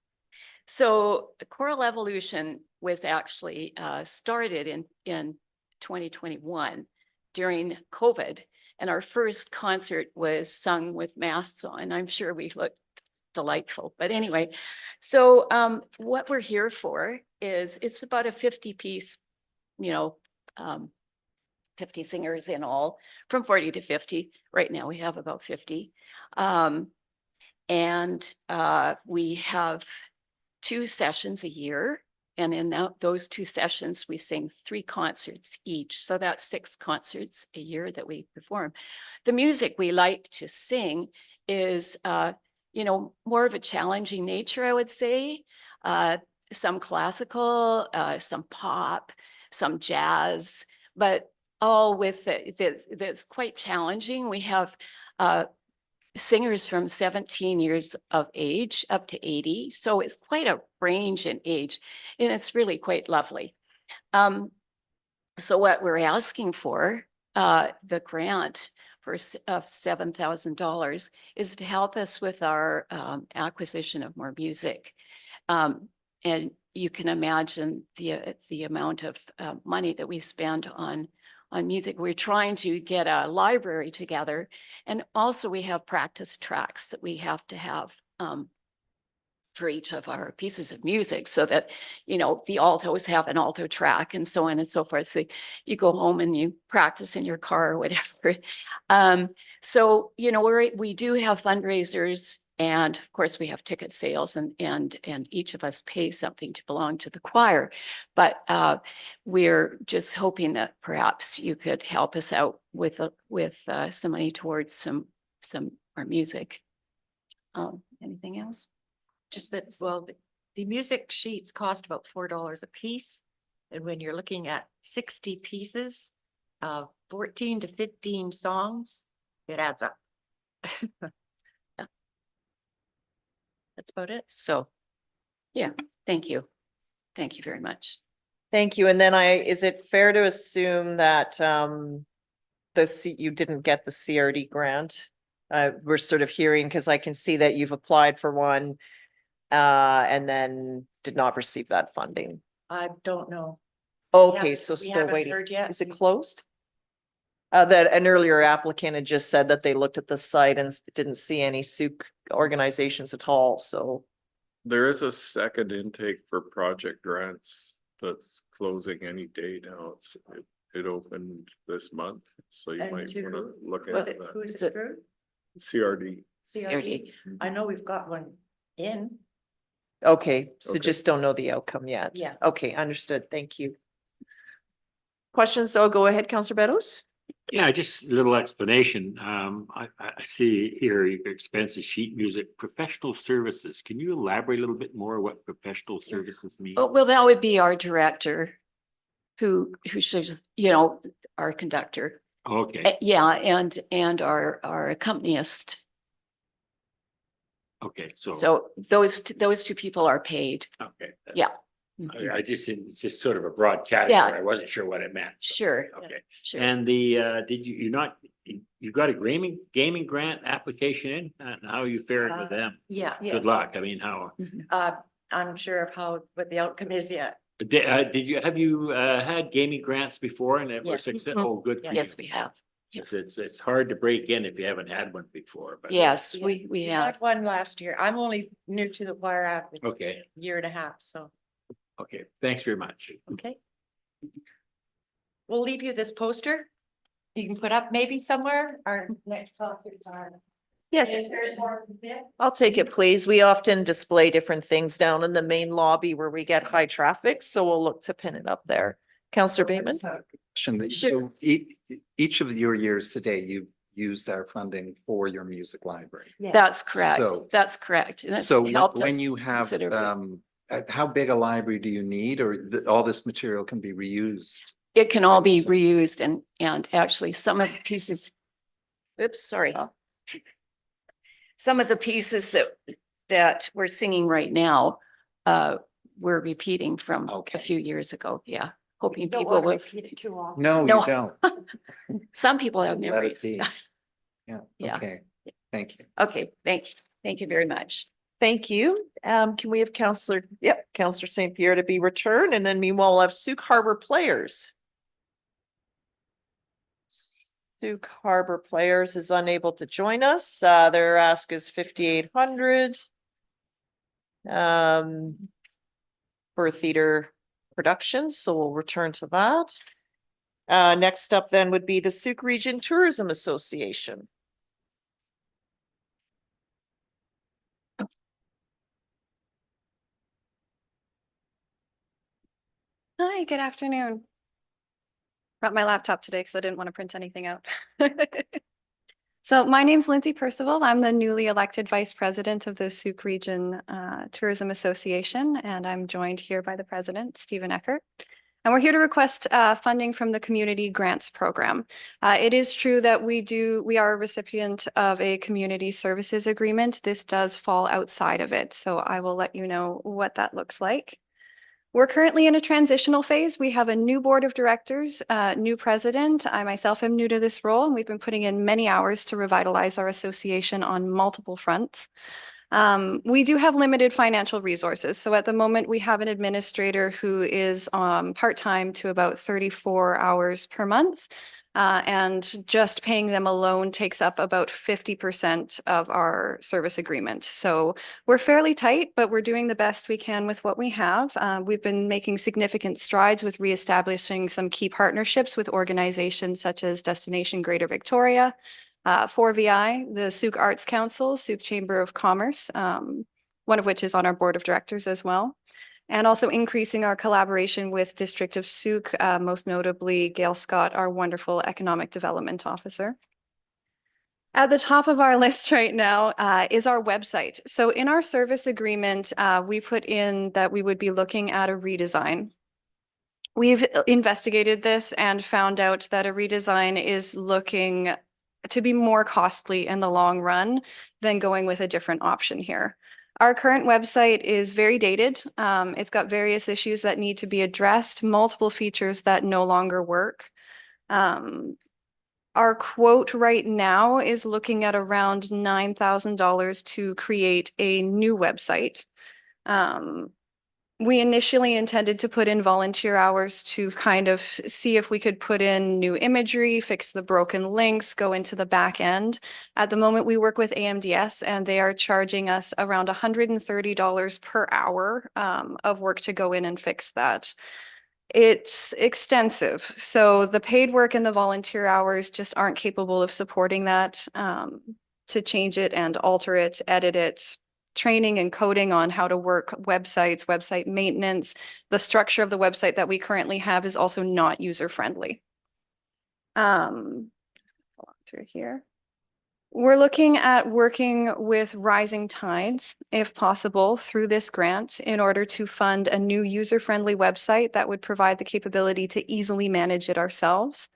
So Coral Evolution was actually started in 2021 during COVID. And our first concert was sung with masks on. I'm sure we looked delightful. But anyway, so what we're here for is it's about a 50-piece, 50 singers in all, from 40 to 50. Right now we have about 50. We have 2 sessions a year. And in those 2 sessions, we sing 3 concerts each. So that's 6 concerts a year that we perform. The music we like to sing is, more of a challenging nature, I would say. Some classical, some pop, some jazz, but all with that's quite challenging. We have singers from 17 years of age up to 80. So it's quite a range in age, and it's really quite lovely. So what we're asking for, the grant of $7,000 is to help us with our acquisition of more music. And you can imagine the amount of money that we spend on music. We're trying to get a library together, and also we have practice tracks that we have to have for each of our pieces of music, so that, you know, the altos have an alto track and so on and so forth. So you go home and you practice in your car or whatever. So, you know, we do have fundraisers, and of course we have ticket sales, and each of us pays something to belong to the choir. But we're just hoping that perhaps you could help us out with some money towards some our music. Anything else? Just that, well, the music sheets cost about $4 a piece. And when you're looking at 60 pieces, 14 to 15 songs, it adds up. Yeah. That's about it. So, yeah, thank you. Thank you very much. Thank you. And then is it fair to assume that you didn't get the CRD grant? We're sort of hearing, because I can see that you've applied for one and then did not receive that funding. I don't know. Okay, so We still haven't waiting. heard yet. Is it closed? That an earlier applicant had just said that they looked at the site and didn't see any Sooke organizations at all, so. There is a second intake for project grants that's closing any day now. It opened this month, so you And might to want to look But into that. who's it through? CRD. CRD. I know we've got one in. Okay, so Okay. just don't know the outcome yet. Yeah. Okay, understood. Thank you. Questions? So go ahead, Councillor Beddoes. Yeah, just a little explanation. I see here your expenses, sheet music, professional services. Can you elaborate a little bit more what professional services mean? Oh, well, that would be our director who should, you know, our conductor. Okay, Yeah, and our accompanist. okay, So those two people are paid. okay. that's- Yeah. I just, it's just sort of a broad category. Yeah. I wasn't sure what it meant. Sure. Okay. Sure. And did you got a gaming grant application in? And how are you faring with them? Yeah. Good luck. I mean, how, I'm sure of what the outcome is yet. have you had gaming grants before and it was Yes. successful? Oh, good for you. Yes, we have. It's hard to break in if you haven't had one before, but. Yes, Yeah. we had have. one last year. I'm only new to the choir after Okay, a year and a half, so, okay. Thanks very much. okay. We'll leave you this poster. You can put up maybe somewhere. Our next concerts are. Yes. I'll take it, please. We often display different things down in the main lobby where we get high traffic, so we'll look to pin it up there. Councillor Bateman? So each of your years today, you've used our funding for your music library. That's correct. So- That's correct. And it's So helped when us you have, considerably. how big a library do you need, or all this material can be reused? It can all be reused, and actually some of the pieces. Oops, sorry. Some of the pieces that we're singing right now, we're repeating from a few years ago. Yeah. Hoping people will. No, No. you don't. Some people have Let it memories. be. Yeah, Yeah. okay, thank you. Okay, thank you very much. Thank you. Can we have Councillor St. Pierre to be returned, and then meanwhile we'll have Sooke Harbor Players. Sooke Harbor Players is unable to join us. Their ask is 5,800. For theater productions, so we'll return to that. Next up then would be the Sooke Region Tourism Association. Hi, good afternoon. Brought my laptop today because I didn't want to print anything out. So my name's Lindsay Percival. I'm the newly elected Vice President of the Sooke Region Tourism Association, and I'm joined here by the President, Stephen Eckert. And we're here to request funding from the Community Grants Program. It is true that we are a recipient of a community services agreement. This does fall outside of it, so I will let you know what that looks like. We're currently in a transitional phase. We have a new board of directors, new president. I myself am new to this role, and we've been putting in many hours to revitalize our association on multiple fronts. We do have limited financial resources. So at the moment, we have an administrator who is part-time to about 34 hours per month. And just paying them alone takes up about 50% of our service agreement. So we're fairly tight, but we're doing the best we can with what we have. We've been making significant strides with reestablishing some key partnerships with organizations such as Destination Greater Victoria, 4VI, the Sooke Arts Council, Sooke Chamber of Commerce, one of which is on our board of directors as well. And also increasing our collaboration with District of Sooke, most notably Gail Scott, our wonderful economic development officer. At the top of our list right now is our website. So in our service agreement, we put in that we would be looking at a redesign. We've investigated this and found out that a redesign is looking to be more costly in the long run than going with a different option here. Our current website is very dated. It's got various issues that need to be addressed, multiple features that no longer work. Our quote right now is looking at around $9,000 to create a new website. We initially intended to put in volunteer hours to kind of see if we could put in new imagery, fix the broken links, go into the back end. At the moment, we work with AMDS and they are charging us around $130 per hour of work to go in and fix that. It's extensive. So the paid work and the volunteer hours just aren't capable of supporting that. To change it and alter it, edit it, training and coding on how to work websites, website maintenance. The structure of the website that we currently have is also not user-friendly. Through here. We're looking at working with Rising Tides, if possible, through this grant in order to fund a new user-friendly website that would provide the capability to easily manage it ourselves.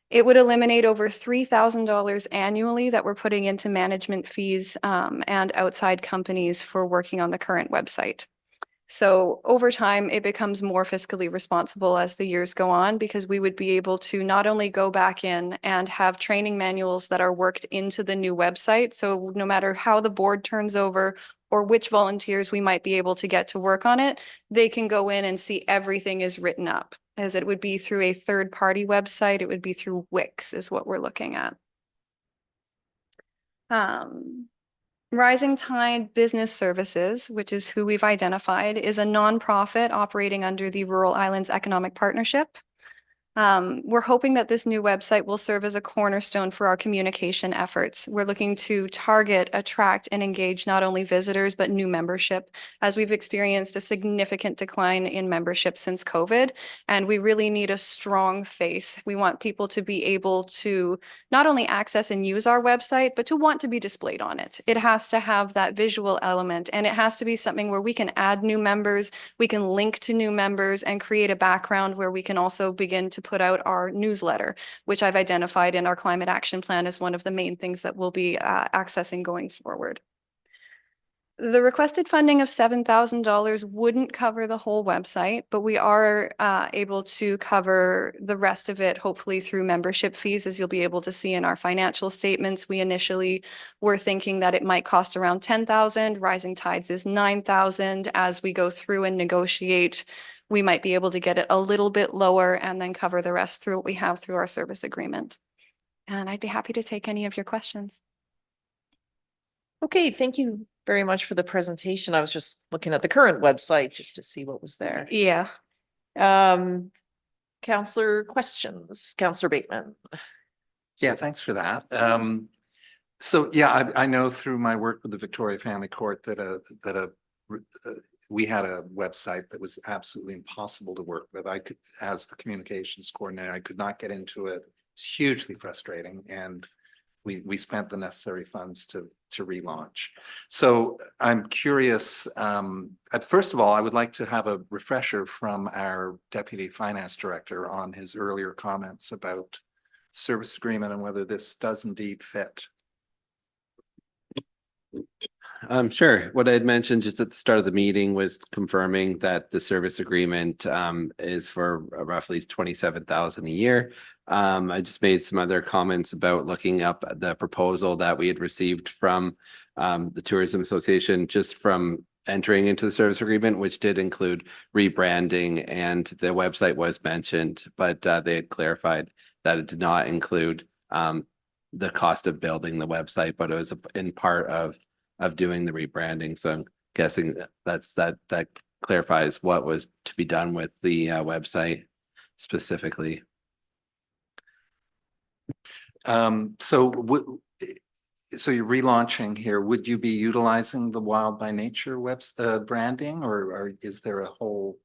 It would eliminate over $3,000 annually that we're putting into management fees and outside companies for working on the current website. So over time, it becomes more fiscally responsible as the years go on, because we would be able to not only go back in and have training manuals that are worked into the new website. So no matter how the board turns over or which volunteers we might be able to get to work on it, they can go in and see everything is written up. As it would be through a third-party website, it would be through Wix is what we're looking at. Rising Tide Business Services, which is who we've identified, is a nonprofit operating under the Rural Islands Economic Partnership. We're hoping that this new website will serve as a cornerstone for our communication efforts. We're looking to target, attract, and engage not only visitors, but new membership, as we've experienced a significant decline in membership since COVID, and we really need a strong face. We want people to be able to not only access and use our website, but to want to be displayed on it. It has to have that visual element, and it has to be something where we can add new members, we can link to new members, and create a background where we can also begin to put out our newsletter, which I've identified in our climate action plan as one of the main things that we'll be accessing going forward. The requested funding of $7,000 wouldn't cover the whole website, but we are able to cover the rest of it, hopefully through membership fees, as you'll be able to see in our financial statements. We initially were thinking that it might cost around $10,000. Rising Tides is $9,000. As we go through and negotiate, we might be able to get it a little bit lower and then cover the rest through what we have through our service agreement. And I'd be happy to take any of your questions. Okay, thank you very much for the presentation. I was just looking at the current website just to see what was there. Yeah. Councillor questions, Councillor Bateman. Yeah, thanks for that. So yeah, I know through my work with the Victoria Family Court that we had a website that was absolutely impossible to work with. I could, as the communications coordinator, I could not get into it. It's hugely frustrating, and we spent the necessary funds to relaunch. So I'm curious, first of all, I would like to have a refresher from our Deputy Finance Director on his earlier comments about service agreement and whether this does indeed fit. Sure. What I had mentioned just at the start of the meeting was confirming that the service agreement is for roughly 27,000 a year. I just made some other comments about looking up the proposal that we had received from the Tourism Association just from entering into the service agreement, which did include rebranding, and the website was mentioned, but they had clarified that it did not include the cost of building the website, but it was in part of doing the rebranding. So I'm guessing that clarifies what was to be done with the website specifically. So you're relaunching here. Would you be utilizing the Wild by Nature branding, or is there a whole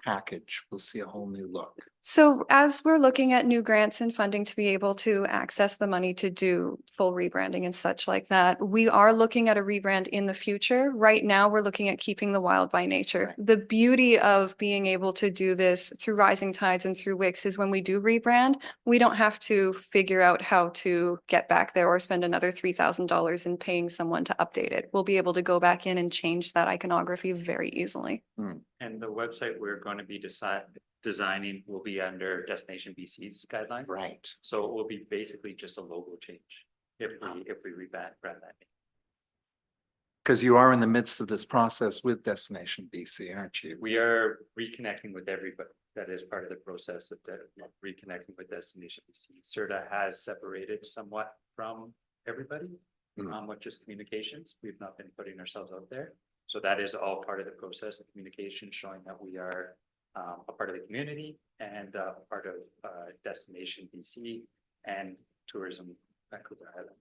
package? We'll see a whole new look. So as we're looking at new grants and funding to be able to access the money to do full rebranding and such like that, we are looking at a rebrand in the future. Right now, we're looking at keeping the Wild by Nature. The beauty of being able to do this through Rising Tides and through Wix is when we do rebrand, we don't have to figure out how to get back there or spend another $3,000 in paying someone to update it. We'll be able to go back in and change that iconography very easily. And the website we're going to be designing will be under Destination BC's guidelines. Right. So it will be basically just a logo change if we rebrand that. Because you are in the midst of this process with Destination BC, aren't you? We are reconnecting with everybody. That is part of the process of reconnecting with Destination BC. CERTA has separated somewhat from everybody, with just communications. We've not been putting ourselves out there. So that is all part of the process, the communication showing that we are a part of the community and part of Destination BC and Tourism Vancouver Island.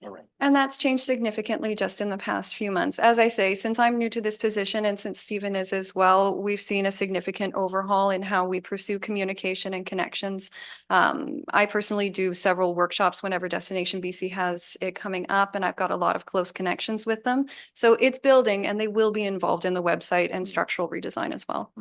All right. And that's changed significantly just in the past few months. As I say, since I'm new to this position and since Stephen is as well, we've seen a significant overhaul in how we pursue communication and connections. I personally do several workshops whenever Destination BC has it coming up, and I've got a lot of close connections with them. So it's building, and they will be involved in the website and structural redesign as well.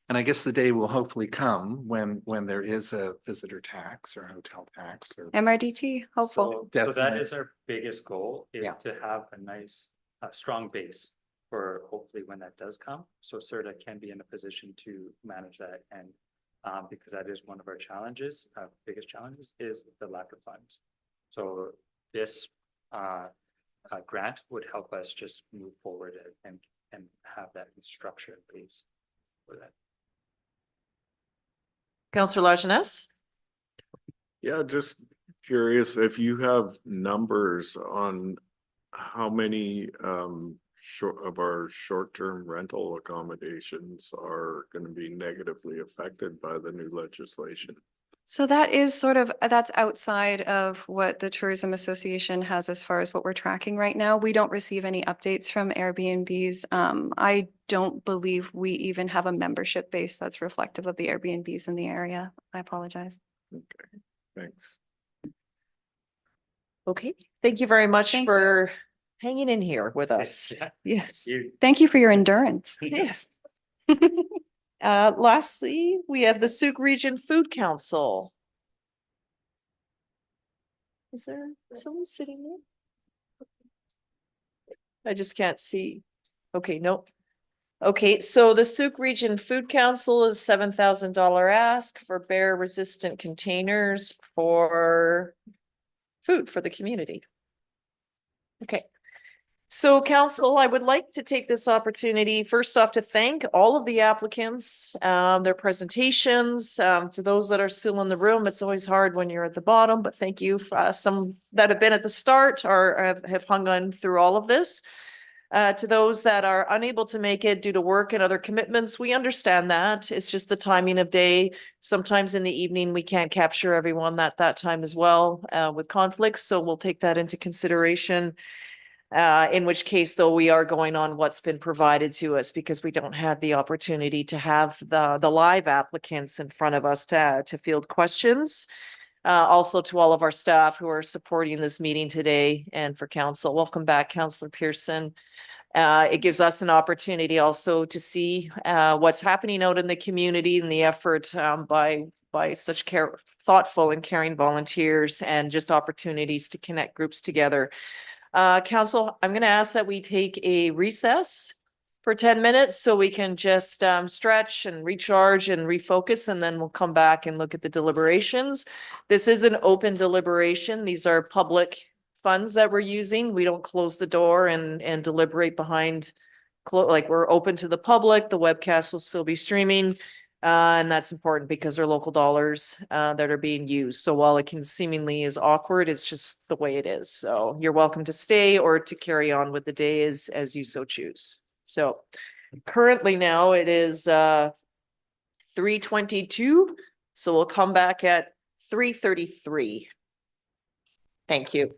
And I guess the day will hopefully come when there is a visitor tax or hotel tax or MRDT, hopeful. So that is our biggest goal, is to have a nice, strong base for hopefully when that does come. So CERTA can be in a position to manage that, and because that is one of our challenges, biggest challenges is the lack of funds. So this grant would help us just move forward and have that structure in place for that. Councillor Lajeunesse? Yeah, just curious if you have numbers on how many of our short-term rental accommodations are going to be negatively affected by the new legislation. So that is that's outside of what the Tourism Association has as far as what we're tracking right now. We don't receive any updates from Airbnbs. I don't believe we even have a membership base that's reflective of the Airbnbs in the area. I apologize. Okay, thanks. Okay, thank you very much for hanging in here with us. Yes. Thank you for your endurance. Yes. Lastly, we have the Sooke Region Food Council. Is there someone sitting there? I just can't see. Okay, nope. Okay, so the Sooke Region Food Council is $7,000 ask for bear resistant containers for food for the community. Okay. So council, I would like to take this opportunity first off to thank all of the applicants, their presentations, to those that are still in the room. It's always hard when you're at the bottom, but thank you for some that have been at the start or have hung on through all of this. To those that are unable to make it due to work and other commitments, we understand that. It's just the timing of day. Sometimes in the evening, we can't capture everyone at that time as well with conflicts. So we'll take that into consideration. In which case, though, we are going on what's been provided to us because we don't have the opportunity to have the live applicants in front of us to field questions. Also to all of our staff who are supporting this meeting today and for council. Welcome back, Councillor Pearson. It gives us an opportunity also to see what's happening out in the community and the effort by such thoughtful and caring volunteers and just opportunities to connect groups together. Council, I'm going to ask that we take a recess for 10 minutes so we can just stretch and recharge and refocus, and then we'll come back and look at the deliberations. This is an open deliberation. These are public funds that we're using. We don't close the door and deliberate behind, like we're open to the public. The webcast will still be streaming. And that's important because they're local dollars that are being used. So while it can seemingly is awkward, it's just the way it is. So you're welcome to stay or to carry on with the day as you so choose. So currently now it is 3:22. So we'll come back at 3:33. Thank you.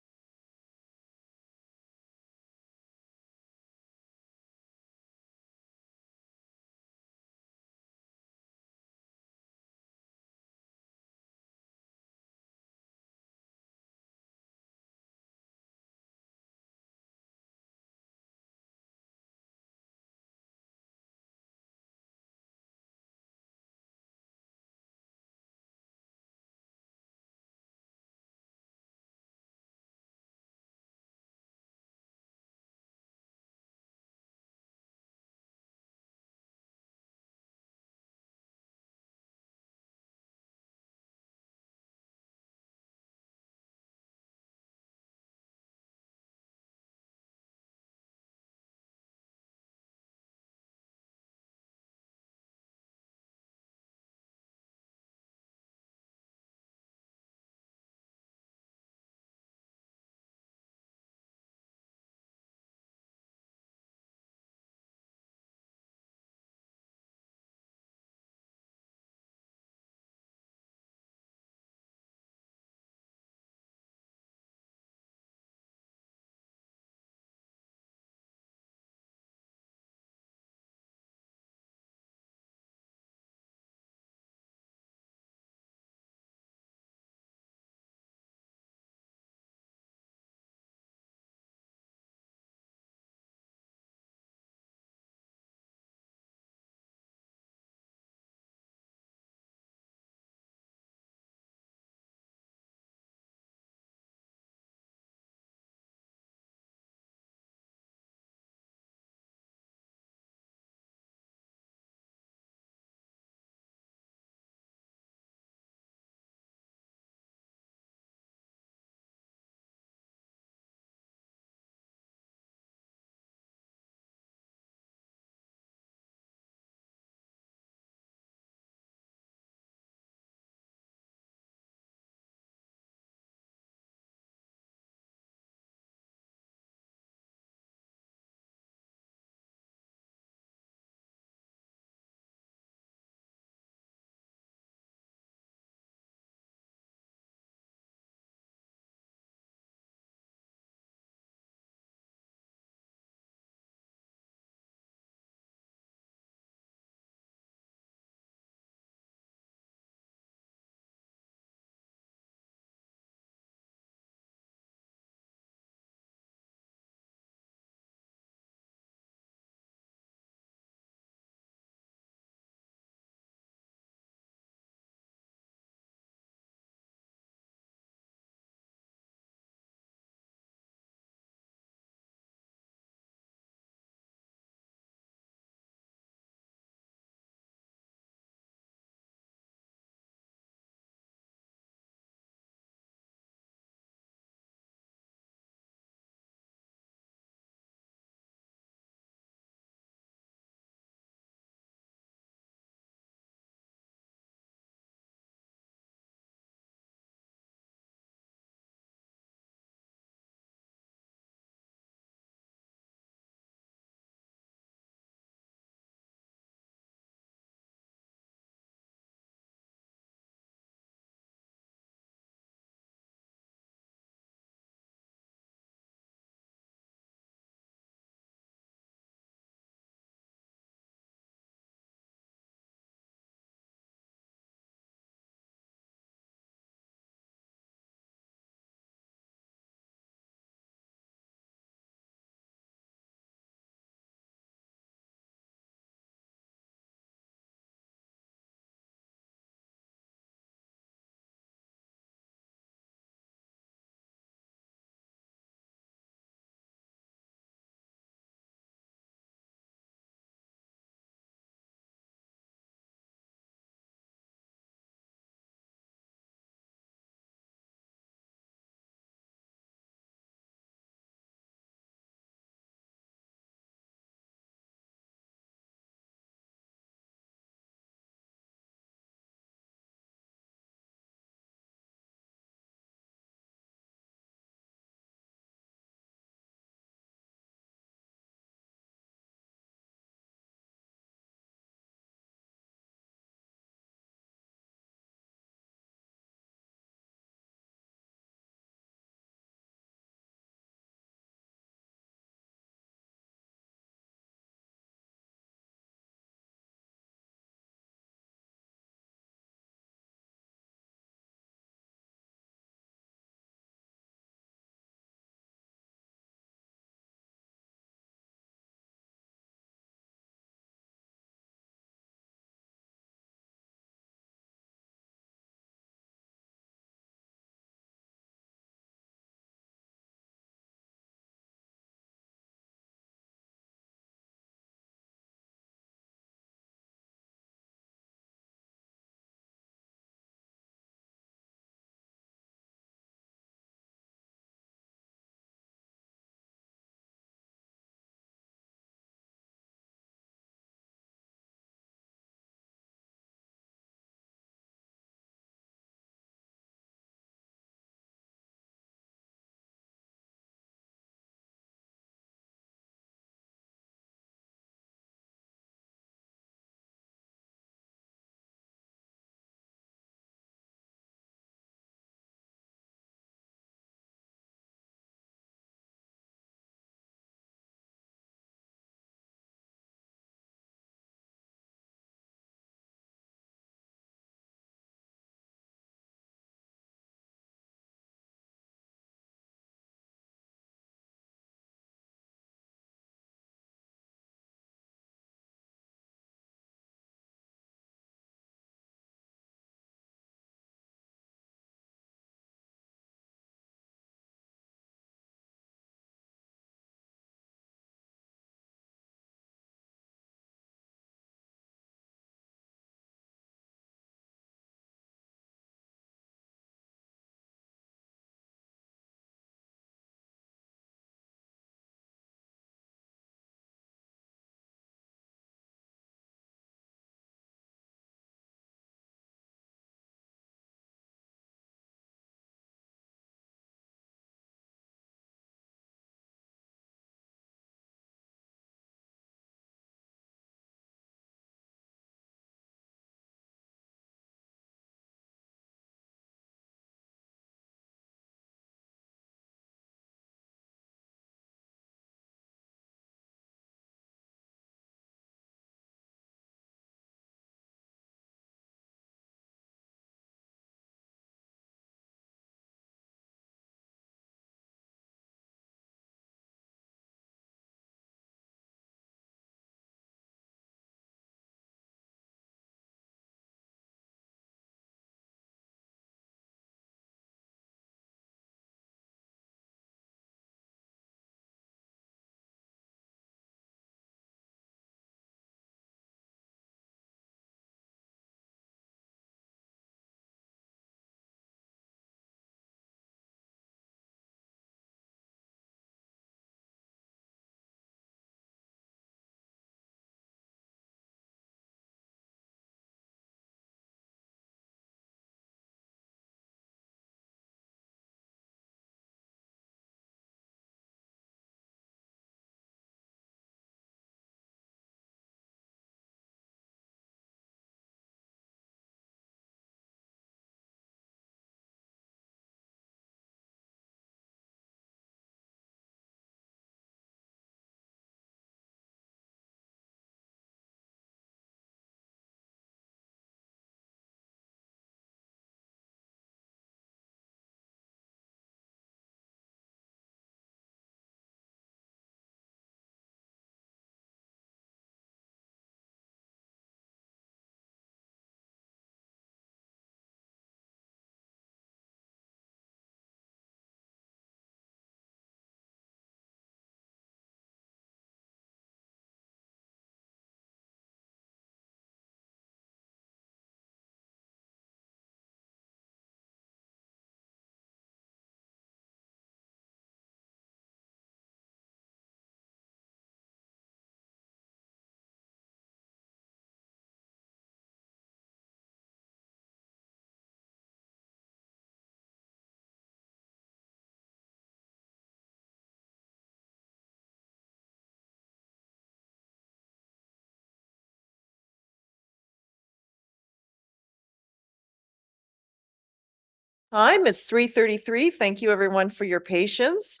Time is 3:33. Thank you everyone for your patience.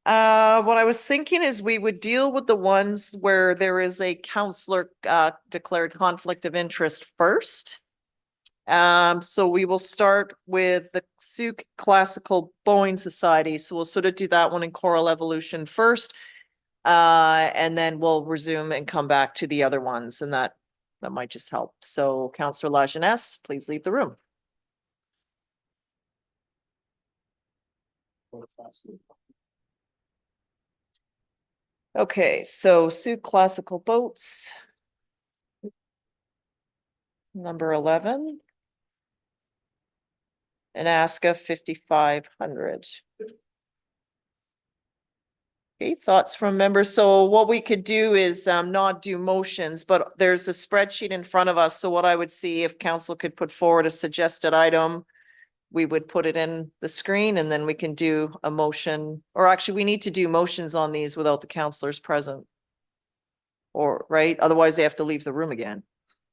What I was thinking is we would deal with the ones where there is a counselor declared conflict of interest first. So we will start with the Sooke Classical Bowling Society. So we'll sort of do that one in choral evolution first. And then we'll resume and come back to the other ones, and that might just help. So Councillor Lajeunesse, please leave the room. Okay, so Sooke Classical Boats. Number 11. And ASCA 5,500. Okay, thoughts from members. So what we could do is not do motions, but there's a spreadsheet in front of us. So what I would see if council could put forward a suggested item, we would put it in the screen and then we can do a motion, or actually we need to do motions on these without the councillors present. Or, right? Otherwise they have to leave the room again.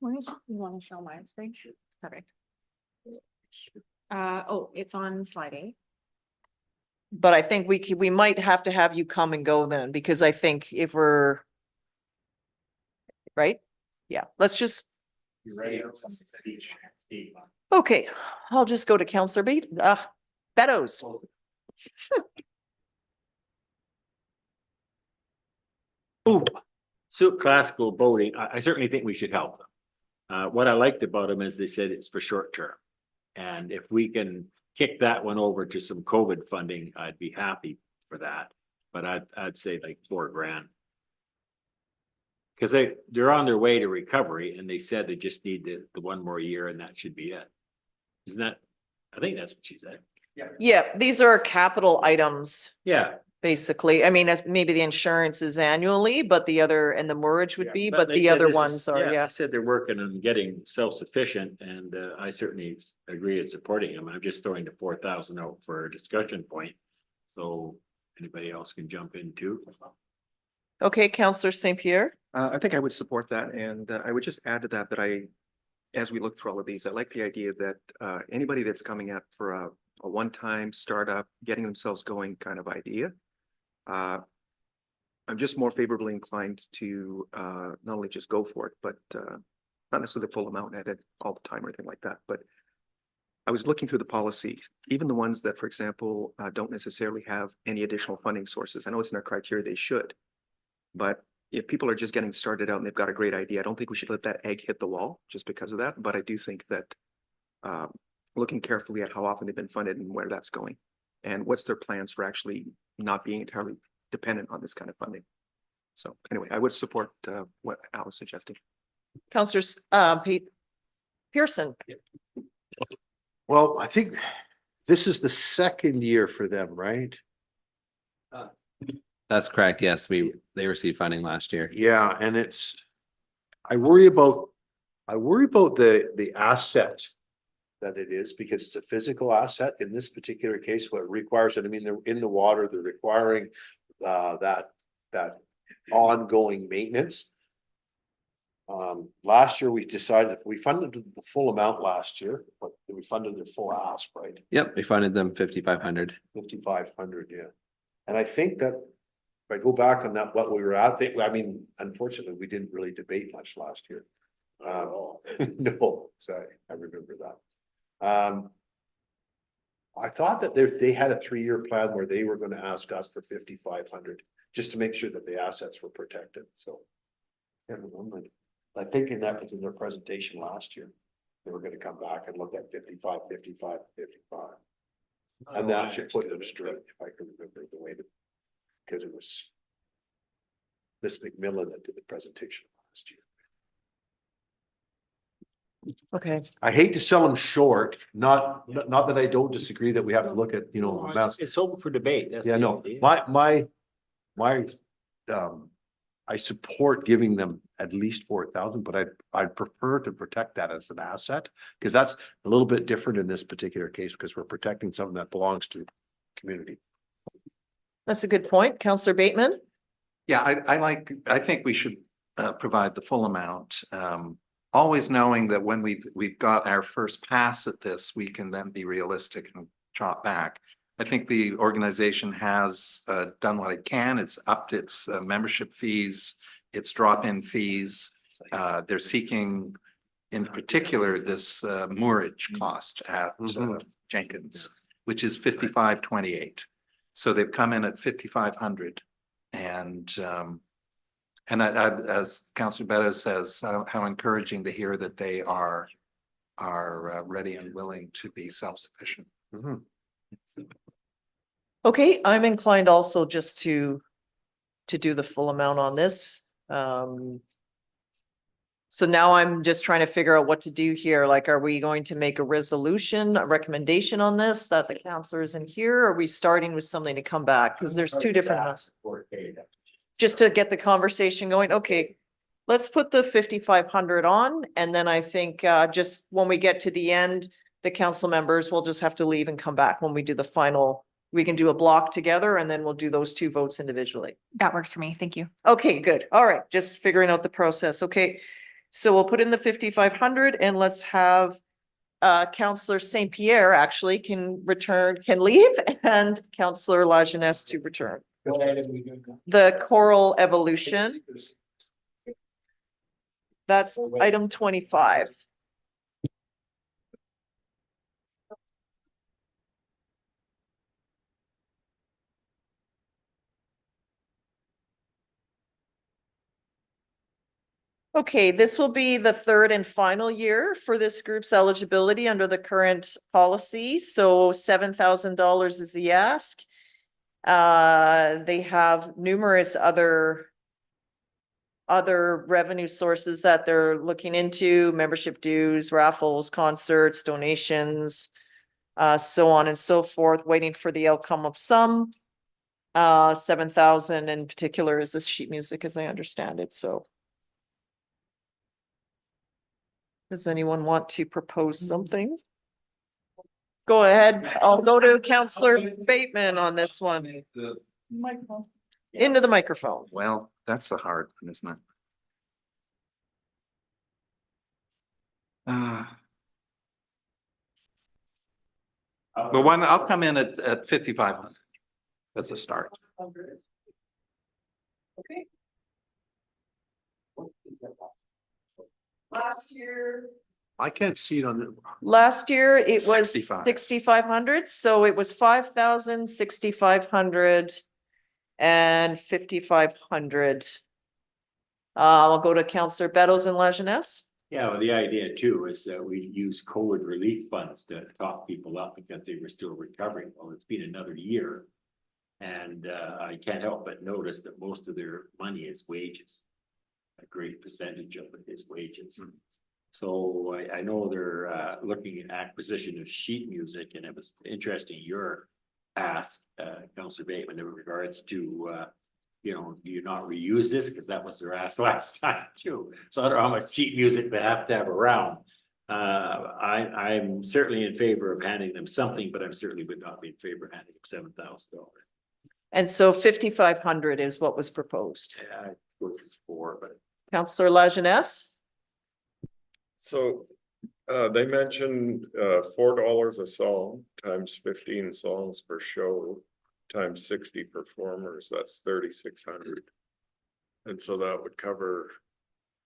You want to show my screen? Perfect. Oh, it's on slide 8. But I think we might have to have you come and go then, because I think if we're right, yeah, let's just. Okay, I'll just go to Councillor Beddoes. Ooh, Sooke Classical Boating, I certainly think we should help them. What I liked about them is they said it's for short term. And if we can kick that one over to some COVID funding, I'd be happy for that. But I'd say like $4,000. Because they're on their way to recovery and they said they just need the one more year and that should be it. Isn't that, I think that's what she said. Yeah, these are capital items. Yeah. Basically, I mean, maybe the insurance is annually, but the other, and the mortgage would be, but they the said other this is- ones are, yeah. They said they're working on getting self-sufficient and I certainly agree in supporting them. I'm just throwing the 4,000 out for a discussion point. So anybody else can jump in too. Okay, Councillor St. Pierre. I think I would support that, and I would just add to that as we look through all of these, I like the idea that anybody that's coming at for a one-time startup, getting themselves going kind of idea. I'm just more favorably inclined to not only just go for it, but not necessarily the full amount at it all the time or anything like that. But I was looking through the policies, even the ones that, for example, don't necessarily have any additional funding sources. I know it's in our criteria, they should. But if people are just getting started out and they've got a great idea, I don't think we should let that egg hit the wall just because of that. But I do think that looking carefully at how often they've been funded and where that's going and what's their plans for actually not being entirely dependent on this kind of funding. So anyway, I would support what Al was suggesting. Councillors Pearson. Well, I think this is the second year for them, right? That's correct. Yes, they received funding last year. Yeah, and I worry about the asset that it is, because it's a physical asset in this particular case, what requires it. I mean, they're in the water, they're requiring that ongoing maintenance. Last year we decided if we funded the full amount last year, but we funded their full ask, right? Yep, we funded them 5,500. 5,500, yeah. And I think that if I go back on that, what we were at, I mean, unfortunately, we didn't really debate much last year. No, sorry, I remember that. I thought that they had a 3-year plan where they were going to ask us for 5,500 just to make sure that the assets were protected. So I think that was in their presentation last year. They were going to come back and look at 55. And that should put them straight, if I can remember the way that, because it was Miss McMillan that did the presentation last year. Okay. I hate to sell them short, not that I don't disagree that we have to look at, amounts. It's open for debate. That's Yeah, the no, idea. I support giving them at least 4,000, but I'd prefer to protect that as an asset, because that's a little bit different in this particular case, because we're protecting something that belongs to community. That's a good point. Councillor Bateman. Yeah, I think we should provide the full amount. Always knowing that when we've got our first pass at this, we can then be realistic and chop back. I think the organization has done what it can. It's upped its membership fees, its drop-in fees. They're seeking in particular this moorage cost at Jenkins, which is 55.28. So they've come in at 5,500. And as Councillor Beto says, how encouraging to hear that they are ready and willing to be self-sufficient. Okay, I'm inclined also just to do the full amount on this. So now I'm just trying to figure out what to do here. Like, are we going to make a resolution, a recommendation on this that the counselor is in here? Or are we starting with something to come back? Because there's two different ones. Just to get the conversation going. Okay, let's put the 5,500 on. And then I think just when we get to the end, the council members will just have to leave and come back when we do the final. We can do a block together and then we'll do those two votes individually. That works for me. Thank you. Okay, good. All right, just figuring out the process. Okay. So we'll put in the 5,500 and let's have Councillor St. Pierre actually can leave and Councillor Lajeunesse to return. The choral evolution. That's item 25. Okay, this will be the third and final year for this group's eligibility under the current policy. So $7,000 is the ask. They have numerous other revenue sources that they're looking into: membership dues, raffles, concerts, donations, so on and so forth, waiting for the outcome of some. 7,000 in particular is this sheet music, as I understand it. So does anyone want to propose something? Go ahead. I'll go to Councillor Bateman on this one. Into the microphone. Well, that's a hard one, isn't it? The one, I'll come in at 5,500 as a start. Okay. Last year. I can't see it on the. Last year it was 65. 6,500, so it was 5,000, 6,500 and 5,500. I'll go to Councillor Betos and Lajeunesse. Yeah, well, the idea too is that we use COVID relief funds to top people up because they were still recovering. Well, it's been another year. And I can't help but notice that most of their money is wages. A great percentage of it is wages. So I know they're looking at acquisition of sheet music, and it was interesting your ask, Councillor Bateman, in regards to you know, do you not reuse this? Because that was their ask last time too. So I don't know how much sheet music they have to have around. I'm certainly in favor of handing them something, but I'm certainly would not be in favor of handing them $7,000. And so 5,500 is what was proposed. Yeah, which is four, but. Councillor Lajeunesse. So they mentioned $4 a song times 15 songs per show times 60 performers. That's 3,600. And so that would cover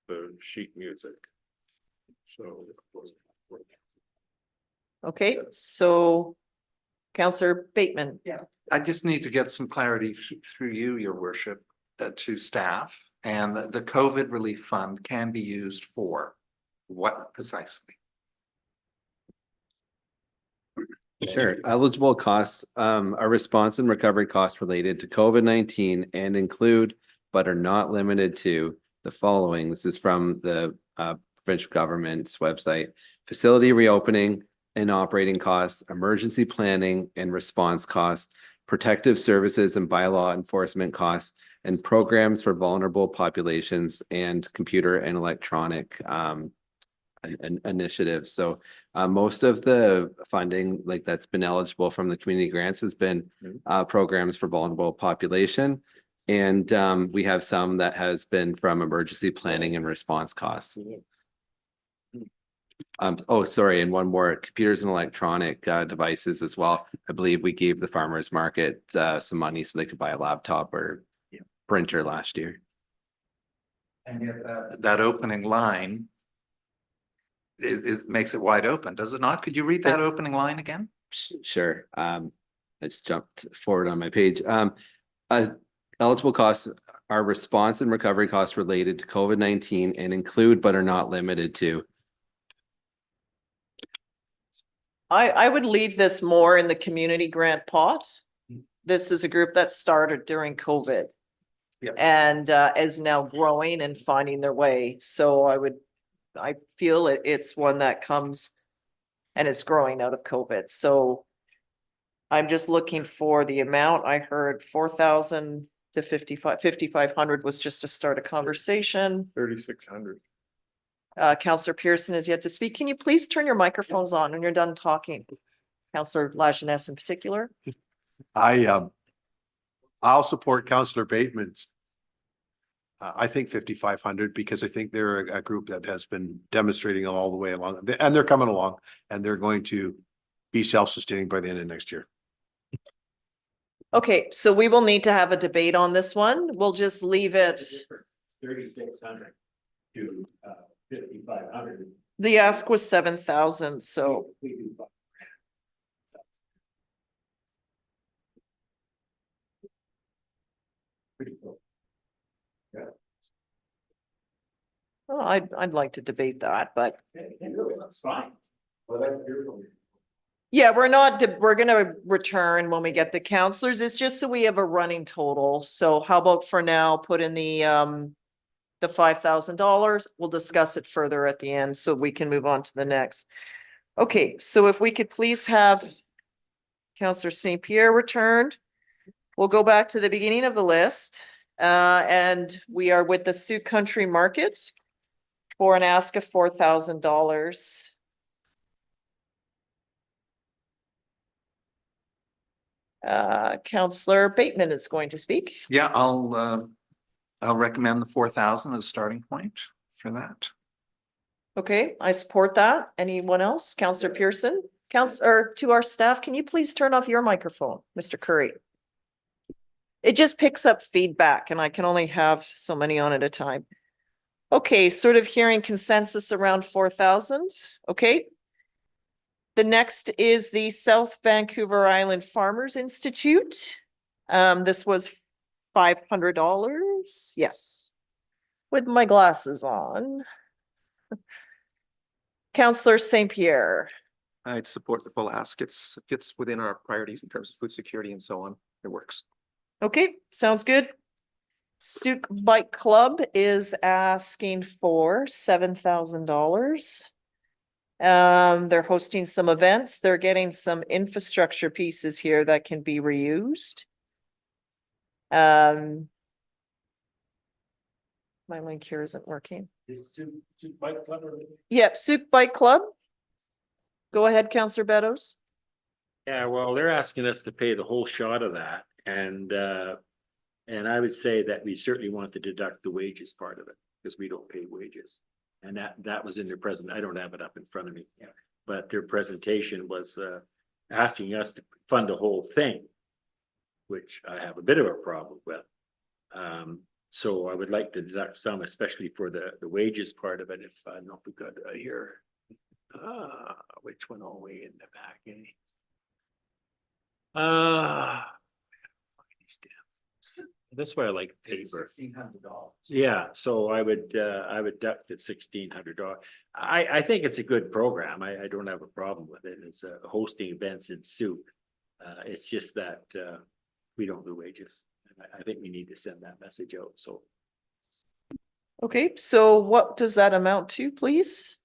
the sheet music. So. Okay, so Councillor Bateman. Yeah, I just need to get some clarity through you, your worship, to staff, and the COVID relief fund can be used for what precisely? Sure. Eligible costs are response and recovery costs related to COVID-19 and include, but are not limited to, the following. This is from the provincial government's website: facility reopening and operating costs, emergency planning and response costs, protective services and bylaw enforcement costs, and programs for vulnerable populations and computer and electronic initiatives. So most of the funding that's been eligible from the community grants has been programs for vulnerable population. And we have some that has been from emergency planning and response costs. Oh, sorry, and one more, computers and electronic devices as well. I believe we gave the farmers market some money so they could buy a laptop or printer last year. And yet that opening line, it makes it wide open, does it not? Could you read that opening line again? Sure. I just jumped forward on my page. Eligible costs are response and recovery costs related to COVID-19 and include but are not limited to. I would leave this more in the community grant pot. This is a group that started during COVID. Yep. And is now growing and finding their way. So I feel it's one that comes and it's growing out of COVID. So I'm just looking for the amount. I heard 4,000 to 5,500 was just to start a conversation. 3,600. Councillor Pearson is yet to speak. Can you please turn your microphones on when you're done talking? Councillor Lajeunesse in particular. I'll support Councillor Bateman's. I think 5,500 because I think they're a group that has been demonstrating all the way along, and they're coming along, and they're going to be self-sustaining by the end of next year. Okay, so we will need to have a debate on this one. We'll just leave it. 3,600 to 5,500. The ask was 7,000, so. Pretty cool. Yeah. Well, I'd like to debate that, but That's fine. Well, that's beautiful. yeah, we're gonna return when we get the counselors. It's just so we have a running total. So how about for now, put in the $5,000. We'll discuss it further at the end so we can move on to the next. Okay, so if we could please have Councillor St. Pierre returned. We'll go back to the beginning of the list. And we are with the Sooke Country Market for an ask of $4,000. Councillor Bateman is going to speak. Yeah, I'll recommend the 4,000 as a starting point for that. Okay, I support that. Anyone else? Councillor Pearson? Or to our staff, can you please turn off your microphone, Mr. Curry? It just picks up feedback and I can only have so many on at a time. Okay, sort of hearing consensus around 4,000. Okay. The next is the South Vancouver Island Farmers Institute. This was $500. Yes. With my glasses on. Councillor St. Pierre. I'd support the full ask. It fits within our priorities in terms of food security and so on. It works. Okay, sounds good. Sooke Bike Club is asking for $7,000. They're hosting some events. They're getting some infrastructure pieces here that can be reused. My link here isn't working. Yep, Sooke Bike Club. Go ahead, Councillor Beddoes. Yeah, well, they're asking us to pay the whole shot of that. And I would say that we certainly want to deduct the wages part of it because we don't pay wages. And that was in their present. I don't have it up in front of me, but their presentation was asking us to fund the whole thing, which I have a bit of a problem with. So I would like to deduct some, especially for the wages part of it. If I don't know if we got here, which one all the way in the back? That's why I like paper. $1,600. Yeah, so I would deduct at $1,600. I think it's a good program. I don't have a problem with it. It's hosting events in Sooke. It's just that we don't do wages. And I think we need to send that message out. So. Okay, so what does that amount to, please?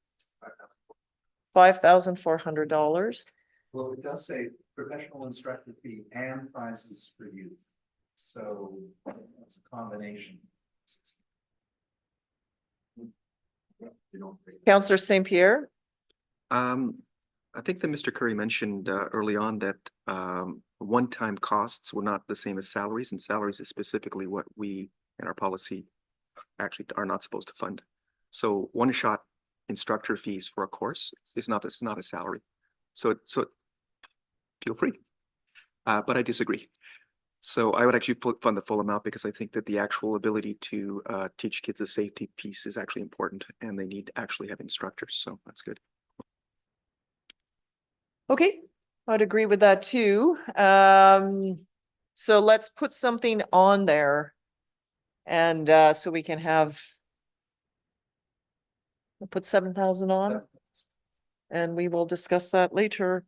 $5,400. Well, it does say professional instructor fee and prizes for youth. So it's a combination. Councillor St. Pierre. I think that Mr. Curry mentioned early on that one-time costs were not the same as salaries, and salaries is specifically what we in our policy actually are not supposed to fund. So one-shot instructor fees for a course. It's not a salary. So feel free. But I disagree. So I would actually fund the full amount because I think that the actual ability to teach kids the safety piece is actually important and they need to actually have instructors. So that's good. Okay, I'd agree with that too. So let's put something on there. And so we can have. We'll put 7,000 on. And we will discuss that later.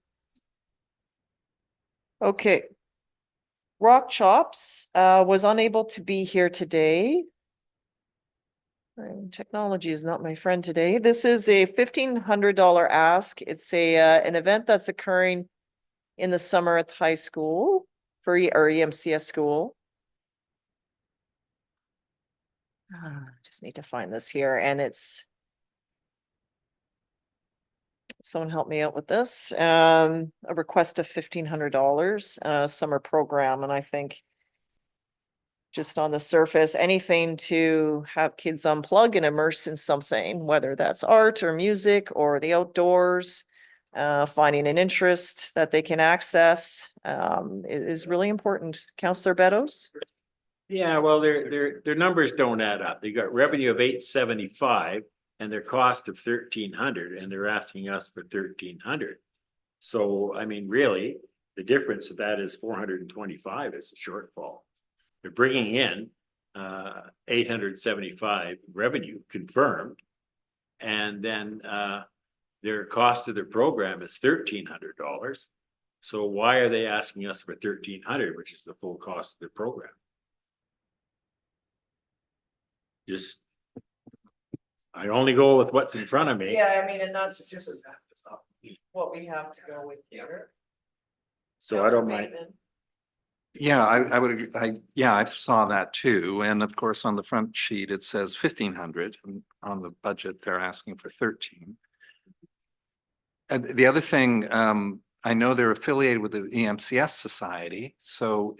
Okay. Rock Chops was unable to be here today. Technology is not my friend today. This is a $1,500 ask. It's a an event that's occurring in the summer at the high school for our EMCS school. Just need to find this here, and it's. Someone help me out with this. A request of $1,500 summer program, and I think. Just on the surface, anything to have kids unplug and immerse in something, whether that's art or music or the outdoors, finding an interest that they can access, is really important. Counselor Beddoes? Yeah, well, their numbers don't add up. They got revenue of 875 and their cost of 1,300, and they're asking us for 1,300. So, I mean, really, the difference of that is 425 is a shortfall. They're bringing in 875 revenue confirmed, and then their cost of their program is $1,300. So why are they asking us for 1,300, which is the full cost of their program? Just, I only go with what's in front of me. Yeah, I mean, and that's just what we have to go with here. So I don't mind. Yeah, I would agree. I saw that too. And of course, on the front sheet, it says 1,500 and on the budget, they're asking for 13. And the other thing, I know they're affiliated with the EMCS Society. So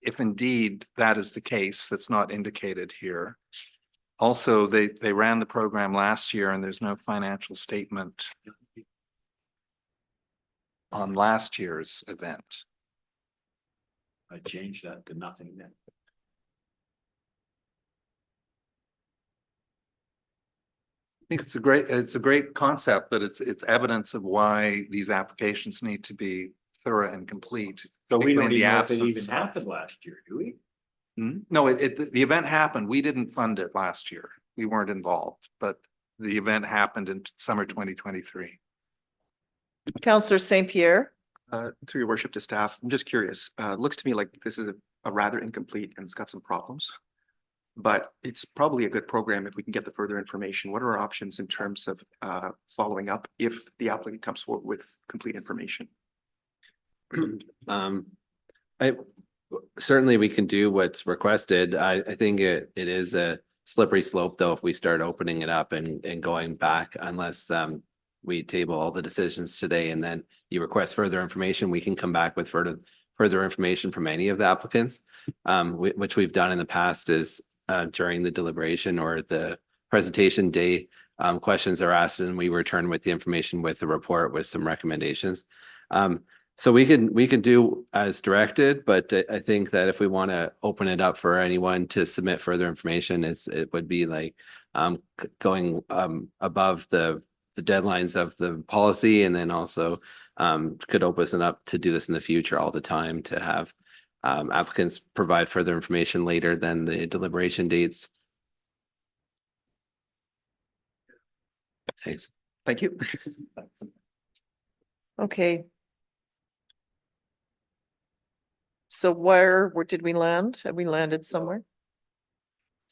if indeed that is the case, that's not indicated here. Also, they ran the program last year and there's no financial statement on last year's event. I changed that to nothing then. I think it's a great concept, but it's evidence of why these applications need to be thorough and complete. So we don't particularly in the even know if it even absence of- happened last year, do we? No, the event happened. We didn't fund it last year. We weren't involved, but the event happened in summer 2023. Counselor St. Pierre? Through your worship to staff, I'm just curious. It looks to me like this is a rather incomplete and it's got some problems. But it's probably a good program if we can get the further information. What are our options in terms of following up if the applicant comes forward with complete information? Certainly we can do what's requested. I think it is a slippery slope though, if we start opening it up and going back, unless we table all the decisions today and then you request further information, we can come back with further information from any of the applicants, which we've done in the past is during the deliberation or the presentation day, questions are asked and we return with the information with the report with some recommendations. So we can do as directed, but I think that if we want to open it up for anyone to submit further information, it would be like going above the deadlines of the policy, and then also could open us up to do this in the future all the time to have applicants provide further information later than the deliberation dates. Thanks. Thank you. Okay. So where did we land? Have we landed somewhere?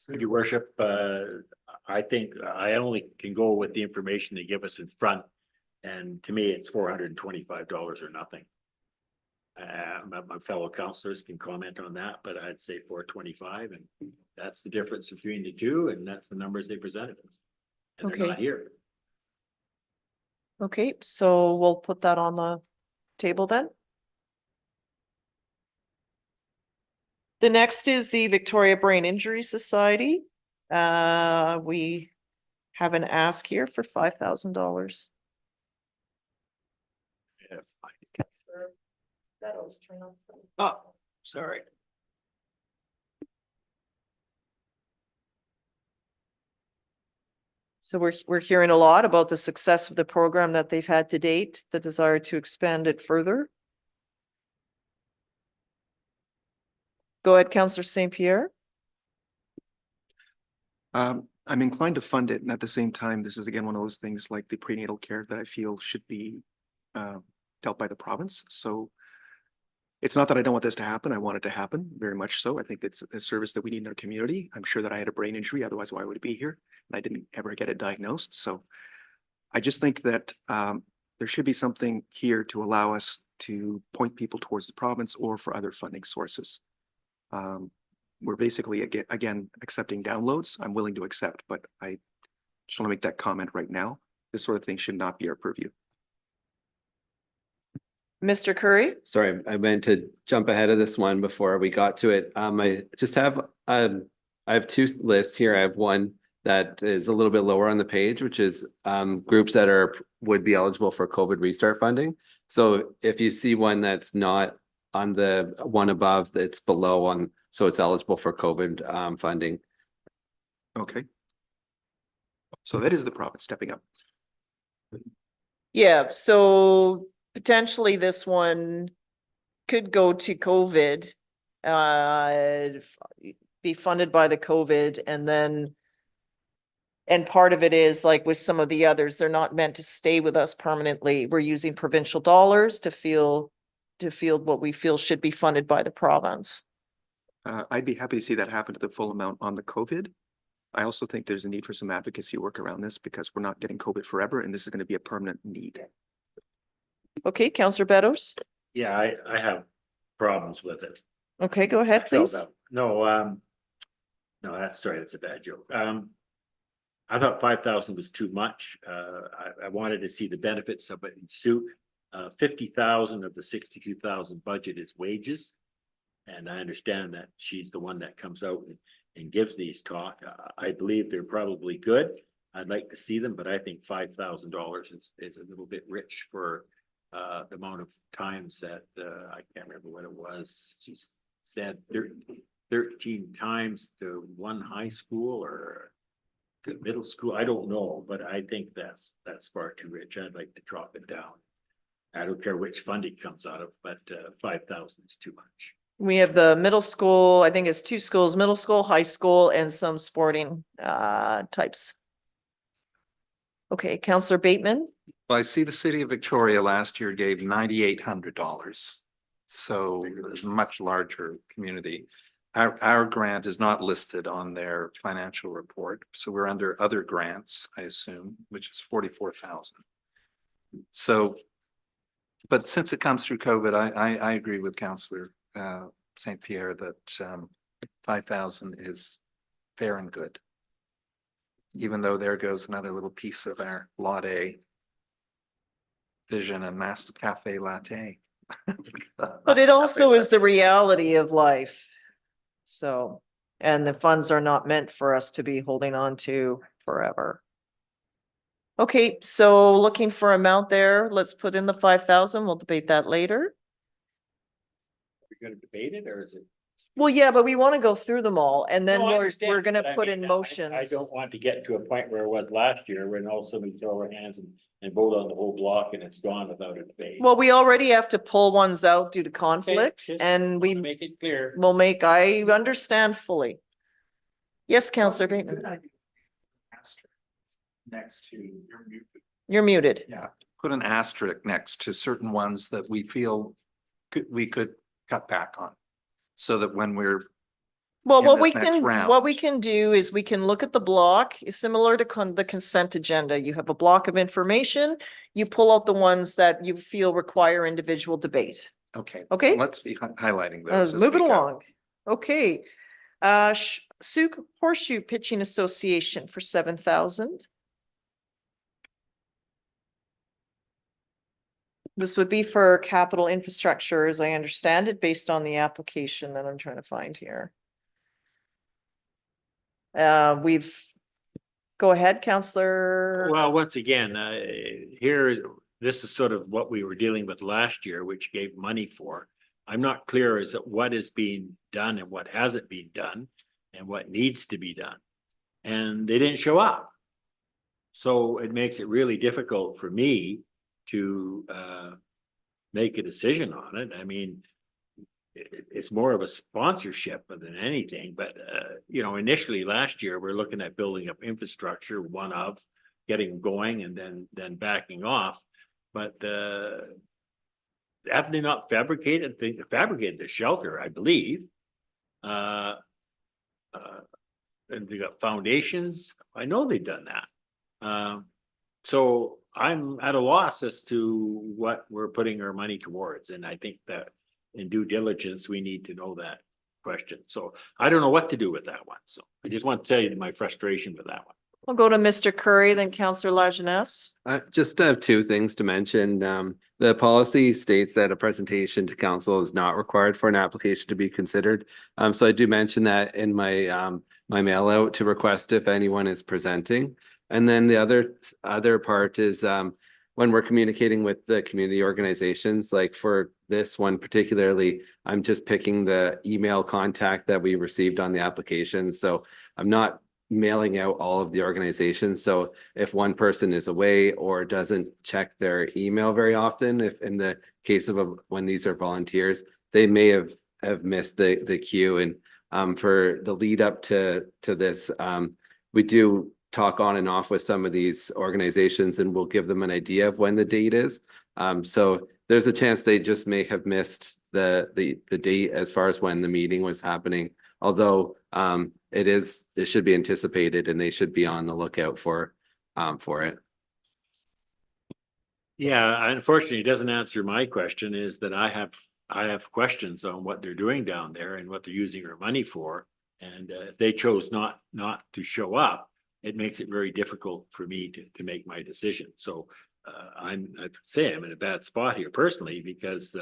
Your worship, I think I only can go with the information they give us in front. And to me, it's $425 or nothing. My fellow councillors can comment on that, but I'd say 425, and that's the difference between the two, and that's the numbers they presented us. And they're not Okay. here. Okay, so we'll put that on the table then. The next is the Victoria Brain Injury Society. We have an ask here for $5,000. Oh, sorry. So we're hearing a lot about the success of the program that they've had to date, the desire to expand it further. Go ahead, Councillor St. Pierre. I'm inclined to fund it, and at the same time, this is again one of those things like the prenatal care that I feel should be dealt by the province. So it's not that I don't want this to happen. I want it to happen very much so. I think it's a service that we need in our community. I'm sure that I had a brain injury, otherwise why would I be here? And I didn't ever get it diagnosed. So I just think that there should be something here to allow us to point people towards the province or for other funding sources. We're basically again accepting downloads. I'm willing to accept, but I just want to make that comment right now. This sort of thing should not be our purview. Mr. Curry? Sorry, I meant to jump ahead of this one before we got to it. I just have I have two lists here. I have one that is a little bit lower on the page, which is groups that would be eligible for COVID restart funding. So if you see one that's not on the one above, that's below on, so it's eligible for COVID funding. Okay. So that is the province stepping up. Yeah, so potentially this one could go to COVID, be funded by the COVID, and part of it is like with some of the others, they're not meant to stay with us permanently. We're using provincial dollars to field what we feel should be funded by the province. I'd be happy to see that happen to the full amount on the COVID. I also think there's a need for some advocacy work around this because we're not getting COVID forever, and this is going to be a permanent need. Okay, Councillor Beddoes? Yeah, I have problems with it. Okay, go ahead, I felt please. that- No, that's a bad joke. I thought 5,000 was too much. I wanted to see the benefits of it in Sooke. 50,000 of the 62,000 budget is wages. And I understand that she's the one that comes out and gives these talk. I believe they're probably good. I'd like to see them, but I think $5,000 is a little bit rich for the amount of times that I can't remember what it was. She said 13 times to one high school or to middle school. I don't know, but I think that's far too rich. I'd like to drop it down. I don't care which fund it comes out of, but 5,000 is too much. We have the middle school, I think it's two schools, middle school, high school, and some sporting types. Okay, Councillor Bateman? Well, I see the city of Victoria last year gave $9,800. So it's a much larger community. Our grant is not listed on their financial report. So we're under other grants, I assume, which is 44,000. So, but since it comes through COVID, I agree with Councillor St. Pierre that 5,000 is fair and good. Even though there goes another little piece of our Lot A vision and master cafe latte. But it also is the reality of life. So, and the funds are not meant for us to be holding on to forever. Okay, so looking for amount there, let's put in the 5,000. We'll debate that later. We're gonna debate it, or is it? Well, yeah, but we want to go through them all and then No, I we're understand, gonna but I put mean, in motions. I don't want to get to a point where it was last year when all of a sudden we throw our hands and vote on the whole block and it's gone without a debate. Well, we already have to pull ones out due to conflict just and we Make it clear. will make, I understand fully. Yes, Councillor Bateman, Next to you're muted. Yeah, put an asterisk next to certain ones that we feel we could cut back on. So that when we're Well, in what this we next can, round. what we can do is we can look at the block, similar to the consent agenda. You have a block of information, you pull out the ones that you feel require individual debate. Okay. Okay. Let's be highlighting those. as Move it we go. along. Okay. Sooke Horseshoe Pitching Association for 7,000. This would be for capital infrastructure, as I understand it, based on the application that I'm trying to find here. We've Go ahead, Counselor. Well, once again, here, this is sort of what we were dealing with last year, which gave money for. I'm not clear as to what is being done and what hasn't been done and what needs to be done. And they didn't show up. So it makes it really difficult for me to make a decision on it. I mean, it's more of a sponsorship than anything, but you know, initially last year, we're looking at building up infrastructure, one of getting going and then backing off. But have they not fabricated? They fabricated the shelter, I believe. And they got foundations. I know they've done that. So I'm at a loss as to what we're putting our money towards. And I think that in due diligence, we need to know that question. So I don't know what to do with that one. So I just want to tell you my frustration with that one. We'll go to Mr. Curry, then Counselor Lajeunesse. I just have two things to mention. The policy states that a presentation to council is not required for an application to be considered. So I do mention that in my my mail out to request if anyone is presenting. And then the other part is when we're communicating with the community organizations, like for this one particularly, I'm just picking the email contact that we received on the application. So I'm not mailing out all of the organizations. So if one person is away or doesn't check their email very often, if in the case of when these are volunteers, they may have missed the queue. And for the lead up to this, we do talk on and off with some of these organizations and we'll give them an idea of when the date is. So there's a chance they just may have missed the date as far as when the meeting was happening. Although it should be anticipated and they should be on the lookout for it. Yeah, unfortunately, it doesn't answer my question is that I have questions on what they're doing down there and what they're using our money for. And if they chose not to show up, it makes it very difficult for me to make my decision. So I'd say I'm in a bad spot here personally, because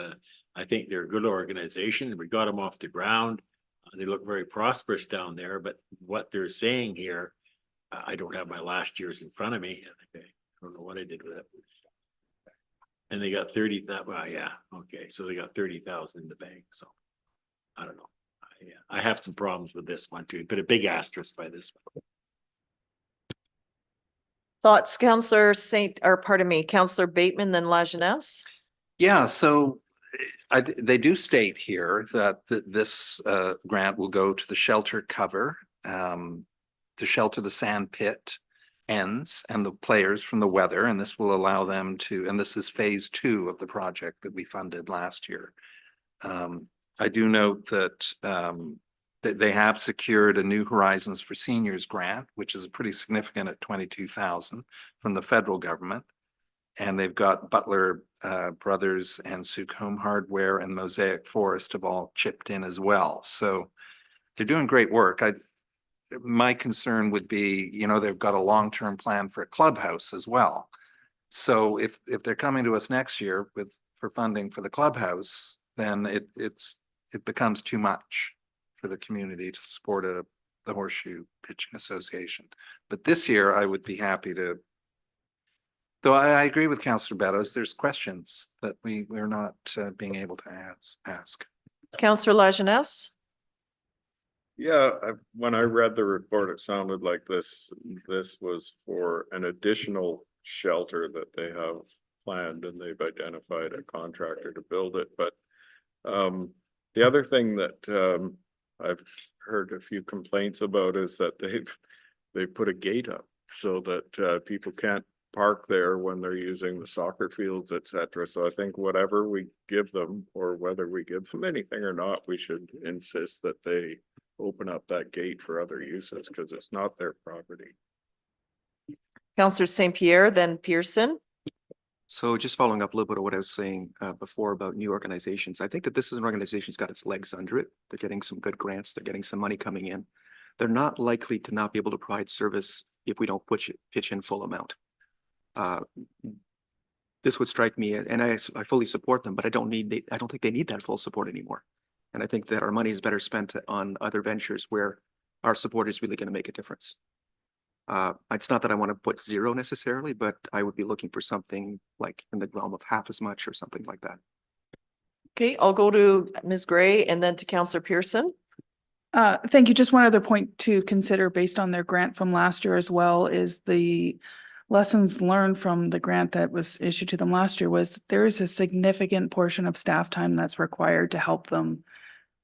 I think they're a good organization. We got them off the ground. They look very prosperous down there, but what they're saying here, I don't have my last year's in front of me. I don't know what I did with it. And they got 30,000. Well, yeah, okay. So they got 30,000 in the bank. So I don't know. I have some problems with this one too, but a big asterisk by this one. Thoughts, Counselor Counselor Bateman, then Lajeunesse. Yeah, so they do state here that this grant will go to the shelter cover to shelter the sand pit ends and the players from the weather, and this will allow them to, and this is phase 2 of the project that we funded last year. I do note that they have secured a New Horizons for Seniors grant, which is pretty significant at 22,000 from the federal government. And they've got Butler Brothers and Sooke Home Hardware and Mosaic Forest have all chipped in as well. So they're doing great work. My concern would be, you know, they've got a long-term plan for a clubhouse as well. So if they're coming to us next year for funding for the clubhouse, then it becomes too much for the community to support the Horseshoe Pitching Association. But this year I would be happy to. Though I agree with Councillor Beddoes, there's questions that we're not being able to ask. Counselor Lajeunesse. Yeah, when I read the report, it sounded like this was for an additional shelter that they have planned, and they've identified a contractor to build it. But the other thing that I've heard a few complaints about is that they've put a gate up so that people can't park there when they're using the soccer fields, etc. So I think whatever we give them, or whether we give them anything or not, we should insist that they open up that gate for other uses, because it's not their property. Counselor St. Pierre, then Pearson. So just following up a little bit of what I was saying before about new organizations, I think that this is an organization that's got its legs under it. They're getting some good grants. They're getting some money coming in. They're not likely to not be able to provide service if we don't pitch in full amount. This would strike me, and I fully support them, but I don't think they need that full support anymore. And I think that our money is better spent on other ventures where our support is really going to make a difference. It's not that I want to put zero necessarily, but I would be looking for something like in the realm of half as much or something like that. Okay, I'll go to Ms. Gray and then to Councillor Pearson. Thank you. Just one other point to consider based on their grant from last year as well is the lessons learned from the grant that was issued to them last year was there is a significant portion of staff time that's required to help them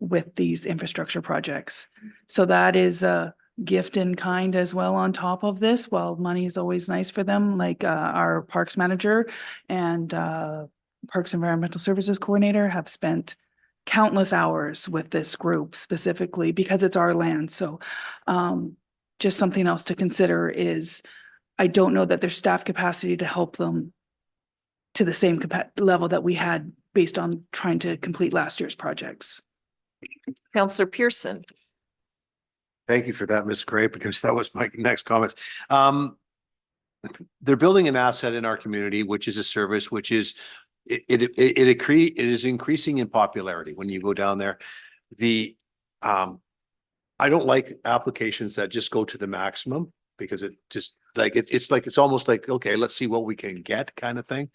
with these infrastructure projects. So that is a gift in kind as well on top of this. While money is always nice for them, like our parks manager and Parks Environmental Services Coordinator have spent countless hours with this group specifically because it's our land. So just something else to consider is I don't know that there's staff capacity to help them to the same level that we had based on trying to complete last year's projects. Councillor Pearson. Thank you for that, Ms. Gray, because that was my next comments. They're building an asset in our community, which is a service, which is it is increasing in popularity when you go down there. I don't like applications that just go to the maximum because it just like it's almost like, okay, let's see what we can get kind of thing.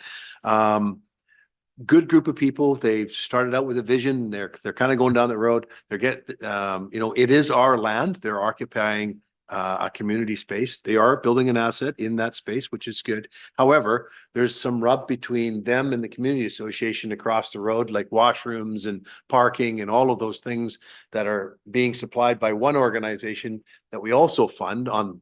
Good group of people. They've started out with a vision. They're kind of going down the road. It is our land. They're occupying a community space. They are building an asset in that space, which is good. However, there's some rub between them and the community association across the road, like washrooms and parking and all of those things that are being supplied by one organization that we also fund on,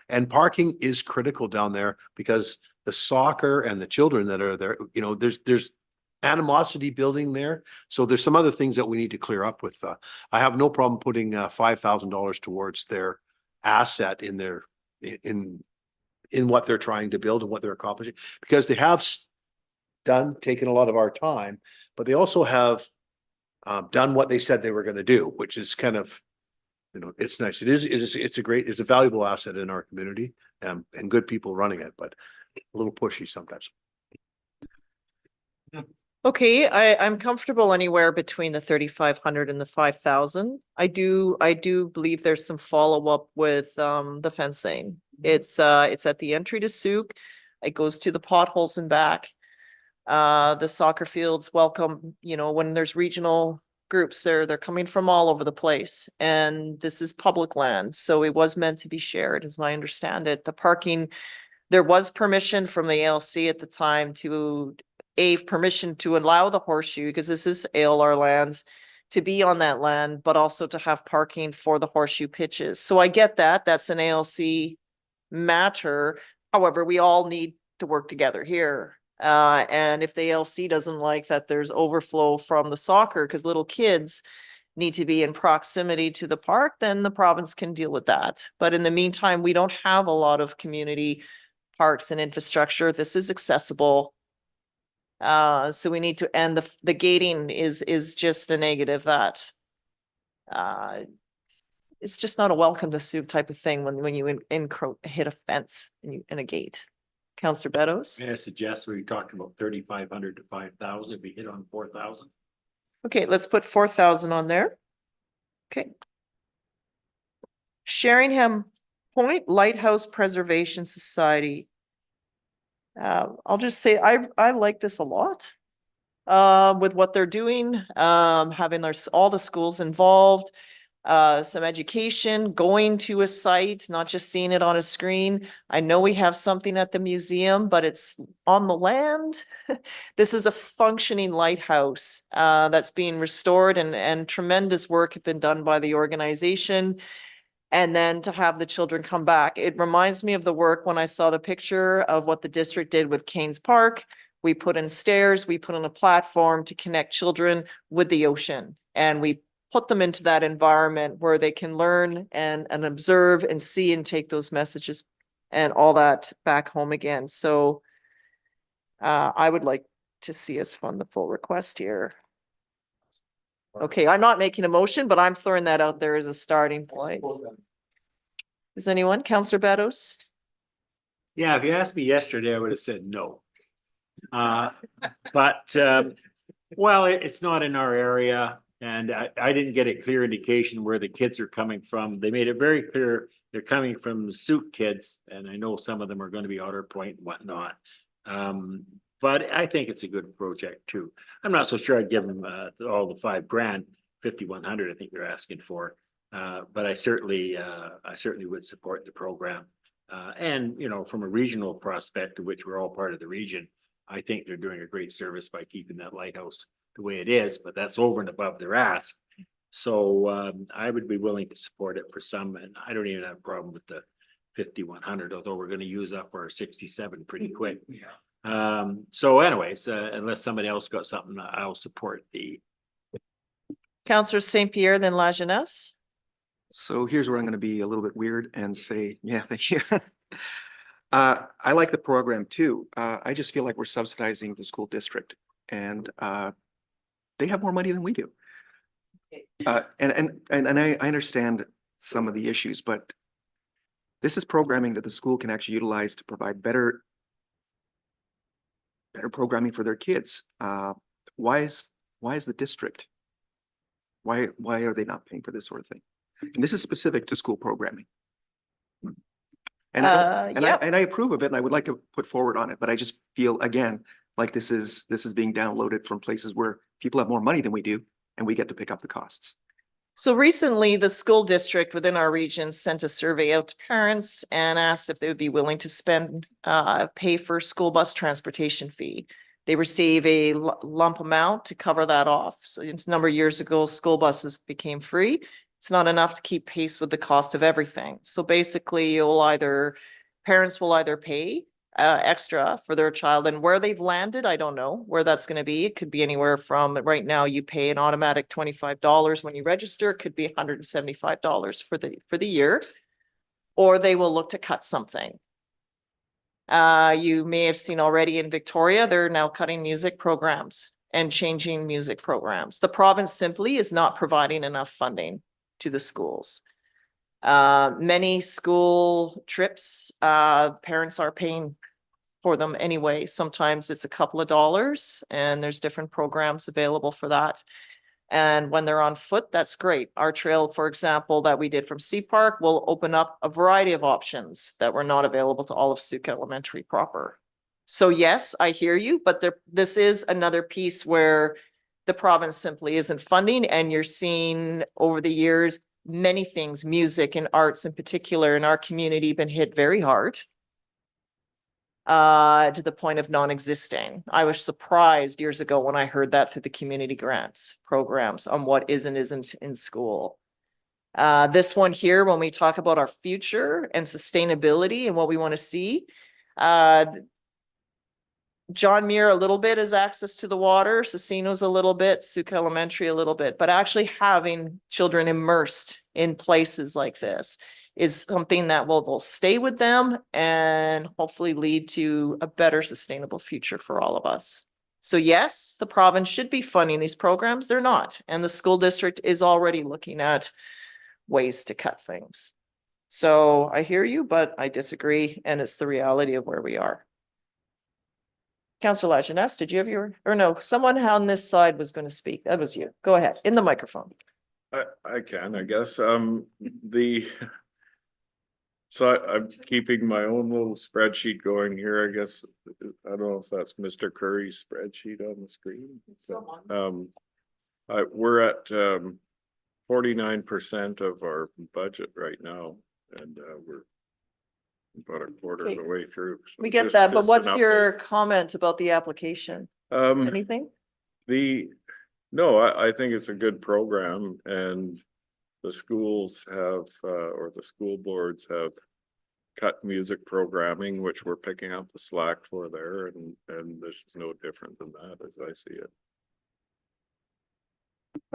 and parking is critical down there because the soccer and the children that are there, there's animosity building there. So there's some other things that we need to clear up with. I have no problem putting $5,000 towards their asset in what they're trying to build and what they're accomplishing, because they have taken a lot of our time, but they also have done what they said they were going to do, which is kind of, it's nice. It's a valuable asset in our community, and good people running it, but a little pushy sometimes. Okay, I'm comfortable anywhere between the 3,500 and the 5,000. I do believe there's some follow-up with the fencing. It's at the entry to Sooke. It goes to the potholes and back. The soccer fields welcome, when there's regional groups, they're coming from all over the place, and this is public land, so it was meant to be shared, as I understand it. The parking, there was permission from the ALC at the time to permission to allow the horseshoe, because this is ALR lands, to be on that land, but also to have parking for the horseshoe pitches. So I get that. That's an ALC matter. However, we all need to work together here. And if the ALC doesn't like that there's overflow from the soccer, because little kids need to be in proximity to the park, then the province can deal with that. But in the meantime, we don't have a lot of community parks and infrastructure. This is accessible. So we need to end the gating is just a negative that it's just not a welcome to Sooke type of thing when you hit a fence and a gate. Councillor Beddoes? May I suggest we talked about 3,500 to 5,000, we hit on 4,000. Okay, let's put 4,000 on there. Okay. Sheringham Point Lighthouse Preservation Society. I'll just say I like this a lot with what they're doing, having all the schools involved, some education, going to a site, not just seeing it on a screen. I know we have something at the museum, but it's on the land. This is a functioning lighthouse that's being restored, and tremendous work has been done by the organization. And then to have the children come back. It reminds me of the work when I saw the picture of what the district did with Canes Park. We put in stairs, we put in a platform to connect children with the ocean. And we put them into that environment where they can learn and observe and see and take those messages and all that back home again. So I would like to see us fund the full request here. Okay, I'm not making a motion, but I'm throwing that out there as a starting point. Is anyone? Councillor Beddoes? Yeah, if you asked me yesterday, I would have said no. Well, it's not in our area, and I didn't get a clear indication where the kids are coming from. They made it very clear they're coming from Sooke kids, and I know some of them are gonna be Otter Point and whatnot. But I think it's a good project too. I'm not so sure I'd give them all the $5,000, 5,100, I think they're asking for. But I certainly would support the program. And, you know, from a regional prospect, of which we're all part of the region, I think they're doing a great service by keeping that lighthouse the way it is, but that's over and above their ask. So I would be willing to support it for some, and I don't even have a problem with the 5,100, although we're gonna use up our 67 pretty quick. So anyways, unless somebody else got something, I'll support the. Councillor St. Pierre, then La Jeunesse. So here's where I'm going to be a little bit weird and say, yeah, thank you. I like the program too. I just feel like we're subsidizing the school district, and they have more money than we do. And I understand some of the issues, but this is programming that the school can actually utilize to provide better programming for their kids. Why is the district? Why are they not paying for this sort of thing? And this is specific to school programming. And I approve of it, and I would like to put forward on it, but I just feel again like this is being downloaded from places where people have more money than we do, and we get to pick up the costs. So recently, the school district within our region sent a survey out to parents and asked if they would be willing to pay for school bus transportation fee. They receive a lump amount to cover that off. So it's a number of years ago, school buses became free. It's not enough to keep pace with the cost of everything. So basically, parents will either pay extra for their child, and where they've landed, I don't know where that's going to be. It could be anywhere from right now you pay an automatic $25 when you register. It could be $175 for the year, or they will look to cut something. You may have seen already in Victoria, they're now cutting music programs and changing music programs. The province simply is not providing enough funding to the schools. Many school trips, parents are paying for them anyway. Sometimes it's a couple of dollars, and there's different programs available for that. And when they're on foot, that's great. Our trail, for example, that we did from Sea Park will open up a variety of options that were not available to all of Sooke Elementary proper. So yes, I hear you, but this is another piece where the province simply isn't funding, and you're seeing over the years, many things, music and arts in particular in our community, been hit very hard to the point of non-existing. I was surprised years ago when I heard that through the community grants programs on what is and isn't in school. This one here, when we talk about our future and sustainability and what we want to see, John Muir a little bit is access to the water, Cecino's a little bit, Sooke Elementary a little bit, but actually having children immersed in places like this is something that will stay with them and hopefully lead to a better sustainable future for all of us. So yes, the province should be funding these programs. They're not. And the school district is already looking at ways to cut things. So I hear you, but I disagree. And it's the reality of where we are. Councillor Lajeunesse, did you have or no, someone on this side was going to speak. That was you. Go ahead, in the microphone. I can, I guess, so I'm keeping my own little spreadsheet going here, I guess. I don't know if that's Mr. Curry's spreadsheet on the screen. We're at 49% of our budget right now, and we're about a quarter of the way through. So we get that, but what's your comment about the application? Anything? No, I think it's a good program, and the schools have, or the school boards have cut music programming, which we're picking up the slack for there, and this is no different than that as I see it.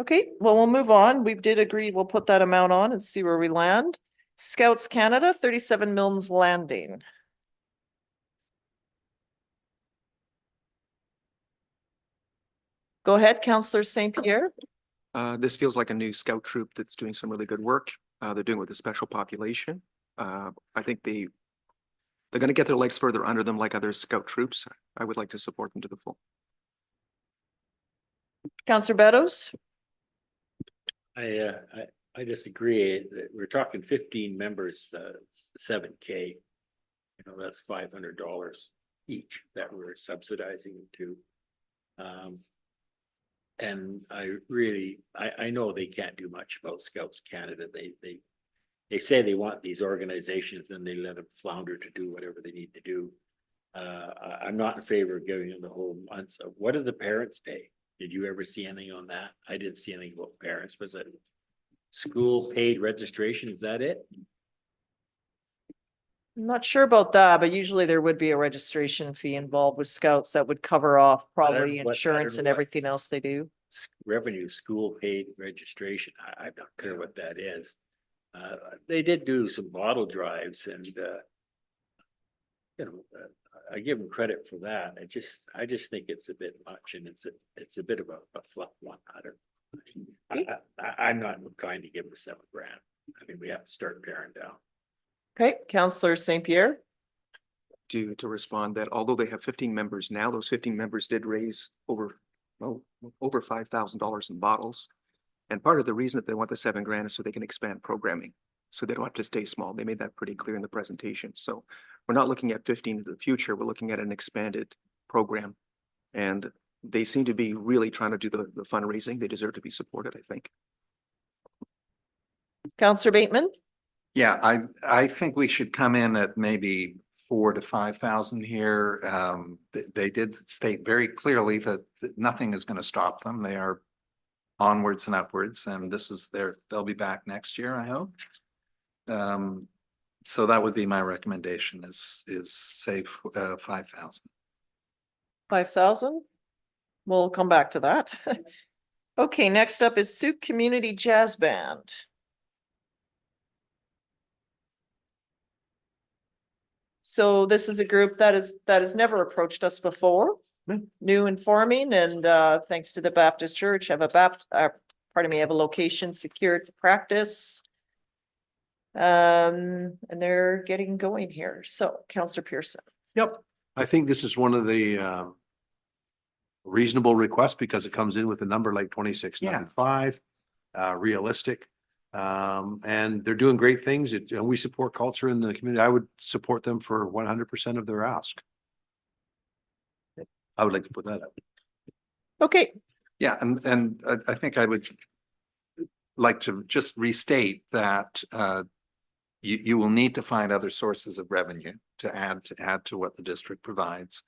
Okay, well, we'll move on. We did agree, we'll put that amount on and see where we land. Scouts Canada, 37 Milnes Landing. Go ahead, Councillor St. Pierre. This feels like a new scout troop that's doing some really good work. They're doing it with a special population. I think they're going to get their legs further under them like other scout troops. I would like to support them to the full. Councillor Beddoes. I disagree. That we're talking 15 members, $7K. You know, that's $500 each that we're subsidizing to. And I know they can't do much about Scouts Canada. They say they want these organizations, then they let them flounder to do whatever they need to do. I'm not in favor of giving them the whole month. So what do the parents pay? Did you ever see anything on that? I didn't see anything about parents. Was it school paid registration? Is that it? I'm not sure about that, but usually there would be a registration fee involved with Scouts that would cover off probably insurance and everything else they do. Revenue, school paid registration. I'm not clear what that is. They did do some bottle drives and, I give them credit for that. I just think it's a bit much and it's a bit of a fluff one. I'm not inclined to give them $7,000. I mean, we have to start paring down. Okay, Councillor St. Pierre. To respond that although they have 15 members now, those 15 members did raise over $5,000 in bottles. And part of the reason that they want the $7,000 is so they can expand programming. So they don't have to stay small. They made that pretty clear in the presentation. So we're not looking at 15 into the future. We're looking at an expanded program. And they seem to be really trying to do the fundraising. They deserve to be supported, I think. Councillor Bateman. Yeah, I think we should come in at maybe 4,000 to 5,000 here. They did state very clearly that nothing is going to stop them. They are onwards and upwards, and this is they'll be back next year, I hope. So that would be my recommendation is say 5,000. 5,000? We'll come back to that. Okay, next up is Sooke Community Jazz Band. So this is a group that has never approached us before, new and forming, and thanks to the Baptist Church, have a location secured to practice. And they're getting going here. So Councillor Pearson. Yep. I think this is one of the reasonable requests because it comes in with a number like 2695, realistic. And they're doing great things. And we support culture in the community. I would support them for 100% of their ask. I would like to put that up. Okay. Yeah, and I think I would like to just restate that you will need to find other sources of revenue to add to what the district provides.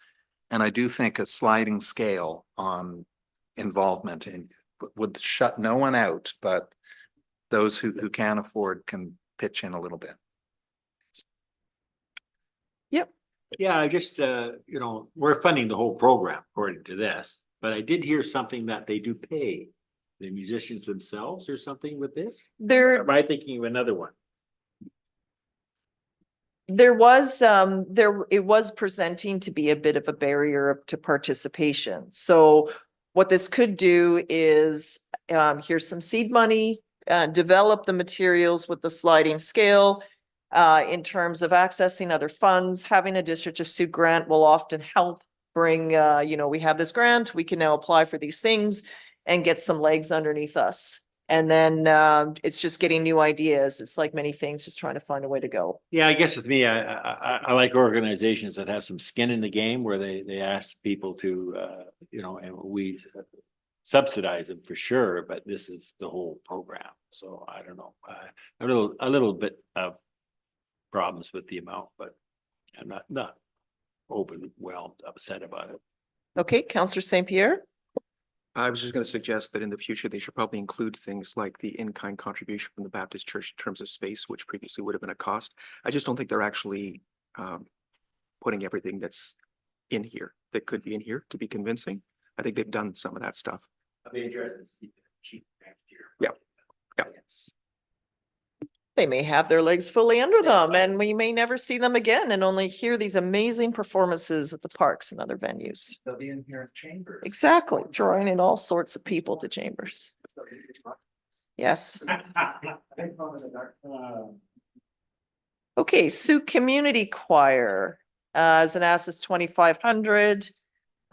And I do think a sliding scale on involvement would shut no one out, but those who can afford can pitch in a little bit. Yep. Yeah, I just, we're funding the whole program according to this, but I did hear something that they do pay the musicians themselves or something with this. Or am I thinking of another one? There was, it was presenting to be a bit of a barrier to participation. So what this could do is, here's some seed money, develop the materials with the sliding scale, in terms of accessing other funds. Having a District of Sooke grant will often help bring, we have this grant, we can now apply for these things and get some legs underneath us. And then it's just getting new ideas. It's like many things, just trying to find a way to go. Yeah, I guess with me, I like organizations that have some skin in the game where they ask people to, and we subsidize them for sure, but this is the whole program. So I don't know, a little bit of problems with the amount, but I'm not overwhelmed, upset about it. Okay, Councillor St. Pierre. I was just going to suggest that in the future, they should probably include things like the in-kind contribution from the Baptist Church in terms of space, which previously would have been a cost. I just don't think they're actually putting everything that's in here that could be in here to be convincing. I think they've done some of that stuff. I'll be interested to see the cheap next year. Yeah. Yeah. Yes. They may have their legs fully under them and we may never see them again and only hear these amazing performances at the parks and other venues. They'll be in here at Chambers. Exactly, drawing in all sorts of people to Chambers. Yes. Okay, Sooke Community Choir, as an ask is 2,500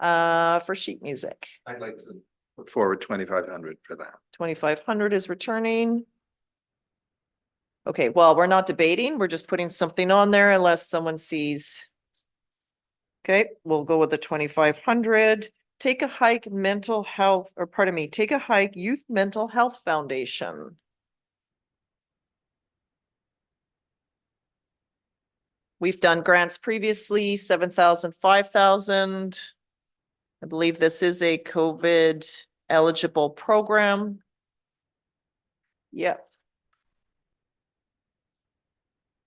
for sheet music. I'd like to put forward 2,500 for that. 2,500 is returning. Okay, well, we're not debating. We're just putting something on there unless someone sees. Okay, we'll go with the 2,500. Take a hike mental health, or pardon me, take a hike Youth Mental Health Foundation. We've done grants previously, 7,000, 5,000. I believe this is a COVID eligible program. Yep.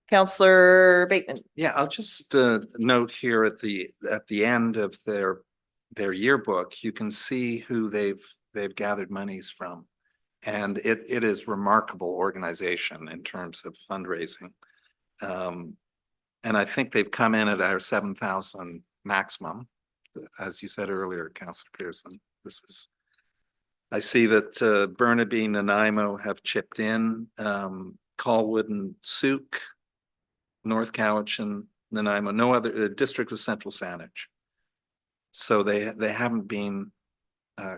Counselor Bateman. Yeah, I'll just note here at the end of their yearbook, you can see who they've gathered monies from. And it is remarkable organization in terms of fundraising. And I think they've come in at our 7,000 maximum. As you said earlier, Councillor Pearson, this is, I see that Burnaby, Nanaimo have chipped in, Colwood and Sooke, North Cowichan, Nanaimo, no other, District of Central Saanich. So they haven't been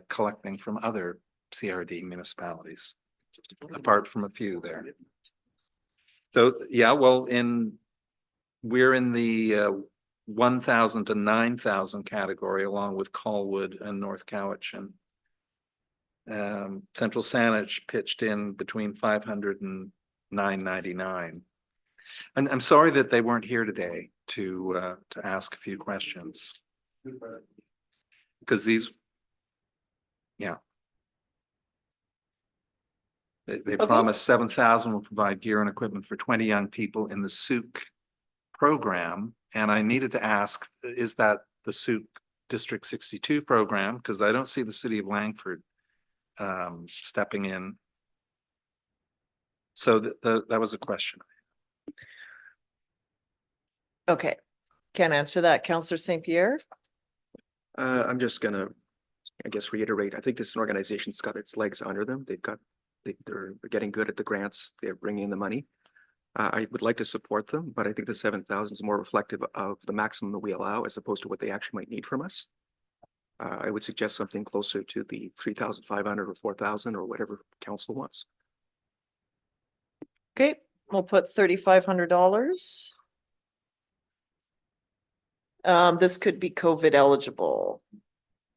collecting from other CRD municipalities, apart from a few there. So, yeah, well, we're in the 1,000 to 9,000 category, along with Colwood and North Cowichan. Central Saanich pitched in between 500 and 999. And I'm sorry that they weren't here today to ask a few questions. Because these, yeah. They promised 7,000 will provide gear and equipment for 20 young people in the Sooke program. And I needed to ask, is that the Sooke District 62 program? Because I don't see the city of Langford stepping in. So that was a question. Okay, can't answer that. Counselor St. Pierre? I'm just gonna, I guess, reiterate, I think this organization's got its legs under them. They're getting good at the grants. They're bringing in the money. I would like to support them, but I think the 7,000 is more reflective of the maximum that we allow as opposed to what they actually might need from us. I would suggest something closer to the 3,500 or 4,000 or whatever council wants. Okay, we'll put $3,500. This could be COVID eligible.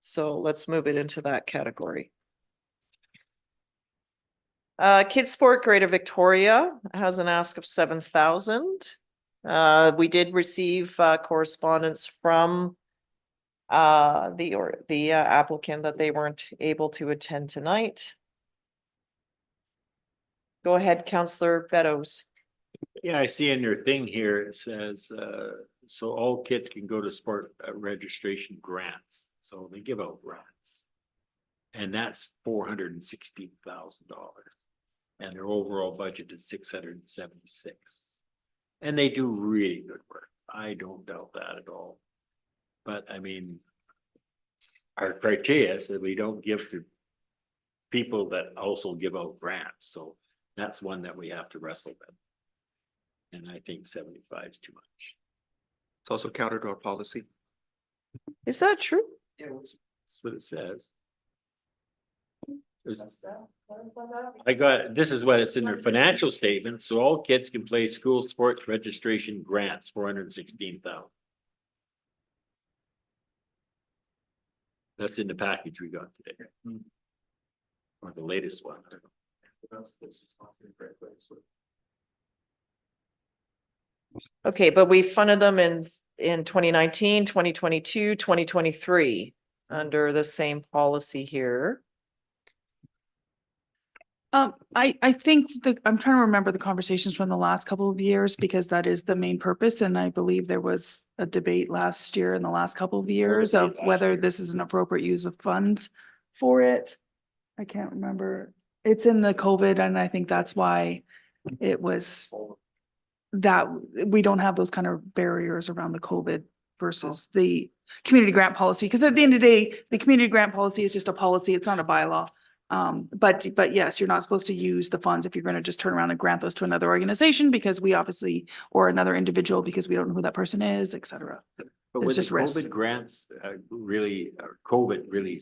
So let's move it into that category. Kids Sport Greater Victoria has an ask of 7,000. We did receive correspondence from the applicant that they weren't able to attend tonight. Go ahead, Councillor Beddoes. Yeah, I see in your thing here, it says, so all kids can go to sport registration grants. So they give out grants. And that's $416,000. And their overall budget is 676. And they do really good work. I don't doubt that at all. But I mean, our criteria is that we don't give to people that also give out grants. So that's one that we have to wrestle with. And I think 75 is too much. It's also counter to our policy. Is that true? Yeah, that's what it says. I got, this is what it's in their financial statement. So all kids can play school sports registration grants, 416,000. That's in the package we got today. Or the latest one. I don't know. Okay, but we funded them in 2019, 2022, 2023 under the same policy here. I think that I'm trying to remember the conversations from the last couple of years because that is the main purpose. And I believe there was a debate last year in the last couple of years of whether this is an appropriate use of funds for it. I can't remember. It's in the COVID, and I think that's why it was that we don't have those kind of barriers around the COVID versus the community grant policy. Because at the end of the day, the community grant policy is just a policy. It's not a bylaw. But yes, you're not supposed to use the funds if you're going to just turn around and grant those to another organization because we obviously, or another individual because we don't know who that person is, et cetera. But There's with the just risks. COVID grants, COVID really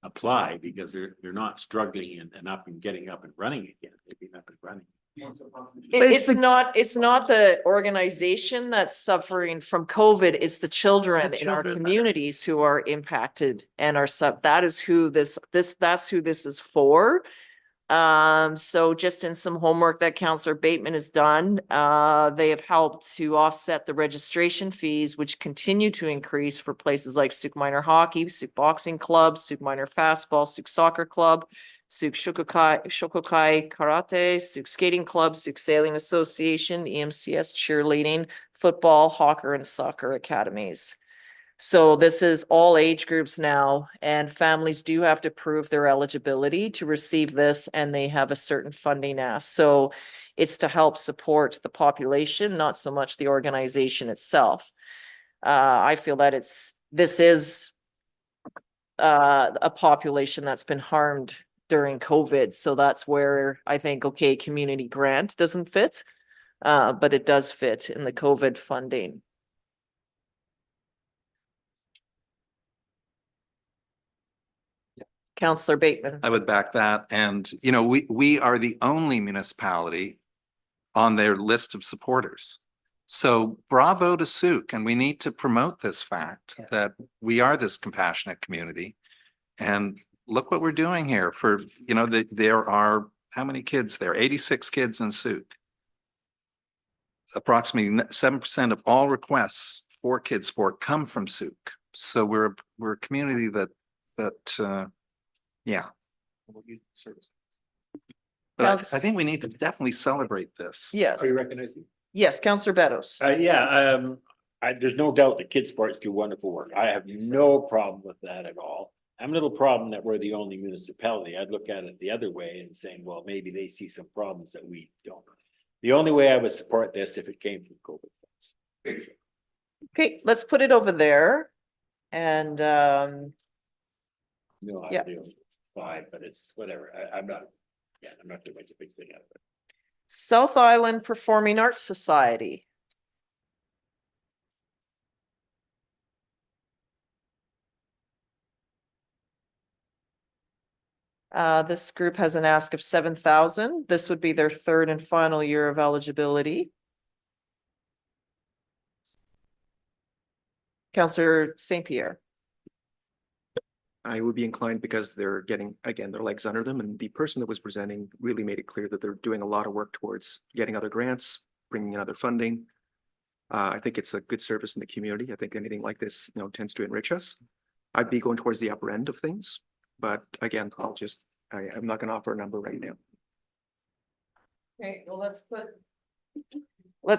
apply because they're not struggling and up and getting up and running again. They've been up and running. It's not the organization that's suffering from COVID, it's the children in our communities who are impacted and are that is who that's who this is for. So just in some homework that Councillor Bateman has done, they have helped to offset the registration fees, which continue to increase for places like Sooke Minor Hockey, Sooke Boxing Club, Sooke Minor Fastball, Sooke Soccer Club, Sooke Shokokai Karate, Sooke Skating Club, Sooke Sailing Association, EMCS Cheerleading, Football, Hawker, and Soccer Academies. So this is all age groups now, and families do have to prove their eligibility to receive this, and they have a certain funding ask. So it's to help support the population, not so much the organization itself. I feel that this is a population that's been harmed during COVID. So that's where I think, okay, community grant doesn't fit, but it does fit in the COVID funding. Councillor Bateman. I would back that. And, you know, we are the only municipality on their list of supporters. So bravo to Sooke, and we need to promote this fact that we are this compassionate community. And look what we're doing here for, you know, there are, how many kids there? 86 kids in Sooke. Approximately 7% of all requests for kids sport come from Sooke. So we're a community that yeah. But I think we need to definitely celebrate this. Yes. Are you recognizing? Yes, Councillor Beddoes. There's no doubt that kids sports do wonderful work. I have no problem with that at all. I'm a little problem that we're the only municipality. I'd look at it the other way and saying, well, maybe they see some problems that we don't. The only way I would support this if it came from COVID funds. Okay, let's put it over there. And No, yeah. I do. Fine, but it's whatever. I'm not doing much a big thing out of it. South Island Performing Arts Society. This group has an ask of 7,000. This would be their third and final year of eligibility. Councillor St. Pierre. I would be inclined because they're getting, again, their legs under them, and the person that was presenting really made it clear that they're doing a lot of work towards getting other grants, bringing in other funding. I think it's a good service in the community. I think anything like this, you know, tends to enrich us. I'd be going towards the upper end of things, but again, I'm not going to offer a number right now. Okay, well, let's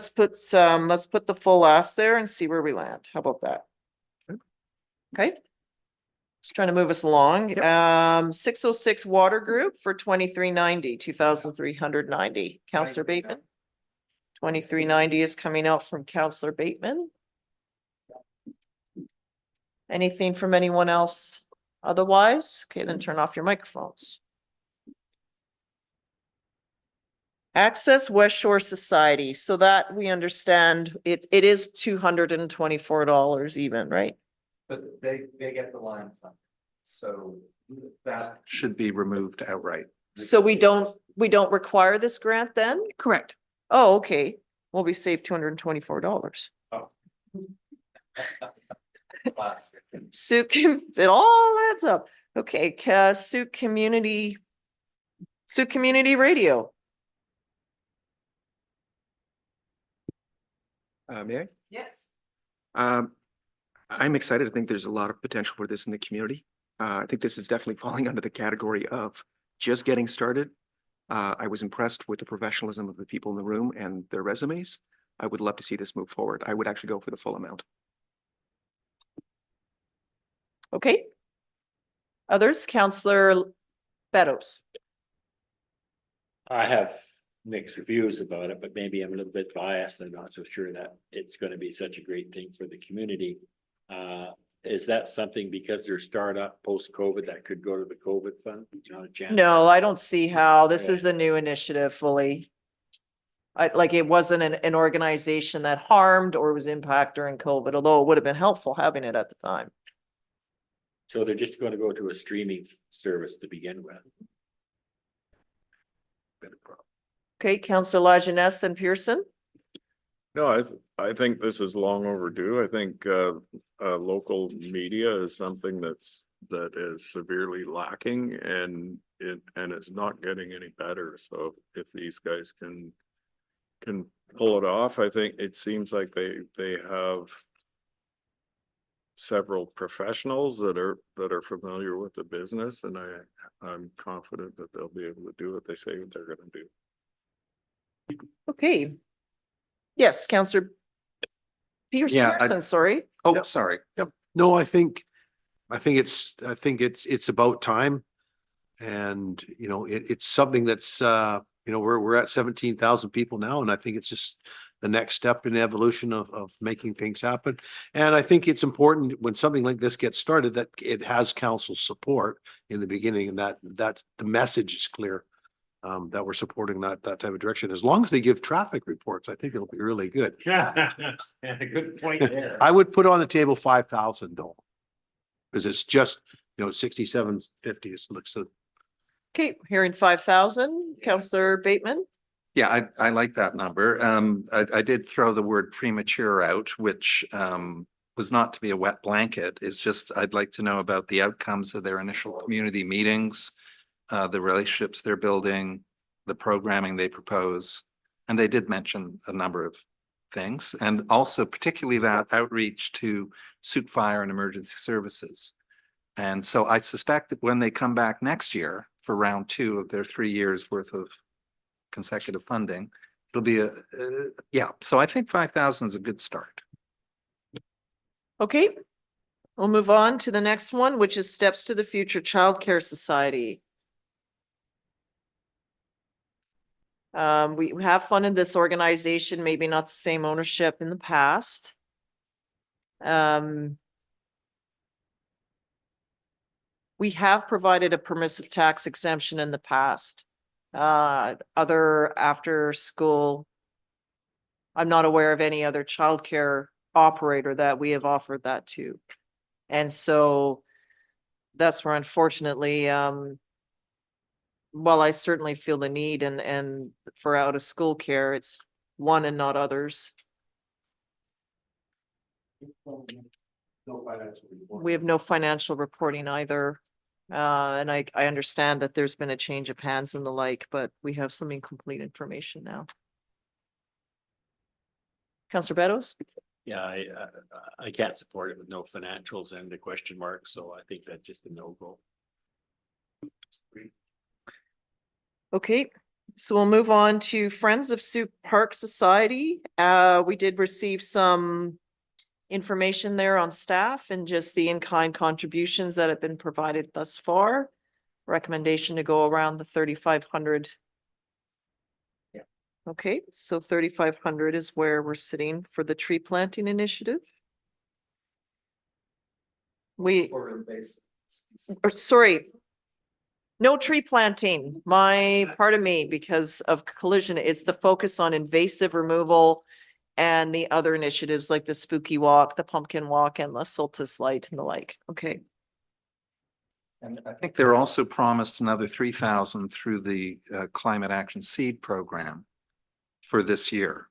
put the full ask there and see where we land. How about that? Okay. Just trying to move us along. 606 Water Group for 2,390. Councillor Bateman. 2,390 is coming out from Councillor Bateman. Anything from anyone else otherwise? Okay, then turn off your microphones. Access West Shore Society, so that we understand it is $224 even, right? But they get the line fund. So that should be removed outright. So we don't require this grant then? Correct. Oh, okay. Well, we saved $224. Oh. Sooke, it all adds up. Okay, Sooke Community Radio. May I? Yes. I'm excited. I think there's a lot of potential for this in the community. I think this is definitely falling under the category of just getting started. I was impressed with the professionalism of the people in the room and their resumes. I would love to see this move forward. I would actually go for the full amount. Okay. Others, Councillor Beddoes. I have mixed reviews about it, but maybe I'm a little bit biased. I'm not so sure that it's going to be such a great thing for the community. Is that something because they're startup post-COVID that could go to the COVID fund? Not a chance. No, I don't see how. This is a new initiative fully. Like it wasn't an organization that harmed or was impacted during COVID, although it would have been helpful having it at the time. So they're just going to go to a streaming service to begin with. Okay, Councillor Lajeunesse and Pearson. No, I think this is long overdue. I think local media is something that is severely lacking and it's not getting any better. So if these guys can pull it off, I think it seems like they have several professionals that are familiar with the business, and I'm confident that they'll be able to do what they say they're gonna do. Okay. Yes, Councillor Pearson, sorry. Oh, sorry. Yep. No, I think it's about time. And, you know, it's something that's, you know, we're at 17,000 people now, and I think it's just the next step in the evolution of making things happen. And I think it's important when something like this gets started that it has council support in the beginning, and that the message is clear. That we're supporting that type of direction. As long as they give traffic reports, I think it'll be really good. Yeah, good point there. I would put on the table 5,000 though. Because it's just, you know, 6750. It looks so. Okay, hearing 5,000, Councillor Bateman. Yeah, I like that number. I did throw the word premature out, which was not to be a wet blanket. It's just, I'd like to know about the outcomes of their initial community meetings, the relationships they're building, the programming they propose. And they did mention a number of things, and also particularly that outreach to Sooke Fire and Emergency Services. And so I suspect that when they come back next year for round 2 of their 3 years worth of consecutive funding, it'll be yeah. So I think 5,000 is a good start. Okay, we'll move on to the next one, which is Steps to the Future Childcare Society. We have funded this organization, maybe not the same ownership in the past. We have provided a permissive tax exemption in the past. Other after school, I'm not aware of any other childcare operator that we have offered that to. And so that's where unfortunately, while I certainly feel the need and for out of school care, it's one and not others. We have no financial reporting either. And I understand that there's been a change of hands and the like, but we have some incomplete information now. Councillor Beddoes? Yeah, I can't support it with no financials and the question mark, so I think that's just a no-go. Okay, so we'll move on to Friends of Sooke Park Society. We did receive some information there on staff and just the in-kind contributions that have been provided thus far. Recommendation to go around the 3,500. Yeah. Okay, so 3,500 is where we're sitting for the tree planting initiative. Sorry. No tree planting, pardon me, because of collision. It's the focus on invasive removal and the other initiatives like the Spooky Walk, the Pumpkin Walk, and the Solstice Light and the like. Okay. And I think they're also promised another 3,000 through the Climate Action Seed Program for this year.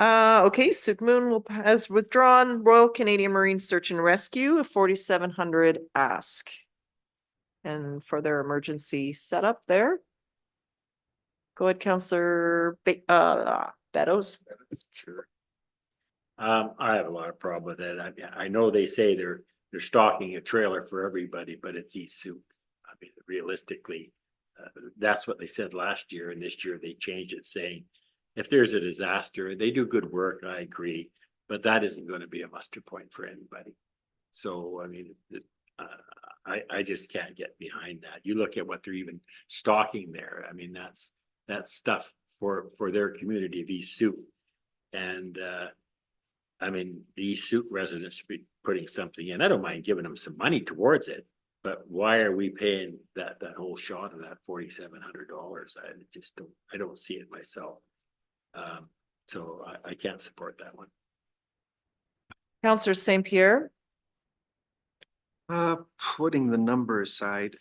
Okay, Sooke Moon has withdrawn Royal Canadian Marine Search and Rescue, a 4,700 ask. And for their emergency setup there. Go ahead, Councillor Beddoes. Sure. I have a lot of problem with it. I know they say they're stocking a trailer for everybody, but it's East Sooke. I mean, realistically, that's what they said last year, and this year they changed it, saying if there's a disaster, they do good work. I agree, but that isn't going to be a muster point for anybody. So, I mean, I just can't get behind that. You look at what they're even stocking there. I mean, that's stuff for their community of East Sooke. And I mean, the East Sooke residents should be putting something in. I don't mind giving them some money towards it, but why are we paying that whole shot of that $4,700? I don't see it myself. So I can't support that one. Councillor St. Pierre. Putting the number aside,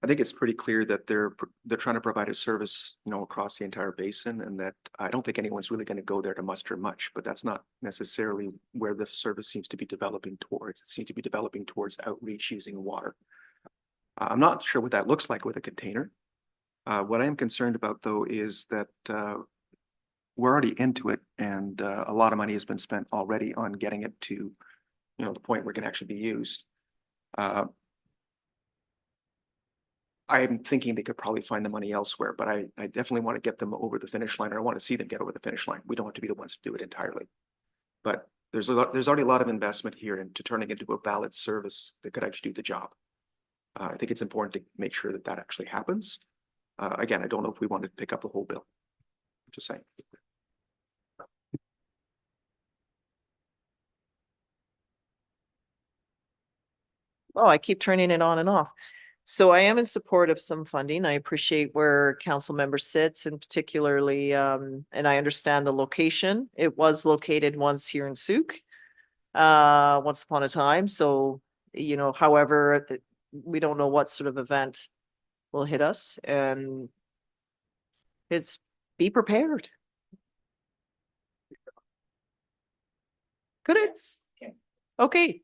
I think it's pretty clear that they're trying to provide a service, across the entire basin, and that I don't think anyone's really going to go there to muster much, but that's not necessarily where the service seems to be developing towards. It seems to be developing towards outreach using water. I'm not sure what that looks like with a container. What I am concerned about, though, is that we're already into it, and a lot of money has been spent already on getting it to, the point where it can actually be used. I'm thinking they could probably find the money elsewhere, but I definitely want to get them over the finish line. I want to see them get over the finish line. We don't have to be the ones to do it entirely. But there's already a lot of investment here into turning it into a valid service that could actually do the job. I think it's important to make sure that that actually happens. Again, I don't know if we want to pick up the whole bill. Just saying. Oh, I keep turning it on and off. So I am in support of some funding. I appreciate where council member sits, and particularly, and I understand the location. It was located once here in Sooke, once upon a time. So, however, we don't know what sort of event will hit us, and it's be prepared. Could it? Okay.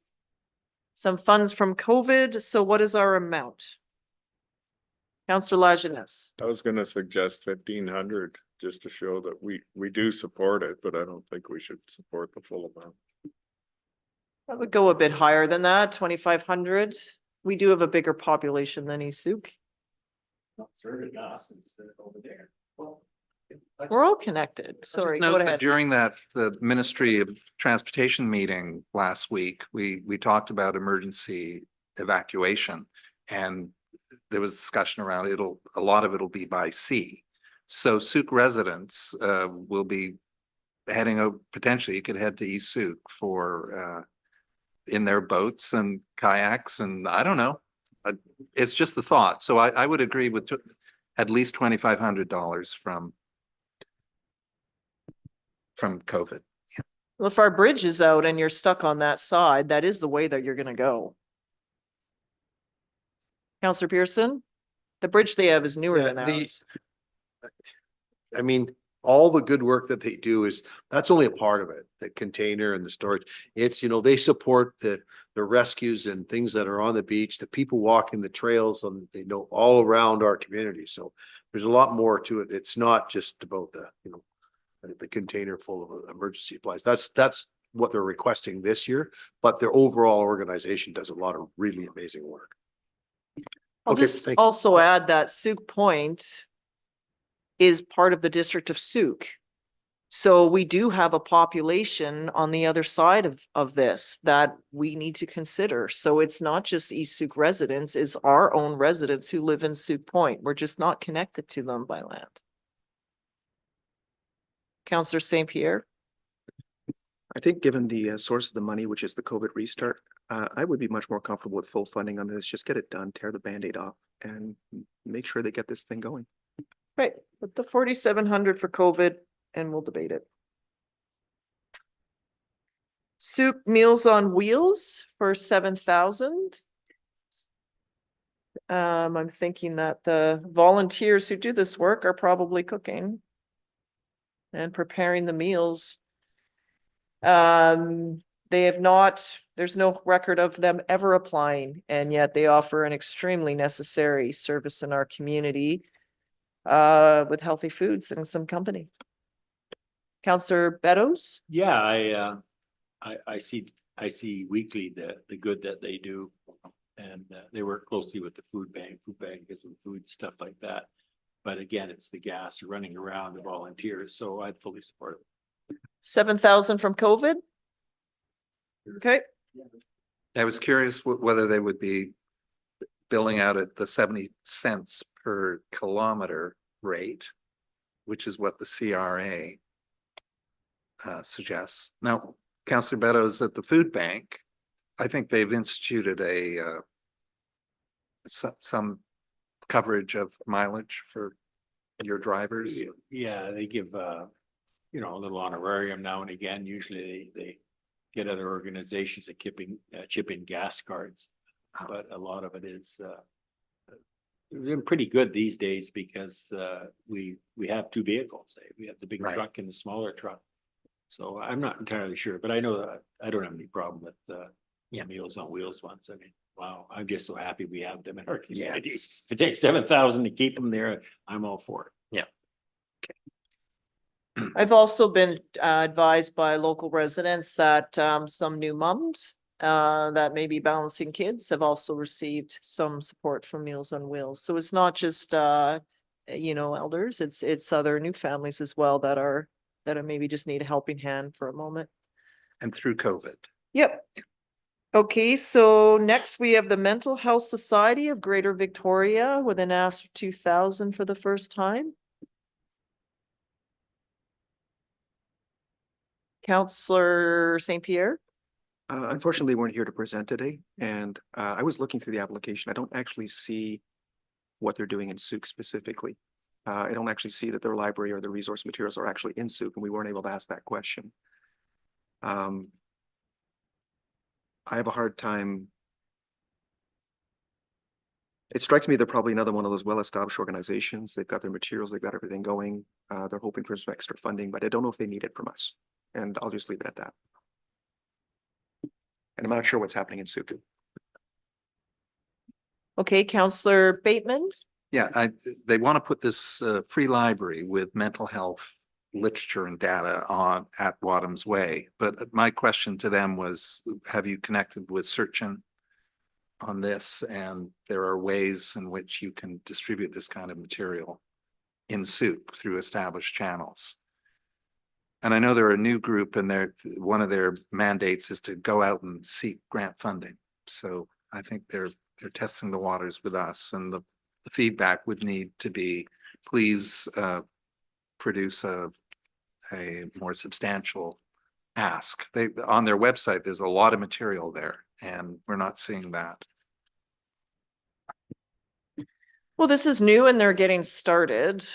Some funds from COVID. So what is our amount? Councillor Lajeunesse. I was gonna suggest 1,500 just to show that we do support it, but I don't think we should support the full amount. I would go a bit higher than that, 2,500. We do have a bigger population than Sooke. over there. We're all connected. Sorry, go Note that ahead. during the Ministry of Transportation meeting last week, we talked about emergency evacuation, and there was discussion around a lot of it'll be by sea. So Sooke residents will be heading out, potentially you could head to East Sooke for in their boats and kayaks, and I don't know. It's just the thought. So I would agree with at least $2,500 from COVID. Well, if our bridge is out and you're stuck on that side, that is the way that you're gonna go. Councillor Pearson, the bridge they have is newer than ours. I mean, all the good work that they do that's only a part of it, the container and the storage. It's, they support the rescues and things that are on the beach, the people walking the trails and all around our community. So there's a lot more to it. It's not just about the container full of emergency supplies. That's what they're requesting this year, but their overall organization does a lot of really amazing work. I'll Okay, just thank you. also add that Sooke Point is part of the district of Sooke. So we do have a population on the other side of this that we need to consider. So it's not just East Sooke residents, it's our own residents who live in Sooke Point. We're just not connected to them by land. Councillor St. Pierre. I think given the source of the money, which is the COVID restart, I would be much more comfortable with full funding on this. Just get it done, tear the Band-Aid off, and make sure they get this thing going. Right, put the 4,700 for COVID and we'll debate it. Sooke Meals on Wheels for 7,000. I'm thinking that the volunteers who do this work are probably cooking and preparing the meals. They have not, there's no record of them ever applying, and yet they offer an extremely necessary service in our community with healthy foods and some company. Councillor Beddoes? Yeah, I see weekly the good that they do. And they work closely with the food bank gets them food, stuff like that. But again, it's the gas running around, the volunteers, so I'd fully support it. 7,000 from COVID? Okay. I was curious whether they would be billing out at the 70 cents per kilometer rate, which is what the CRA suggests. Now, Councillor Beddoes, at the food bank, I think they've instituted some coverage of mileage for your drivers. Yeah, they give a little honorarium now and again. Usually they get other organizations that chip in gas cards. But a lot of it is, they're pretty good these days because, we have two vehicles. We have the big Right. truck and the smaller truck. So I'm not entirely sure, but I know that I don't have any problem with, Meals on Wheels ones. I mean, wow, I'm just so happy we have them in our community. Yes. If it takes 7,000 to keep them there, I'm all for it. I've also been advised by local residents that some new mums that may be balancing kids have also received some support from Meals on Wheels. So it's not just elders, it's other new families as well that are maybe just need a helping hand for a moment. And through COVID. Yep. Okay, so next we have the Mental Health Society of Greater Victoria with an ask for 2,000 for the first time. Counselor St. Pierre? Unfortunately, they weren't here to present today, and I was looking through the application. I don't actually see what they're doing in Sooke specifically. I don't actually see that their library or the resource materials are actually in Sooke, and we weren't able to ask that question. I have a hard time. It strikes me they're probably another one of those well-established organizations. They've got their materials, they've got everything going. They're hoping for some extra funding, but I don't know if they need it from us. And I'll just leave it at that. And I'm not sure what's happening in Sooke. Okay, Counselor Bateman? Yeah, they want to put this free library with mental health literature and data on at Wadham's Way. But my question to them was, have you connected with Searchin on this? And there are ways in which you can distribute this kind of material in Sooke through established channels. And I know they're a new group and one of their mandates is to go out and seek grant funding. So I think they're testing the waters with us, and the feedback would need to be, please produce a more substantial ask. On their website, there's a lot of material there, and we're not seeing that. Well, this is new and they're getting started.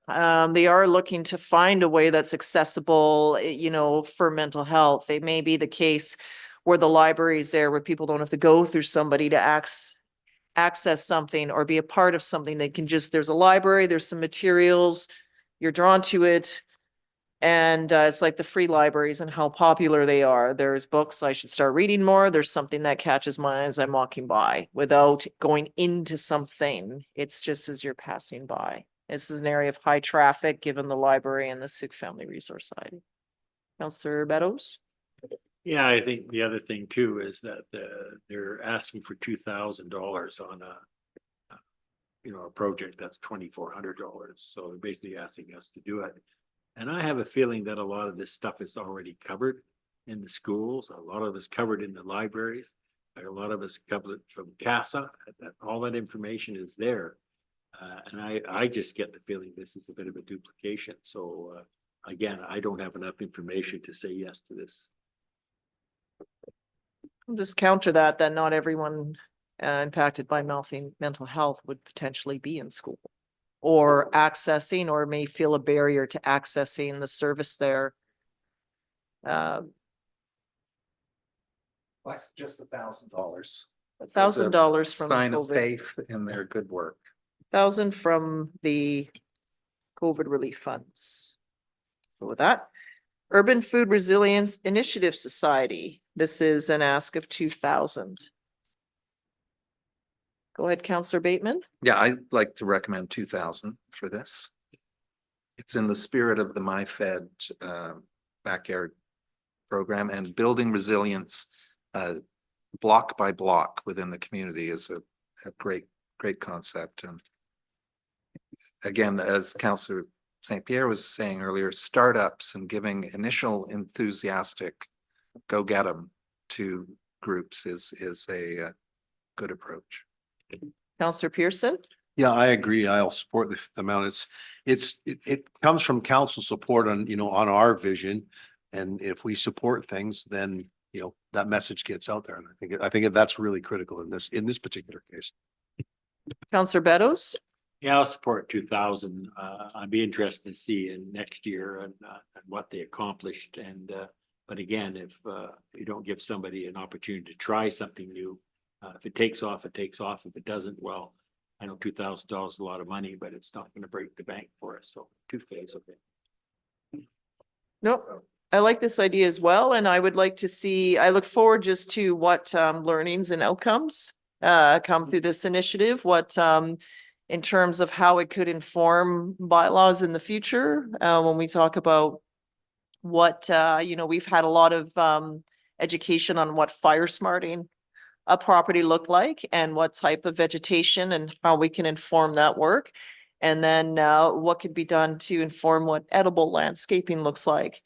They are looking to find a way that's accessible, for mental health. It may be the case where the library is there where people don't have to go through somebody to access something or be a part of something. They can just, there's a library, there's some materials, you're drawn to it. And it's like the free libraries and how popular they are. There's books I should start reading more. There's something that catches my eye as I'm walking by without going into something. It's just as you're passing by. This is an area of high traffic, given the library and the Sooke Family Resource Society. Councillor Meadows? Yeah, I think the other thing too is that they're asking for $2,000 on a project that's $2,400. So they're basically asking us to do it. And I have a feeling that a lot of this stuff is already covered in the schools. A lot of it's covered in the libraries. A lot of it's covered from CASA. All that information is there. And I just get the feeling this is a bit of a duplication. So again, I don't have enough information to say yes to this. I'll just counter that not everyone impacted by mental health would potentially be in school or accessing, or may feel a barrier to accessing the service there. That's just $1,000. $1,000 from sign of COVID. faith in their good work. 1,000 from the COVID relief funds. So with that, Urban Food Resilience Initiative Society. This is an ask of 2,000. Go ahead, Councillor Bateman. Yeah, I'd like to recommend 2,000 for this. It's in the spirit of the MyFed backyard program, and building resilience block by block within the community is a great concept. And again, as Councillor St. Pierre was saying earlier, startups and giving initial enthusiastic go get them to groups is a good approach. Councillor Pearson. Yeah, I agree. I'll support the amount. It comes from council support on, on our vision. And if we support things, then, that message gets out there. And I think that's really critical in this particular case. Councillor Beddoes. Yeah, I'll support 2,000. I'd be interested to see in next year and what they accomplished. And But again, if you don't give somebody an opportunity to try something new, if it takes off, it takes off. If it doesn't, well, I know $2,000 is a lot of money, but it's not going to break the bank for us. So 2K is okay. Nope. I like this idea as well, and I would like to see, I look forward just to what learnings and outcomes come through this initiative, what in terms of how it could inform bylaws in the future, when we talk about what you know, we've had a lot of education on what fire smarting a property look like and what type of vegetation and how we can inform that work. And then what could be done to inform what edible landscaping looks like.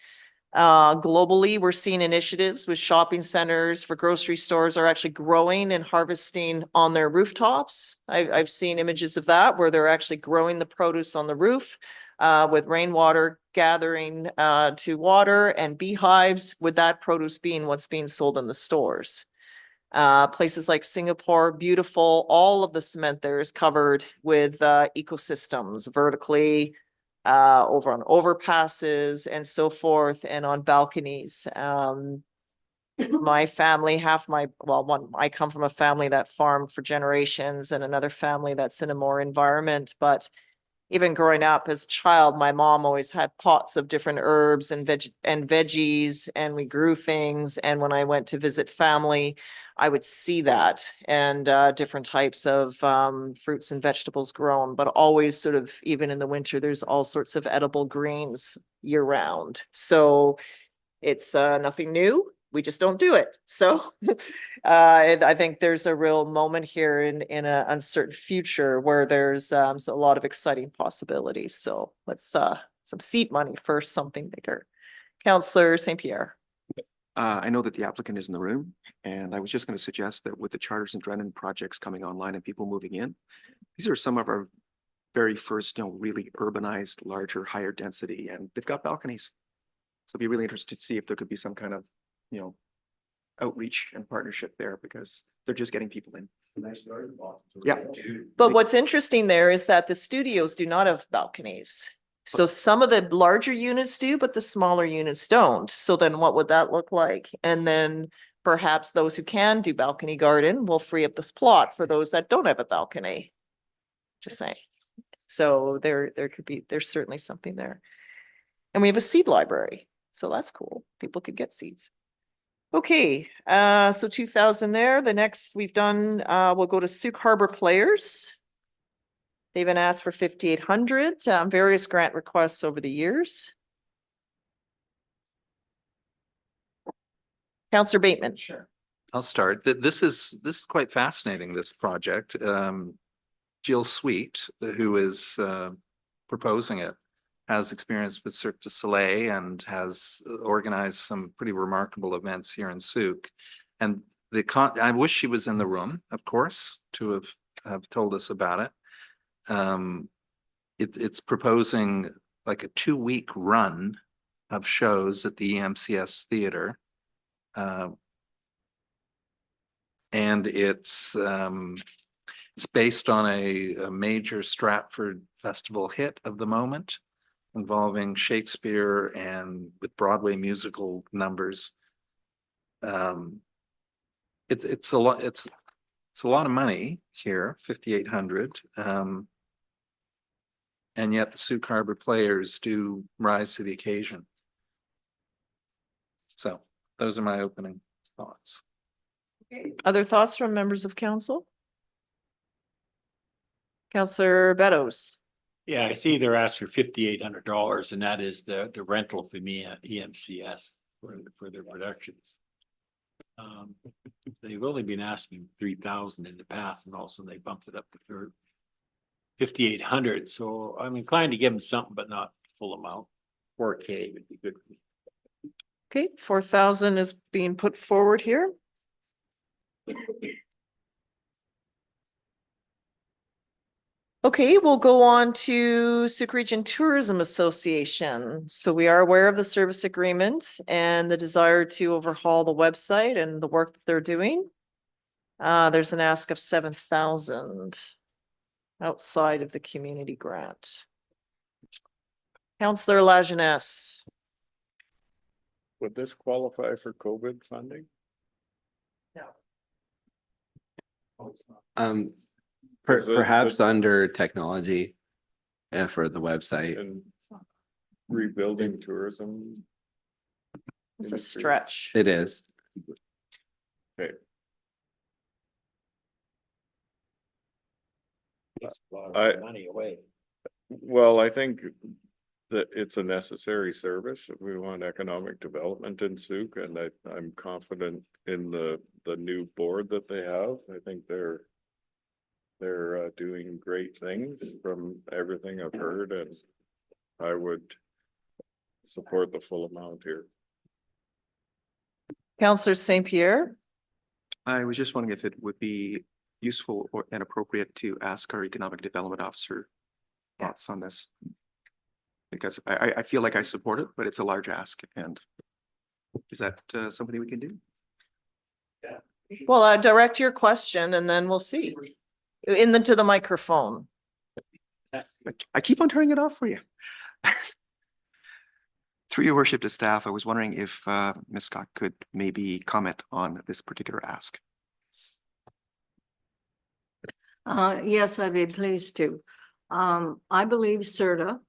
Globally, we're seeing initiatives with shopping centers for grocery stores are actually growing and harvesting on their rooftops. I've seen images of that where they're actually growing the produce on the roof with rainwater gathering to water and beehives, with that produce being what's being sold in the stores. Places like Singapore, beautiful, all of the cement there is covered with ecosystems vertically, over on overpasses and so forth, and on balconies. My family, I come from a family that farmed for generations and another family that's in a more environment, but even growing up as a child, my mom always had pots of different herbs and veggies, and we grew things. And when I went to visit family, I would see that, and different types of fruits and vegetables grown, but always sort of, even in the winter, there's all sorts of edible greens year round. So it's nothing new. We just don't do it. So I think there's a real moment here in an uncertain future where there's a lot of exciting possibilities. So let's some seed money for something bigger. Councillor St. Pierre. I know that the applicant is in the room, and I was just going to suggest that with the Charters and Drennan projects coming online and people moving in, these are some of our very first, really urbanized, larger, higher density, and they've got balconies. So I'd be really interested to see if there could be some kind of, outreach and partnership there, because they're just getting people in. Yeah. But what's interesting there is that the studios do not have balconies. So some of the larger units do, but the smaller units don't. So then what would that look like? And then perhaps those who can do balcony garden will free up this plot for those that don't have a balcony. Just saying. So there's certainly something there. And we have a seed library. So that's cool. People could get seeds. Okay, so 2,000 there. The next we've done, we'll go to Sooke Harbor Players. They've been asked for 5,800, various grant requests over the years. Councillor Bateman. Sure. I'll start. This is quite fascinating, this project. Jill Sweet, who is proposing it, has experience with Cirque du Soleil and has organized some pretty remarkable events here in Sooke. And I wish she was in the room, of course, to have told us about it. It's proposing like a 2-week run of shows at the EMCS Theater. And it's based on a major Stratford Festival hit of the moment, involving Shakespeare and with Broadway musical numbers. It's a lot. It's a lot of money here, 5,800. And yet the Sooke Harbor Players do rise to the occasion. So those are my opening thoughts. Okay. Other thoughts from members of council? Councillor Beddoes. Yeah, I see they're asking for $5,800, and that is the rental from EMCS for their productions. They've only been asking 3,000 in the past, and also they bumped it up to 5,800. So I'm inclined to give them something, but not full amount. 4K would be good for me. Okay, 4,000 is being put forward here. Okay, we'll go on to Sooke Region Tourism Association. So we are aware of the service agreement and the desire to overhaul the website and the work that they're doing. There's an ask of 7,000 outside of the community grant. Councillor Lajeunesse. Would this qualify for COVID funding? Is it Perhaps the- under technology. For the website. And rebuilding tourism? It's a industry? stretch. It is. Okay. It's a lot I- of money away. Well, I think that it's a necessary service if we want economic development in Sooke, and I'm confident in the new board that they have. I think they're doing great things from everything I've heard, and I would support the full amount here. Counselor St. Pierre? I was just wondering if it would be useful or and appropriate to ask our economic development officer thoughts on this. Because I feel like I support it, but it's a large ask, and is that something we can do? Well, direct your question and then we'll see. To the microphone. I keep on turning it off for you. Through your worship to staff, I was wondering if Ms. Scott could maybe comment on this particular ask. Yes, I'd be pleased to. I believe CERTA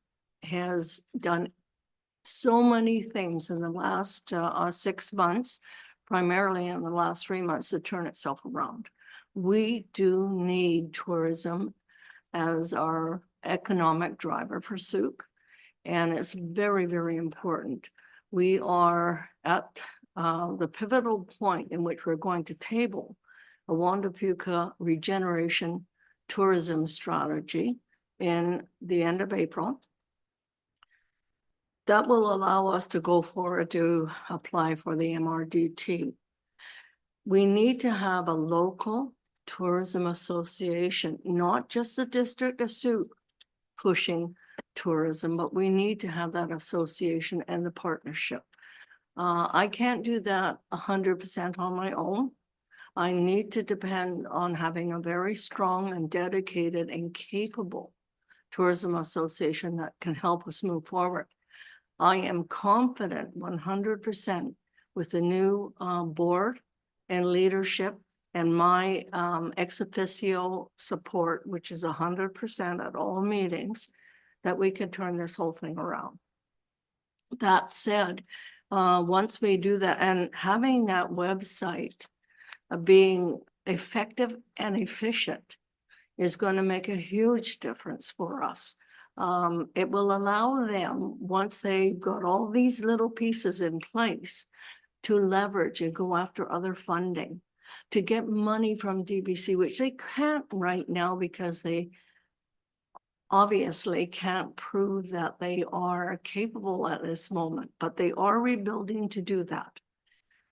has done so many things in the last 6 months, primarily in the last 3 months, to turn itself around. We do need tourism as our economic driver for Sooke, and it's very, very important. We are at the pivotal point in which we're going to table a Wandapuka regeneration tourism strategy in the end of April. That will allow us to go forward to apply for the MRDT. We need to have a local tourism association, not just the district of Sooke pushing tourism, but we need to have that association and the partnership. I can't do that 100% on my own. I need to depend on having a very strong and dedicated and capable tourism association that can help us move forward. I am confident 100% with the new board and leadership and my ex officio support, which is 100% at all meetings, that we could turn this whole thing around. That said, once we do that, and having that website being effective and efficient is going to make a huge difference for us. It will allow them, once they've got all these little pieces in place, to leverage and go after other funding, to get money from DBC, which they can't right now because they obviously can't prove that they are capable at this moment, but they are rebuilding to do that.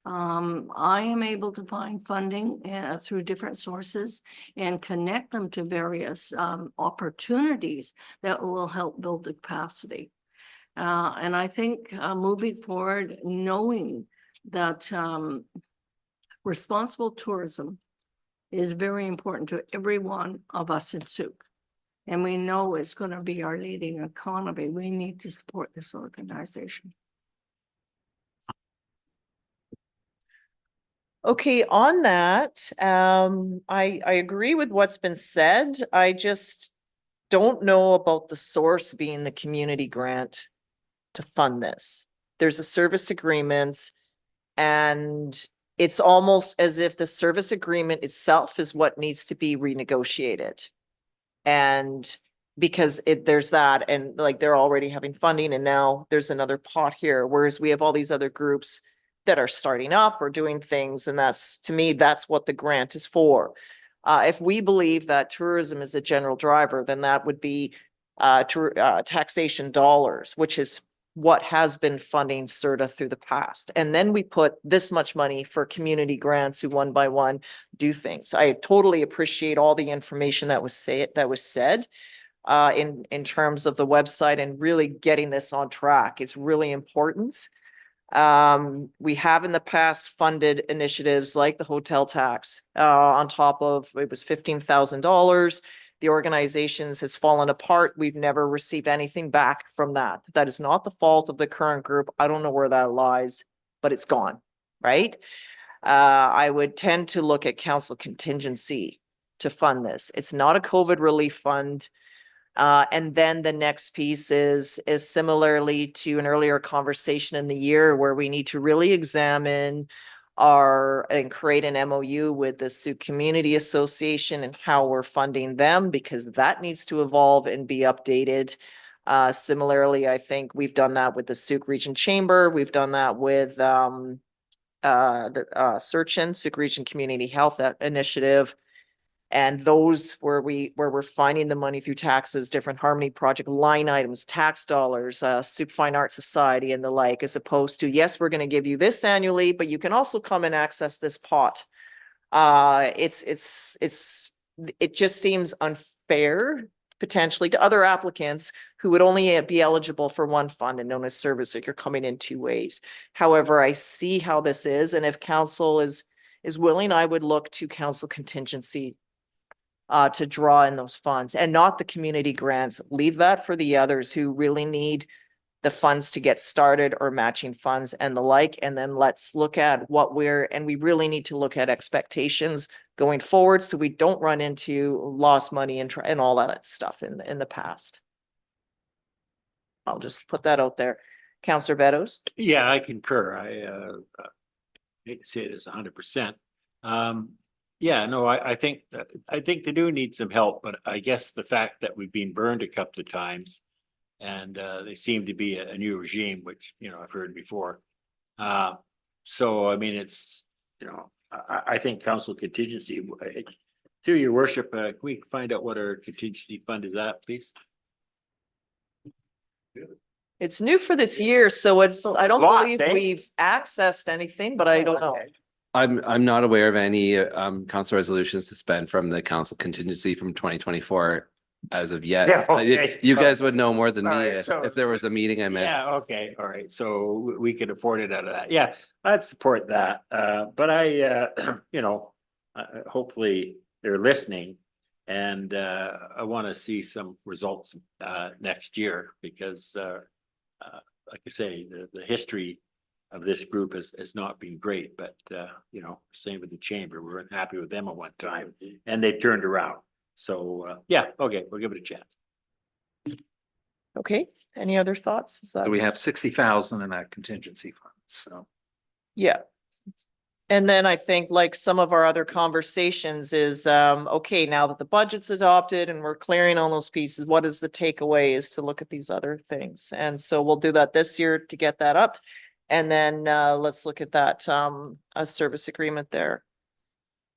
I am able to find funding through different sources and connect them to various opportunities that will help build the capacity. And I think moving forward, knowing that responsible tourism is very important to every one of us in Sooke. And we know it's going to be our leading economy. We need to support this organization. Okay, on that, I agree with what's been said. I just don't know about the source being the community grant to fund this. There's a service agreement, and it's almost as if the service agreement itself is what needs to be renegotiated. And because there's that, and like they're already having funding, and now there's another pot here, whereas we have all these other groups that are starting up or doing things. And that's, to me, that's what the grant is for. If we believe that tourism is a general driver, then that would be taxation dollars, which is what has been funding CERTA through the past. And then we put this much money for community grants who one by one do things. I totally appreciate all the information that was said in terms of the website and really getting this on track. It's really important. We have in the past funded initiatives like the hotel tax on top of, it was $15,000. The organizations has fallen apart. We've never received anything back from that. That is not the fault of the current group. I don't know where that lies. but it's gone, right? I would tend to look at council contingency to fund this. It's not a COVID relief fund. And then the next piece is similarly to an earlier conversation in the year where we need to really examine and create an MOU with the Sooke Community Association and how we're funding them, because that needs to evolve and be updated. Similarly, I think we've done that with the Sooke Region Chamber. We've done that with the Sooke Region Community Health Initiative. And those where we're finding the money through taxes, different Harmony Project line items, tax dollars, Sooke Fine Arts Society and the like, as opposed to, yes, we're going to give you this annually, but you can also come and access this pot. It just seems unfair potentially to other applicants who would only be eligible for one fund and known as service, like you're coming in two ways. However, I see how this is, and if council is willing, I would look to council contingency to draw in those funds and not the community grants. Leave that for the others who really need the funds to get started or matching funds and the like. And then let's look at we really need to look at expectations going forward so we don't run into lost money and all that stuff in the past. I'll just put that out there. Councillor Beddoes? Yeah, I concur. I hate to say it as 100%. Yeah, no, I think they do need some help, but I guess the fact that we've been burned a couple of times and they seem to be a new regime, which, you know, I've heard before. So, I mean, it's, you know, I think council contingency, through your worship, can we find out what our contingency fund is at, please? It's new for this year, so I don't Lots, believe we've accessed anything, but I don't know. I'm not aware of any council resolutions to spend from the council contingency from 2024 as of yet. Yeah, okay. You guys would know more than All me right, so- if there was a meeting I missed. Yeah, okay, all right, so we could afford it out of that. Yeah, I'd support that. But I, you know, hopefully they're listening. And I want to see some results next year because like I say, the history of this group has not been great, but you know, same with the chamber. We weren't happy with them at one time and they turned around. So yeah, okay, we'll give it a chance. Okay, any other thoughts? Is that? So we have 60,000 in that contingency fund, so. Yeah. And then I think like some of our other conversations is, okay, now that the budget's adopted and we're clearing all those pieces, what is the takeaway is to look at these other things. And so we'll do that this year to get that up. And then let's look at that a service agreement there.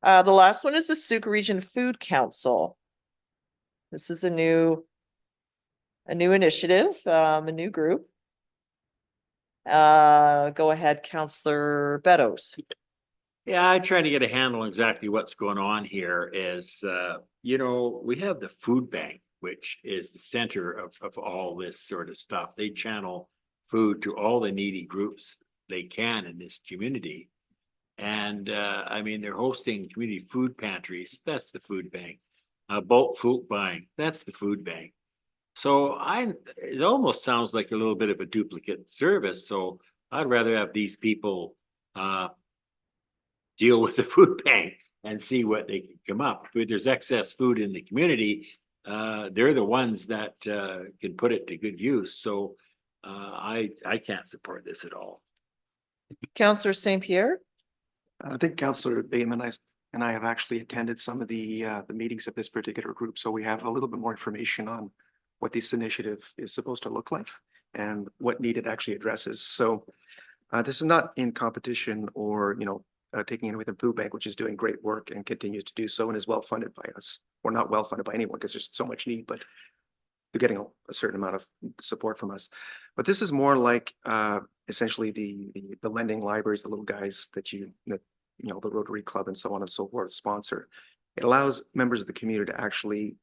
The last one is the Sooke Region Food Council. This is a new initiative, a new group. Go ahead, Councillor Beddoes. Yeah, I try to get a handle on exactly what's going on here is, you know, we have the food bank, which is the center of all this sort of stuff. They channel food to all the needy groups they can in this community. And I mean, they're hosting community food pantries. That's the food bank. Bulk food buying. That's the food bank. So it almost sounds like a little bit of a duplicate service. So I'd rather have these people deal with the food bank and see what they can come up. If there's excess food in the community, they're the ones that can put it to good use. So I can't support this at all. Councillor St. Pierre? I think Councillor Bateman and I have actually attended some of the meetings of this particular group, so we have a little bit more information on what this initiative is supposed to look like and what need it actually addresses. So this is not in competition or, you know, taking it away the food bank, which is doing great work and continues to do so and is well funded by us, or not well funded by anyone because there's so much need, but they're getting a certain amount of support from us. But this is more like essentially the lending libraries, the little guys that you know, the Rotary Club and so on and so forth sponsor. It allows members of the community to actually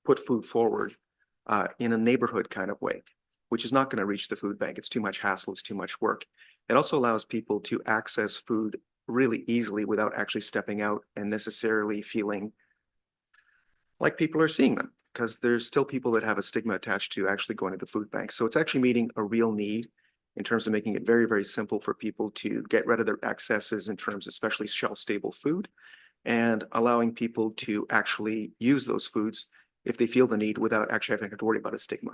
put food forward in a neighborhood kind of way, which is not going to reach the food bank. It's too much hassle, it's too much work. It also allows people to access food really easily without actually stepping out and necessarily feeling like people are seeing them, because there's still people that have a stigma attached to actually going to the food bank. So it's actually meeting a real need. in terms of making it very, very simple for people to get rid of their excesses in terms, especially shelf-stable food, and allowing people to actually use those foods if they feel the need without actually having to worry about a stigma.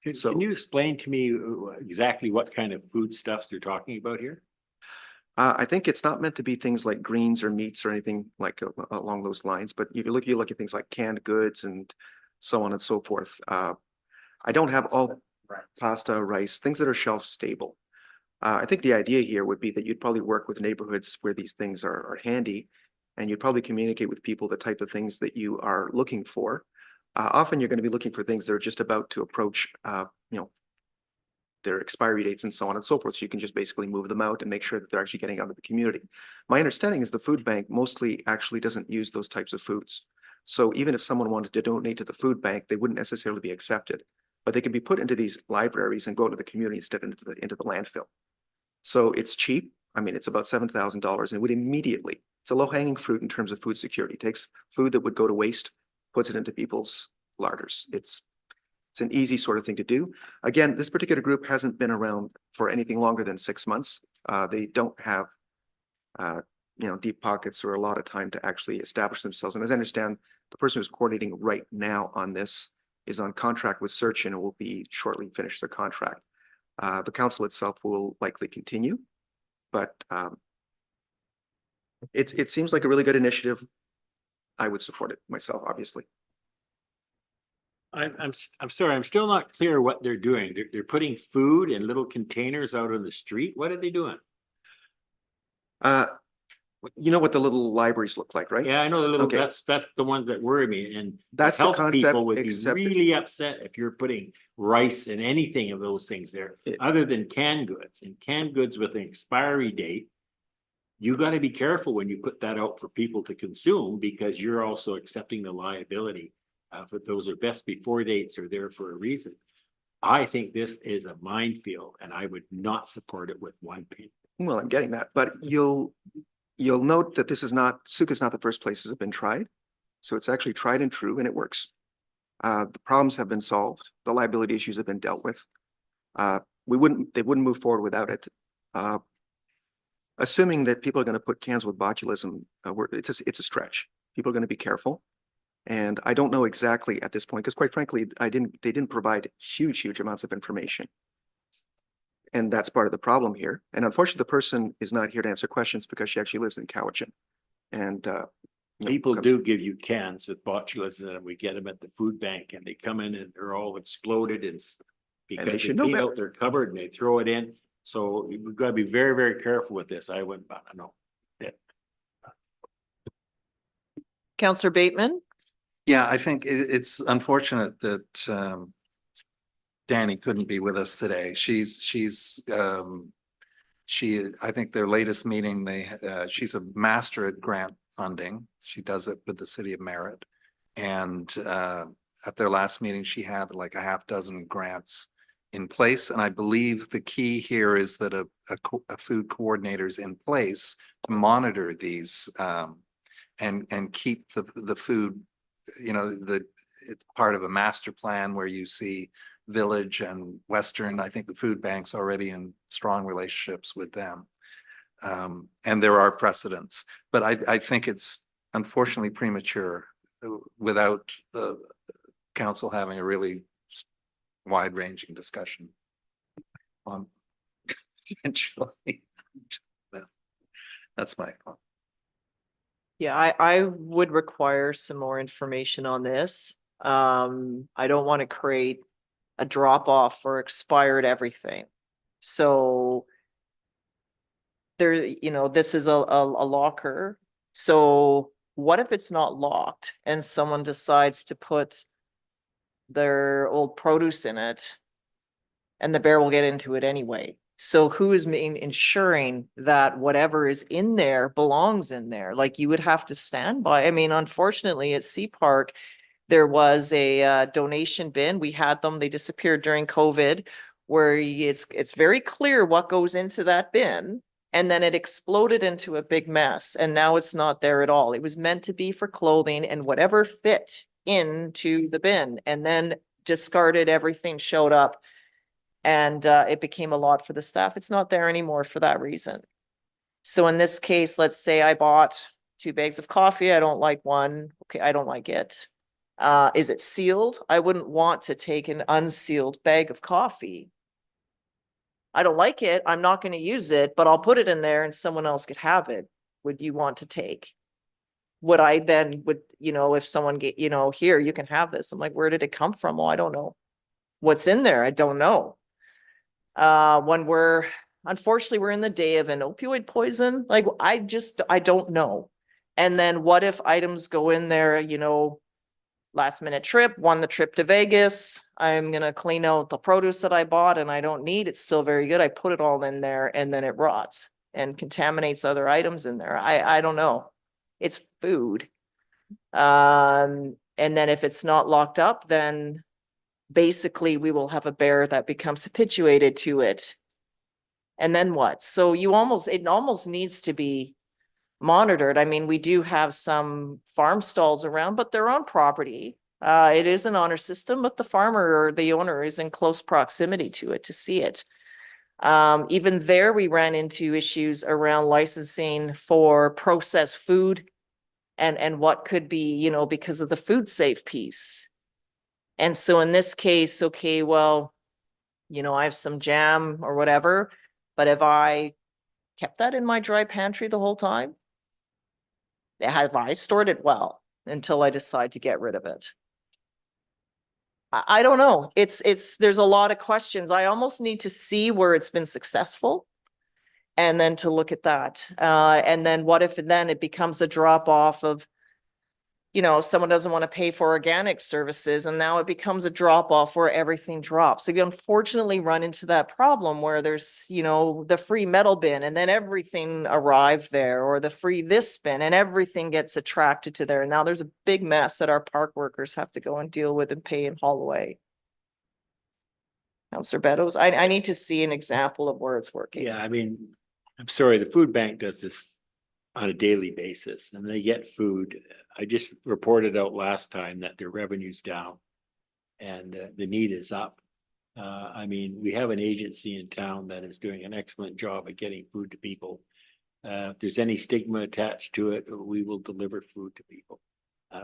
Can you explain to me exactly what kind of foodstuffs they're talking about here? I think it's not meant to be things like greens or meats or anything like along those lines, but you look at things like canned goods and so on and so forth. I don't have all pasta, rice, things that are shelf stable. I think the idea here would be that you'd probably work with neighborhoods where these things are handy, and you'd probably communicate with people the type of things that you are looking for. Often you're going to be looking for things that are just about to approach, their expiry dates and so on and so forth. So you can just basically move them out and make sure that they're actually getting out of the community. My understanding is the food bank mostly actually doesn't use those types of foods. So even if someone wanted to donate to the food bank, they wouldn't necessarily be accepted, but they can be put into these libraries and go to the community instead into the landfill. So it's cheap. I mean, it's about $7,000 and it would immediately, it's a low hanging fruit in terms of food security. It takes food that would go to waste, puts it into people's larders. It's an easy sort of thing to do. Again, this particular group hasn't been around for anything longer than 6 months. They don't have, deep pockets or a lot of time to actually establish themselves. And as I understand, the person who's coordinating right now on this is on contract with Search and will be shortly finish their contract. The council itself will likely continue, but it seems like a really good initiative. I would support it myself, obviously. I'm sorry, I'm still not clear what they're doing. They're putting food in little containers out on the street. What are they doing? You know what the little libraries look like, right? Yeah, I know the little, Okay. that's the ones that worry me, and That's the the health concept, people would be except really upset if you're putting rice and anything of those things there, other than canned goods, and canned goods with an expiry date. You got to be careful when you put that out for people to consume, because you're also accepting the liability. But those are best before dates are there for a reason. I think this is a minefield and I would not support it with one penny. Well, I'm getting that, but you'll note that this is not, Sooke is not the first place this has been tried. So it's actually tried and true and it works. The problems have been solved. The liability issues have been dealt with. They wouldn't move forward without it. Assuming that people are going to put cans with botulism, it's a stretch. People are going to be careful. And I don't know exactly at this point, because quite frankly, they didn't provide huge amounts of information. And that's part of the problem here. And unfortunately, the person is not here to answer questions because she actually lives in Cowichan. And people do give you cans with botulism, and we get them at the food bank, and they come in and they're all exploded, and because they clean out their cupboard and they throw it in. So we've got to be very careful with this. I wouldn't, I know. Yeah. Councillor Bateman. Yeah, I think it's unfortunate that Danny couldn't be with us today. I think their latest meeting, she's a master at grant funding. She does it with the city of Merritt. And at their last meeting, she had like a half dozen grants in place. And I believe the key here is that a food coordinator is in place to monitor these and keep the food, it's part of a master plan where you see Village and Western. I think the food bank's already in strong relationships with them. And there are precedents, but I think it's unfortunately premature without the council having a really wide-ranging discussion on potentially. That's my thought. Yeah, I would require some more information on this. I don't want to create a drop off for expired everything. So there, this is a locker. So what if it's not locked and someone decides to put their old produce in it and the bear will get into it anyway? So who is ensuring that whatever is in there belongs in there? Like, you would have to stand by. I mean, unfortunately at Sea Park, there was a donation bin. We had them, they disappeared during COVID, where it's very clear what goes into that bin. And then it exploded into a big mess. And now it's not there at all. It was meant to be for clothing and whatever fit into the bin, and then discarded everything showed up. And it became a lot for the staff. It's not there anymore for that reason. So in this case, let's say I bought 2 bags of coffee. I don't like one. Okay, I don't like it. Is it sealed? I wouldn't want to take an unsealed bag of coffee. I don't like it. I'm not going to use it, but I'll put it in there and someone else could have it. Would you want to take? Would I then if someone get, here, you can have this. I'm like, where did it come from? Well, I don't know. What's in there? I don't know. Unfortunately, we're in the day of an opioid poison. Like, I don't know. And then what if items go in there, last minute trip, won the trip to Vegas. I'm going to clean out the produce that I bought and I don't need. It's still very good. I put it all in there and then it rots and contaminates other items in there. I don't know. It's food. And then if it's not locked up, then basically we will have a bear that becomes habituated to it. And then what? So it almost needs to be monitored. I mean, we do have some farm stalls around, but they're on property. It is an honor system, but the farmer or the owner is in close proximity to it to see it. Even there, we ran into issues around licensing for processed food and what could be, because of the food safe piece. And so in this case, okay, well, I have some jam or whatever, but have I kept that in my dry pantry the whole time? Have I stored it well until I decide to get rid of it? I don't know. There's a lot of questions. I almost need to see where it's been successful and then to look at that. And then what if then it becomes a drop off of, someone doesn't want to pay for organic services and now it becomes a drop off where everything drops. So you unfortunately run into that problem where there's, the free metal bin and then everything arrived there, or the free this bin and everything gets attracted to there. And now there's a big mess that our park workers have to go and deal with and pay and haul away. Councillor Beddoes, I need to see an example of where it's working. Yeah, I mean, I'm sorry, the food bank does this on a daily basis and they get food. I just reported out last time that their revenue's down and the need is up. I mean, we have an agency in town that is doing an excellent job at getting food to people. If there's any stigma attached to it, we will deliver food to people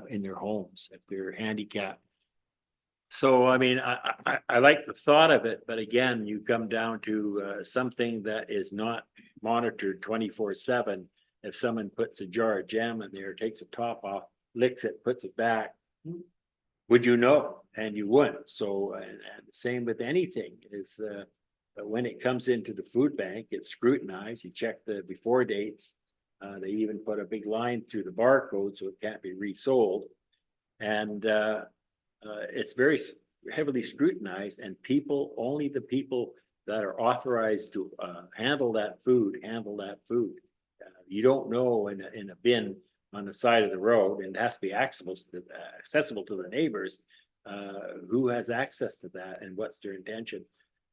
in their homes if they're handicapped. So, I mean, I like the thought of it, but again, you come down to something that is not monitored 24/7. If someone puts a jar of jam in there, takes the top off, licks it, puts it back, would you know? And you wouldn't. So, and same with anything is when it comes into the food bank, it's scrutinized. You check the before dates. They even put a big line through the barcode so it can't be resold. And it's very heavily scrutinized, and only the people that are authorized to handle that food. You don't know in a bin on the side of the road, and it has to be accessible to the neighbors, who has access to that and what's their intention.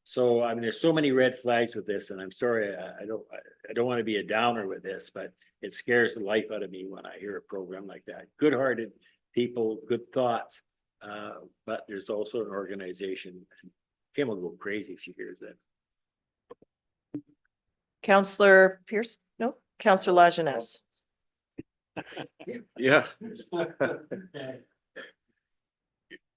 So, I mean, there's so many red flags with this, and I'm sorry, I don't want to be a downer with this, but it scares the life out of me when I hear a program like that. Good-hearted people, good thoughts, but there's also an organization. Kim will go crazy if she hears that. Councillor Pierce? No, Councillor Lajeunesse. Yeah.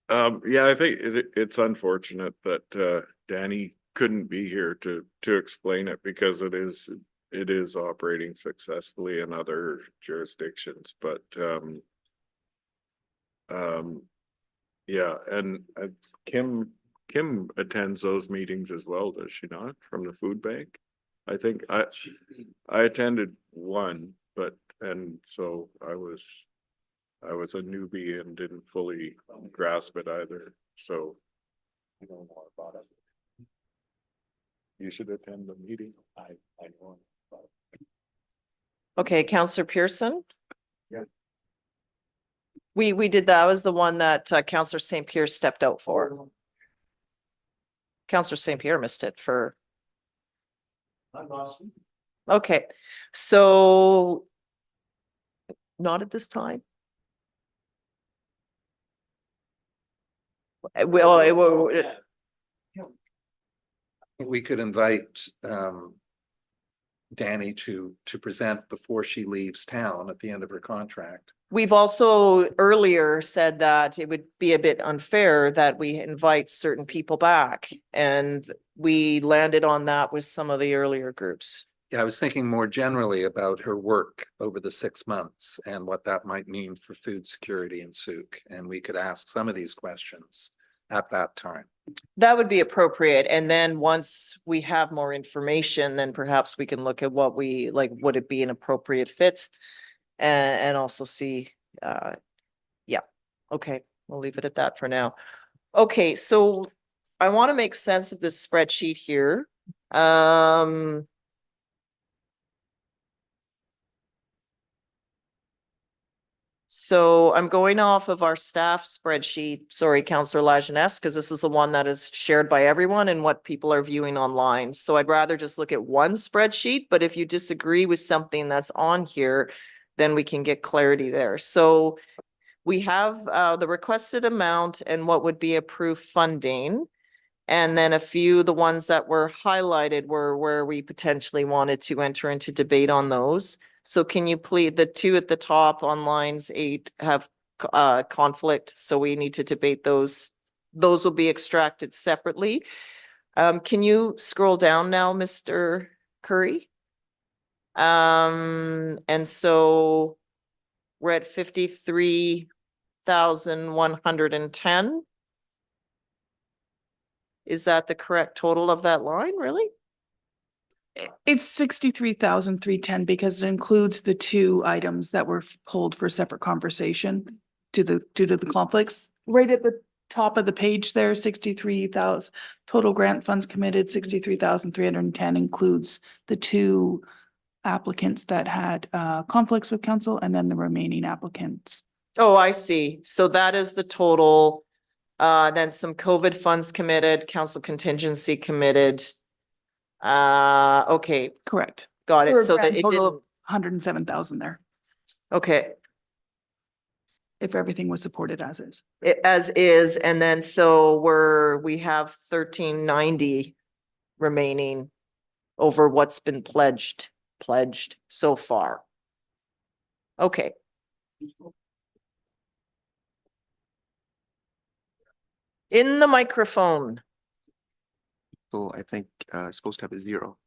Yeah, I think it's unfortunate that Danny couldn't be here to explain it because it is operating successfully in other jurisdictions, but yeah, and Kim attends those meetings as well, does she not, from the food bank? I think I attended one, and so I was a newbie and didn't fully grasp it either, so I know more about it. You should attend the meeting. I know about it. Okay, Councillor Pearson. Yeah. We did that. Was the one that Councillor St. Pierre stepped out for. Councillor St. Pierre missed it for. I'm Boston. Okay, so not at this time. Well, we could invite Danny to present before she leaves town at the end of her contract. We've also earlier said that it would be a bit unfair that we invite certain people back, and we landed on that with some of the earlier groups. Yeah, I was thinking more generally about her work over the 6 months and what that might mean for food security in Sooke. And we could ask some of these questions at that time. That would be appropriate. And then once we have more information, then perhaps we can look at what we like, would it be an appropriate fit? And also see, yeah, okay, we'll leave it at that for now. Okay, so I want to make sense of this spreadsheet here. So I'm going off of our staff spreadsheet, sorry, Councillor Lajeunesse, because this is the one that is shared by everyone and what people are viewing online. So I'd rather just look at one spreadsheet, but if you disagree with something that's on here, then we can get clarity there. So we have the requested amount and what would be approved funding. And then a few, the ones that were highlighted were where we potentially wanted to enter into debate on those. So can you please, the two at the top on lines 8 have conflict, so we need to debate those. Those will be extracted separately. Can you scroll down now, Mr. Curry? And so we're at 53,110. Is that the correct total of that line, really? It's 63,310 because it includes the two items that were pulled for separate conversation due to the conflicts. Right at the top of the page there, 63,000 total grant funds committed, 63,310 includes the two applicants that had conflicts with council and then the remaining applicants. Oh, I see. So that is the total. Then some COVID funds committed, council contingency committed. Okay. Correct. Got it. For a So that grand it total of didn't. 107,000 there, Okay. if everything was supported as is. As is, and then so we have 1390 remaining over what's been pledged so far. Okay. In the microphone. So I think it's supposed to have a 0.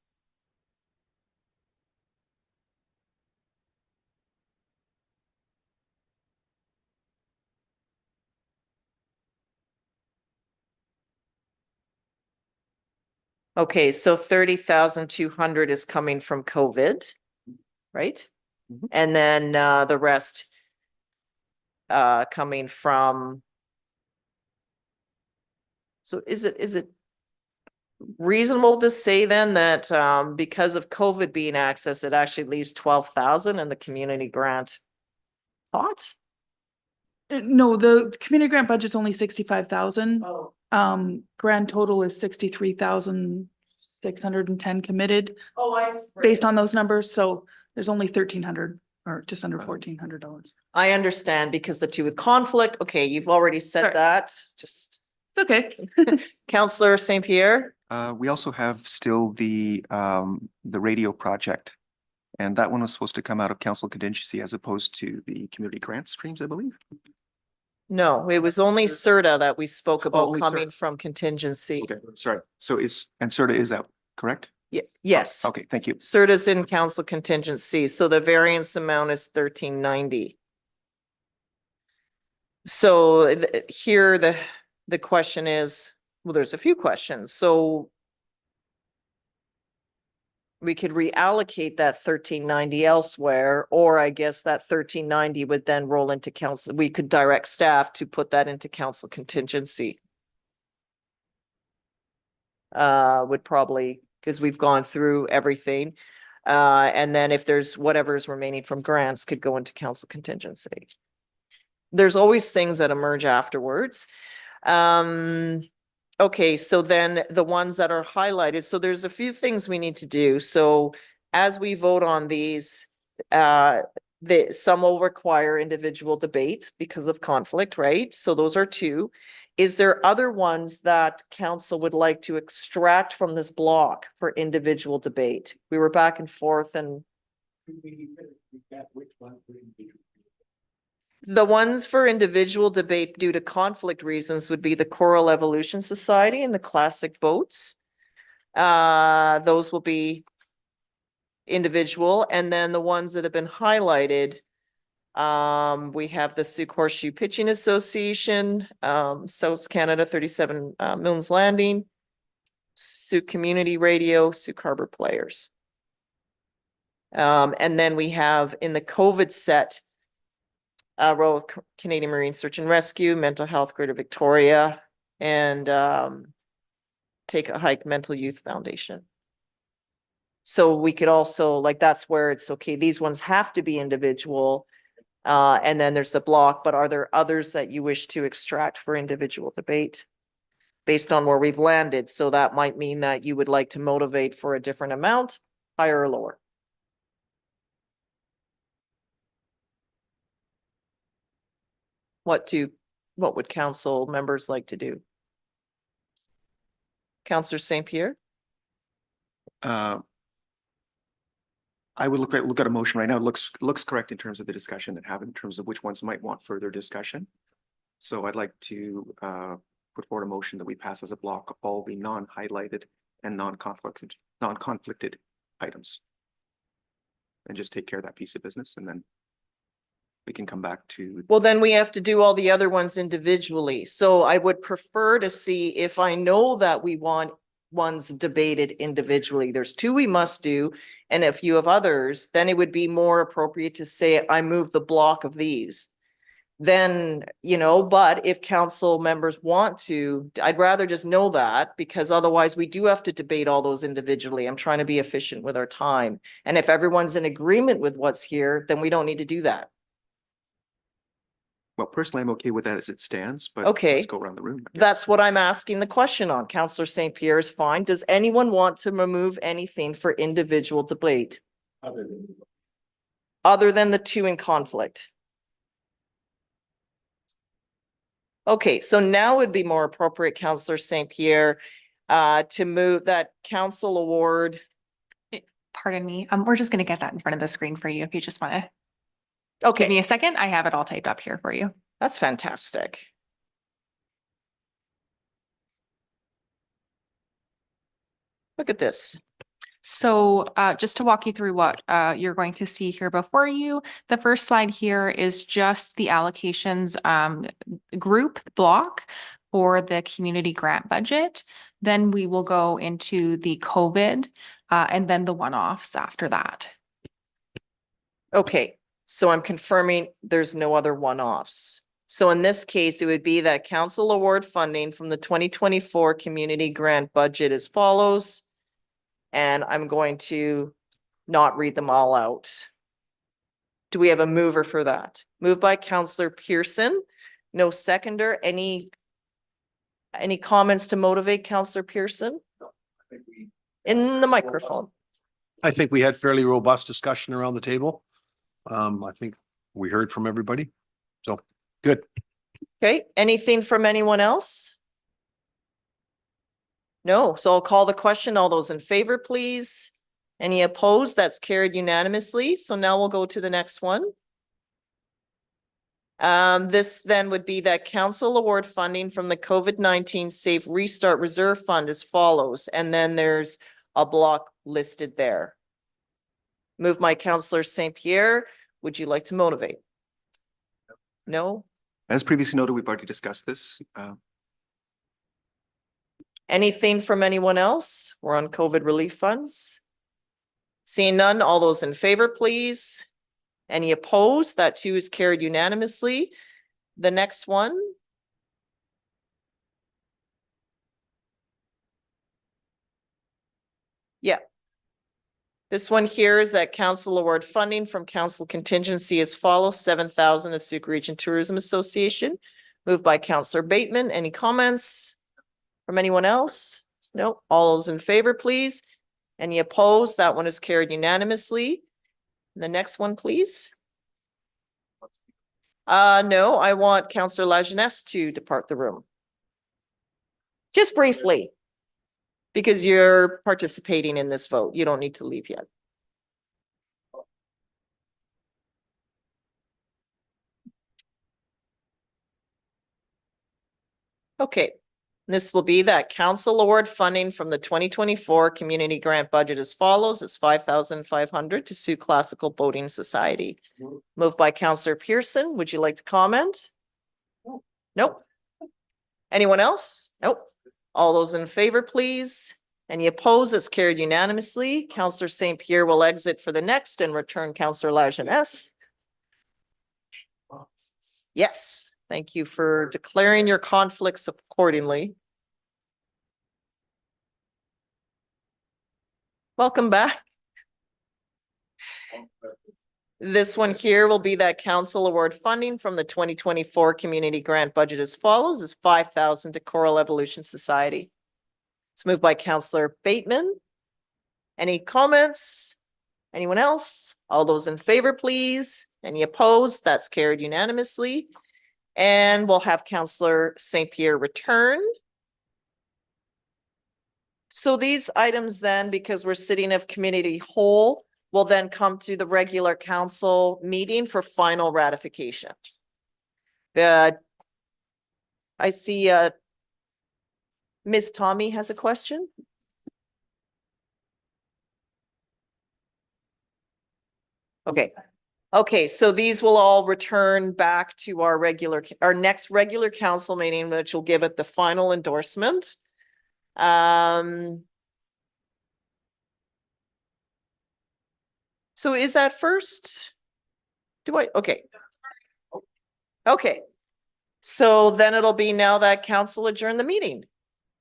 Okay, so 30,200 is coming from COVID, right? And then the rest coming from. So is it reasonable to say then that because of COVID being accessed, it actually leaves 12,000 in the community grant pot? No, the community grant budget's only 65,000. Oh. Grand total is 63,610 committed. Oh, I see. Based on those numbers, so there's only 1,300 or just under $1,400. I understand because the two with conflict. Okay, you've already said Sorry. that. Just It's okay. Councillor St. Pierre. We also have still the radio project. And that one was supposed to come out of council contingency as opposed to the community grant streams, I believe. No, it was only CERTA that we spoke about only coming CERTA. from contingency. Okay, sorry. So and CERTA is out, correct? Yes. Okay, thank you. CERTA's in council contingency, so the variance amount is 1390. So here the question is, well, there's a few questions. So we could reallocate that 1390 elsewhere, or I guess that 1390 would then roll into council. We could direct staff to put that into council contingency. Would probably, because we've gone through everything. And then if there's whatever's remaining from grants could go into council contingency. There's always things that emerge afterwards. Okay, so then the ones that are highlighted, so there's a few things we need to do. So as we vote on these, some will require individual debate because of conflict, right? So those are two. Is there other ones that council would like to extract from this block for individual debate? We were back and forth, and the ones for individual debate due to conflict reasons would be the Coral Evolution Society and the classic boats. Those will be individual, and then the ones that have been highlighted, we have the Sooke Horseshoe Pitching Association, South Canada 37 Milnes Landing, Sooke Community Radio, Sooke Harbor Players. And then we have in the COVID set, Royal Canadian Marine Search and Rescue, Mental Health Greater Victoria, and Take a Hike Mental Youth Foundation. So we could also, like, that's where it's okay, these ones have to be individual. And then there's the block, but are there others that you wish to extract for individual debate based on where we've landed? So that might mean that you would like to motivate for a different amount, higher or lower. What would council members like to do? Councillor St. Pierre? I would look at a motion right now. It looks correct in terms of the discussion that happened, in terms of which ones might want further discussion. So I'd like to put forward a motion that we pass as a block all the non-highlighted and non-conflicted items. And just take care of that piece of business, and then we can come back to. Well, then we have to do all the other ones individually. So I would prefer to see if I know that we want ones debated individually. There's two we must do. And if you have others, then it would be more appropriate to say, I move the block of these. Then, but if council members want to, I'd rather just know that, because otherwise we do have to debate all those individually. I'm trying to be efficient with our time. And if everyone's in agreement with what's here, then we don't need to do that. Well, personally, I'm okay with that as it stands, but Okay. let's go around the room. That's what I'm asking the question on. Councillor St. Pierre is fine. Does anyone want to remove anything for individual debate? Other than the two in conflict? Okay, so now would be more appropriate, Councillor St. Pierre, to move that council award. Pardon me. We're just going to get that in front of the screen for you if you just want to. Okay. Give me a second. I have it all typed up here for you. That's fantastic. Look at this. So just to walk you through what you're going to see here before you, the first slide here is just the allocations group block for the community grant budget. Then we will go into the COVID and then the one-offs after that. Okay, so I'm confirming there's no other one-offs. So in this case, it would be that council award funding from the 2024 community grant budget as follows. And I'm going to not read them all out. Do we have a mover for that? Moved by Councillor Pearson. No seconder. Any comments to motivate Councillor Pearson? In the microphone. I think we had fairly robust discussion around the table. I think we heard from everybody. So good. Okay, anything from anyone else? No, so I'll call the question. All those in favor, please. Any opposed? That's carried unanimously. So now we'll go to the next one. This then would be that council award funding from the COVID-19 Safe Restart Reserve Fund as follows. And then there's a block listed there. Moved by Councillor St. Pierre. Would you like to motivate? No? As previously noted, we've already discussed this. Anything from anyone else? We're on COVID relief funds. Seeing none, all those in favor, please. Any opposed? That too is carried unanimously. The next one. Yeah. This one here is that council award funding from council contingency as follows: 7,000 to Sooke Region Tourism Association. Moved by Councillor Bateman. Any comments from anyone else? No. All those in favor, please. Any opposed? That one is carried unanimously. The next one, please. No, I want Counselor Lajeunesse to depart the room. Just briefly. Because you're participating in this vote. You don't need to leave yet. Okay, this will be that council award funding from the 2024 community grant budget as follows. It's 5,500 to Sooke Classical Boating Society. Moved by Councillor Pearson. Would you like to comment? Nope. Anyone else? Nope. All those in favor, please. Any opposed? It's carried unanimously. Councillor St. Pierre will exit for the next and return Councillor Lajeunesse. Yes, thank you for declaring your conflicts accordingly. Welcome back. This one here will be that council award funding from the 2024 community grant budget as follows is 5,000 to Coral Evolution Society. It's moved by Councillor Bateman. Any comments? Anyone else? All those in favor, please. Any opposed? That's carried unanimously. And we'll have Councillor St. Pierre return. So these items then, because we're sitting of committee whole, will then come to the regular council meeting for final ratification. I see Ms. Tommy has a question. Okay. Okay, so these will all return back to our next regular council meeting, which will give it the final endorsement. So is that first? Okay. Okay. So then it'll be now that council adjourn the meeting.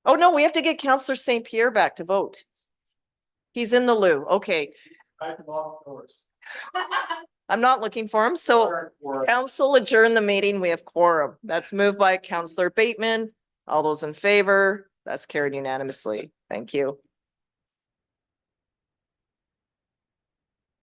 Oh, no, we have to get Councillor St. Pierre back to vote. He's in the loo. Okay. I'm not looking for him. So council adjourn the meeting. We have quorum. That's moved by Councillor Bateman. All those in favor? That's carried unanimously. Thank you.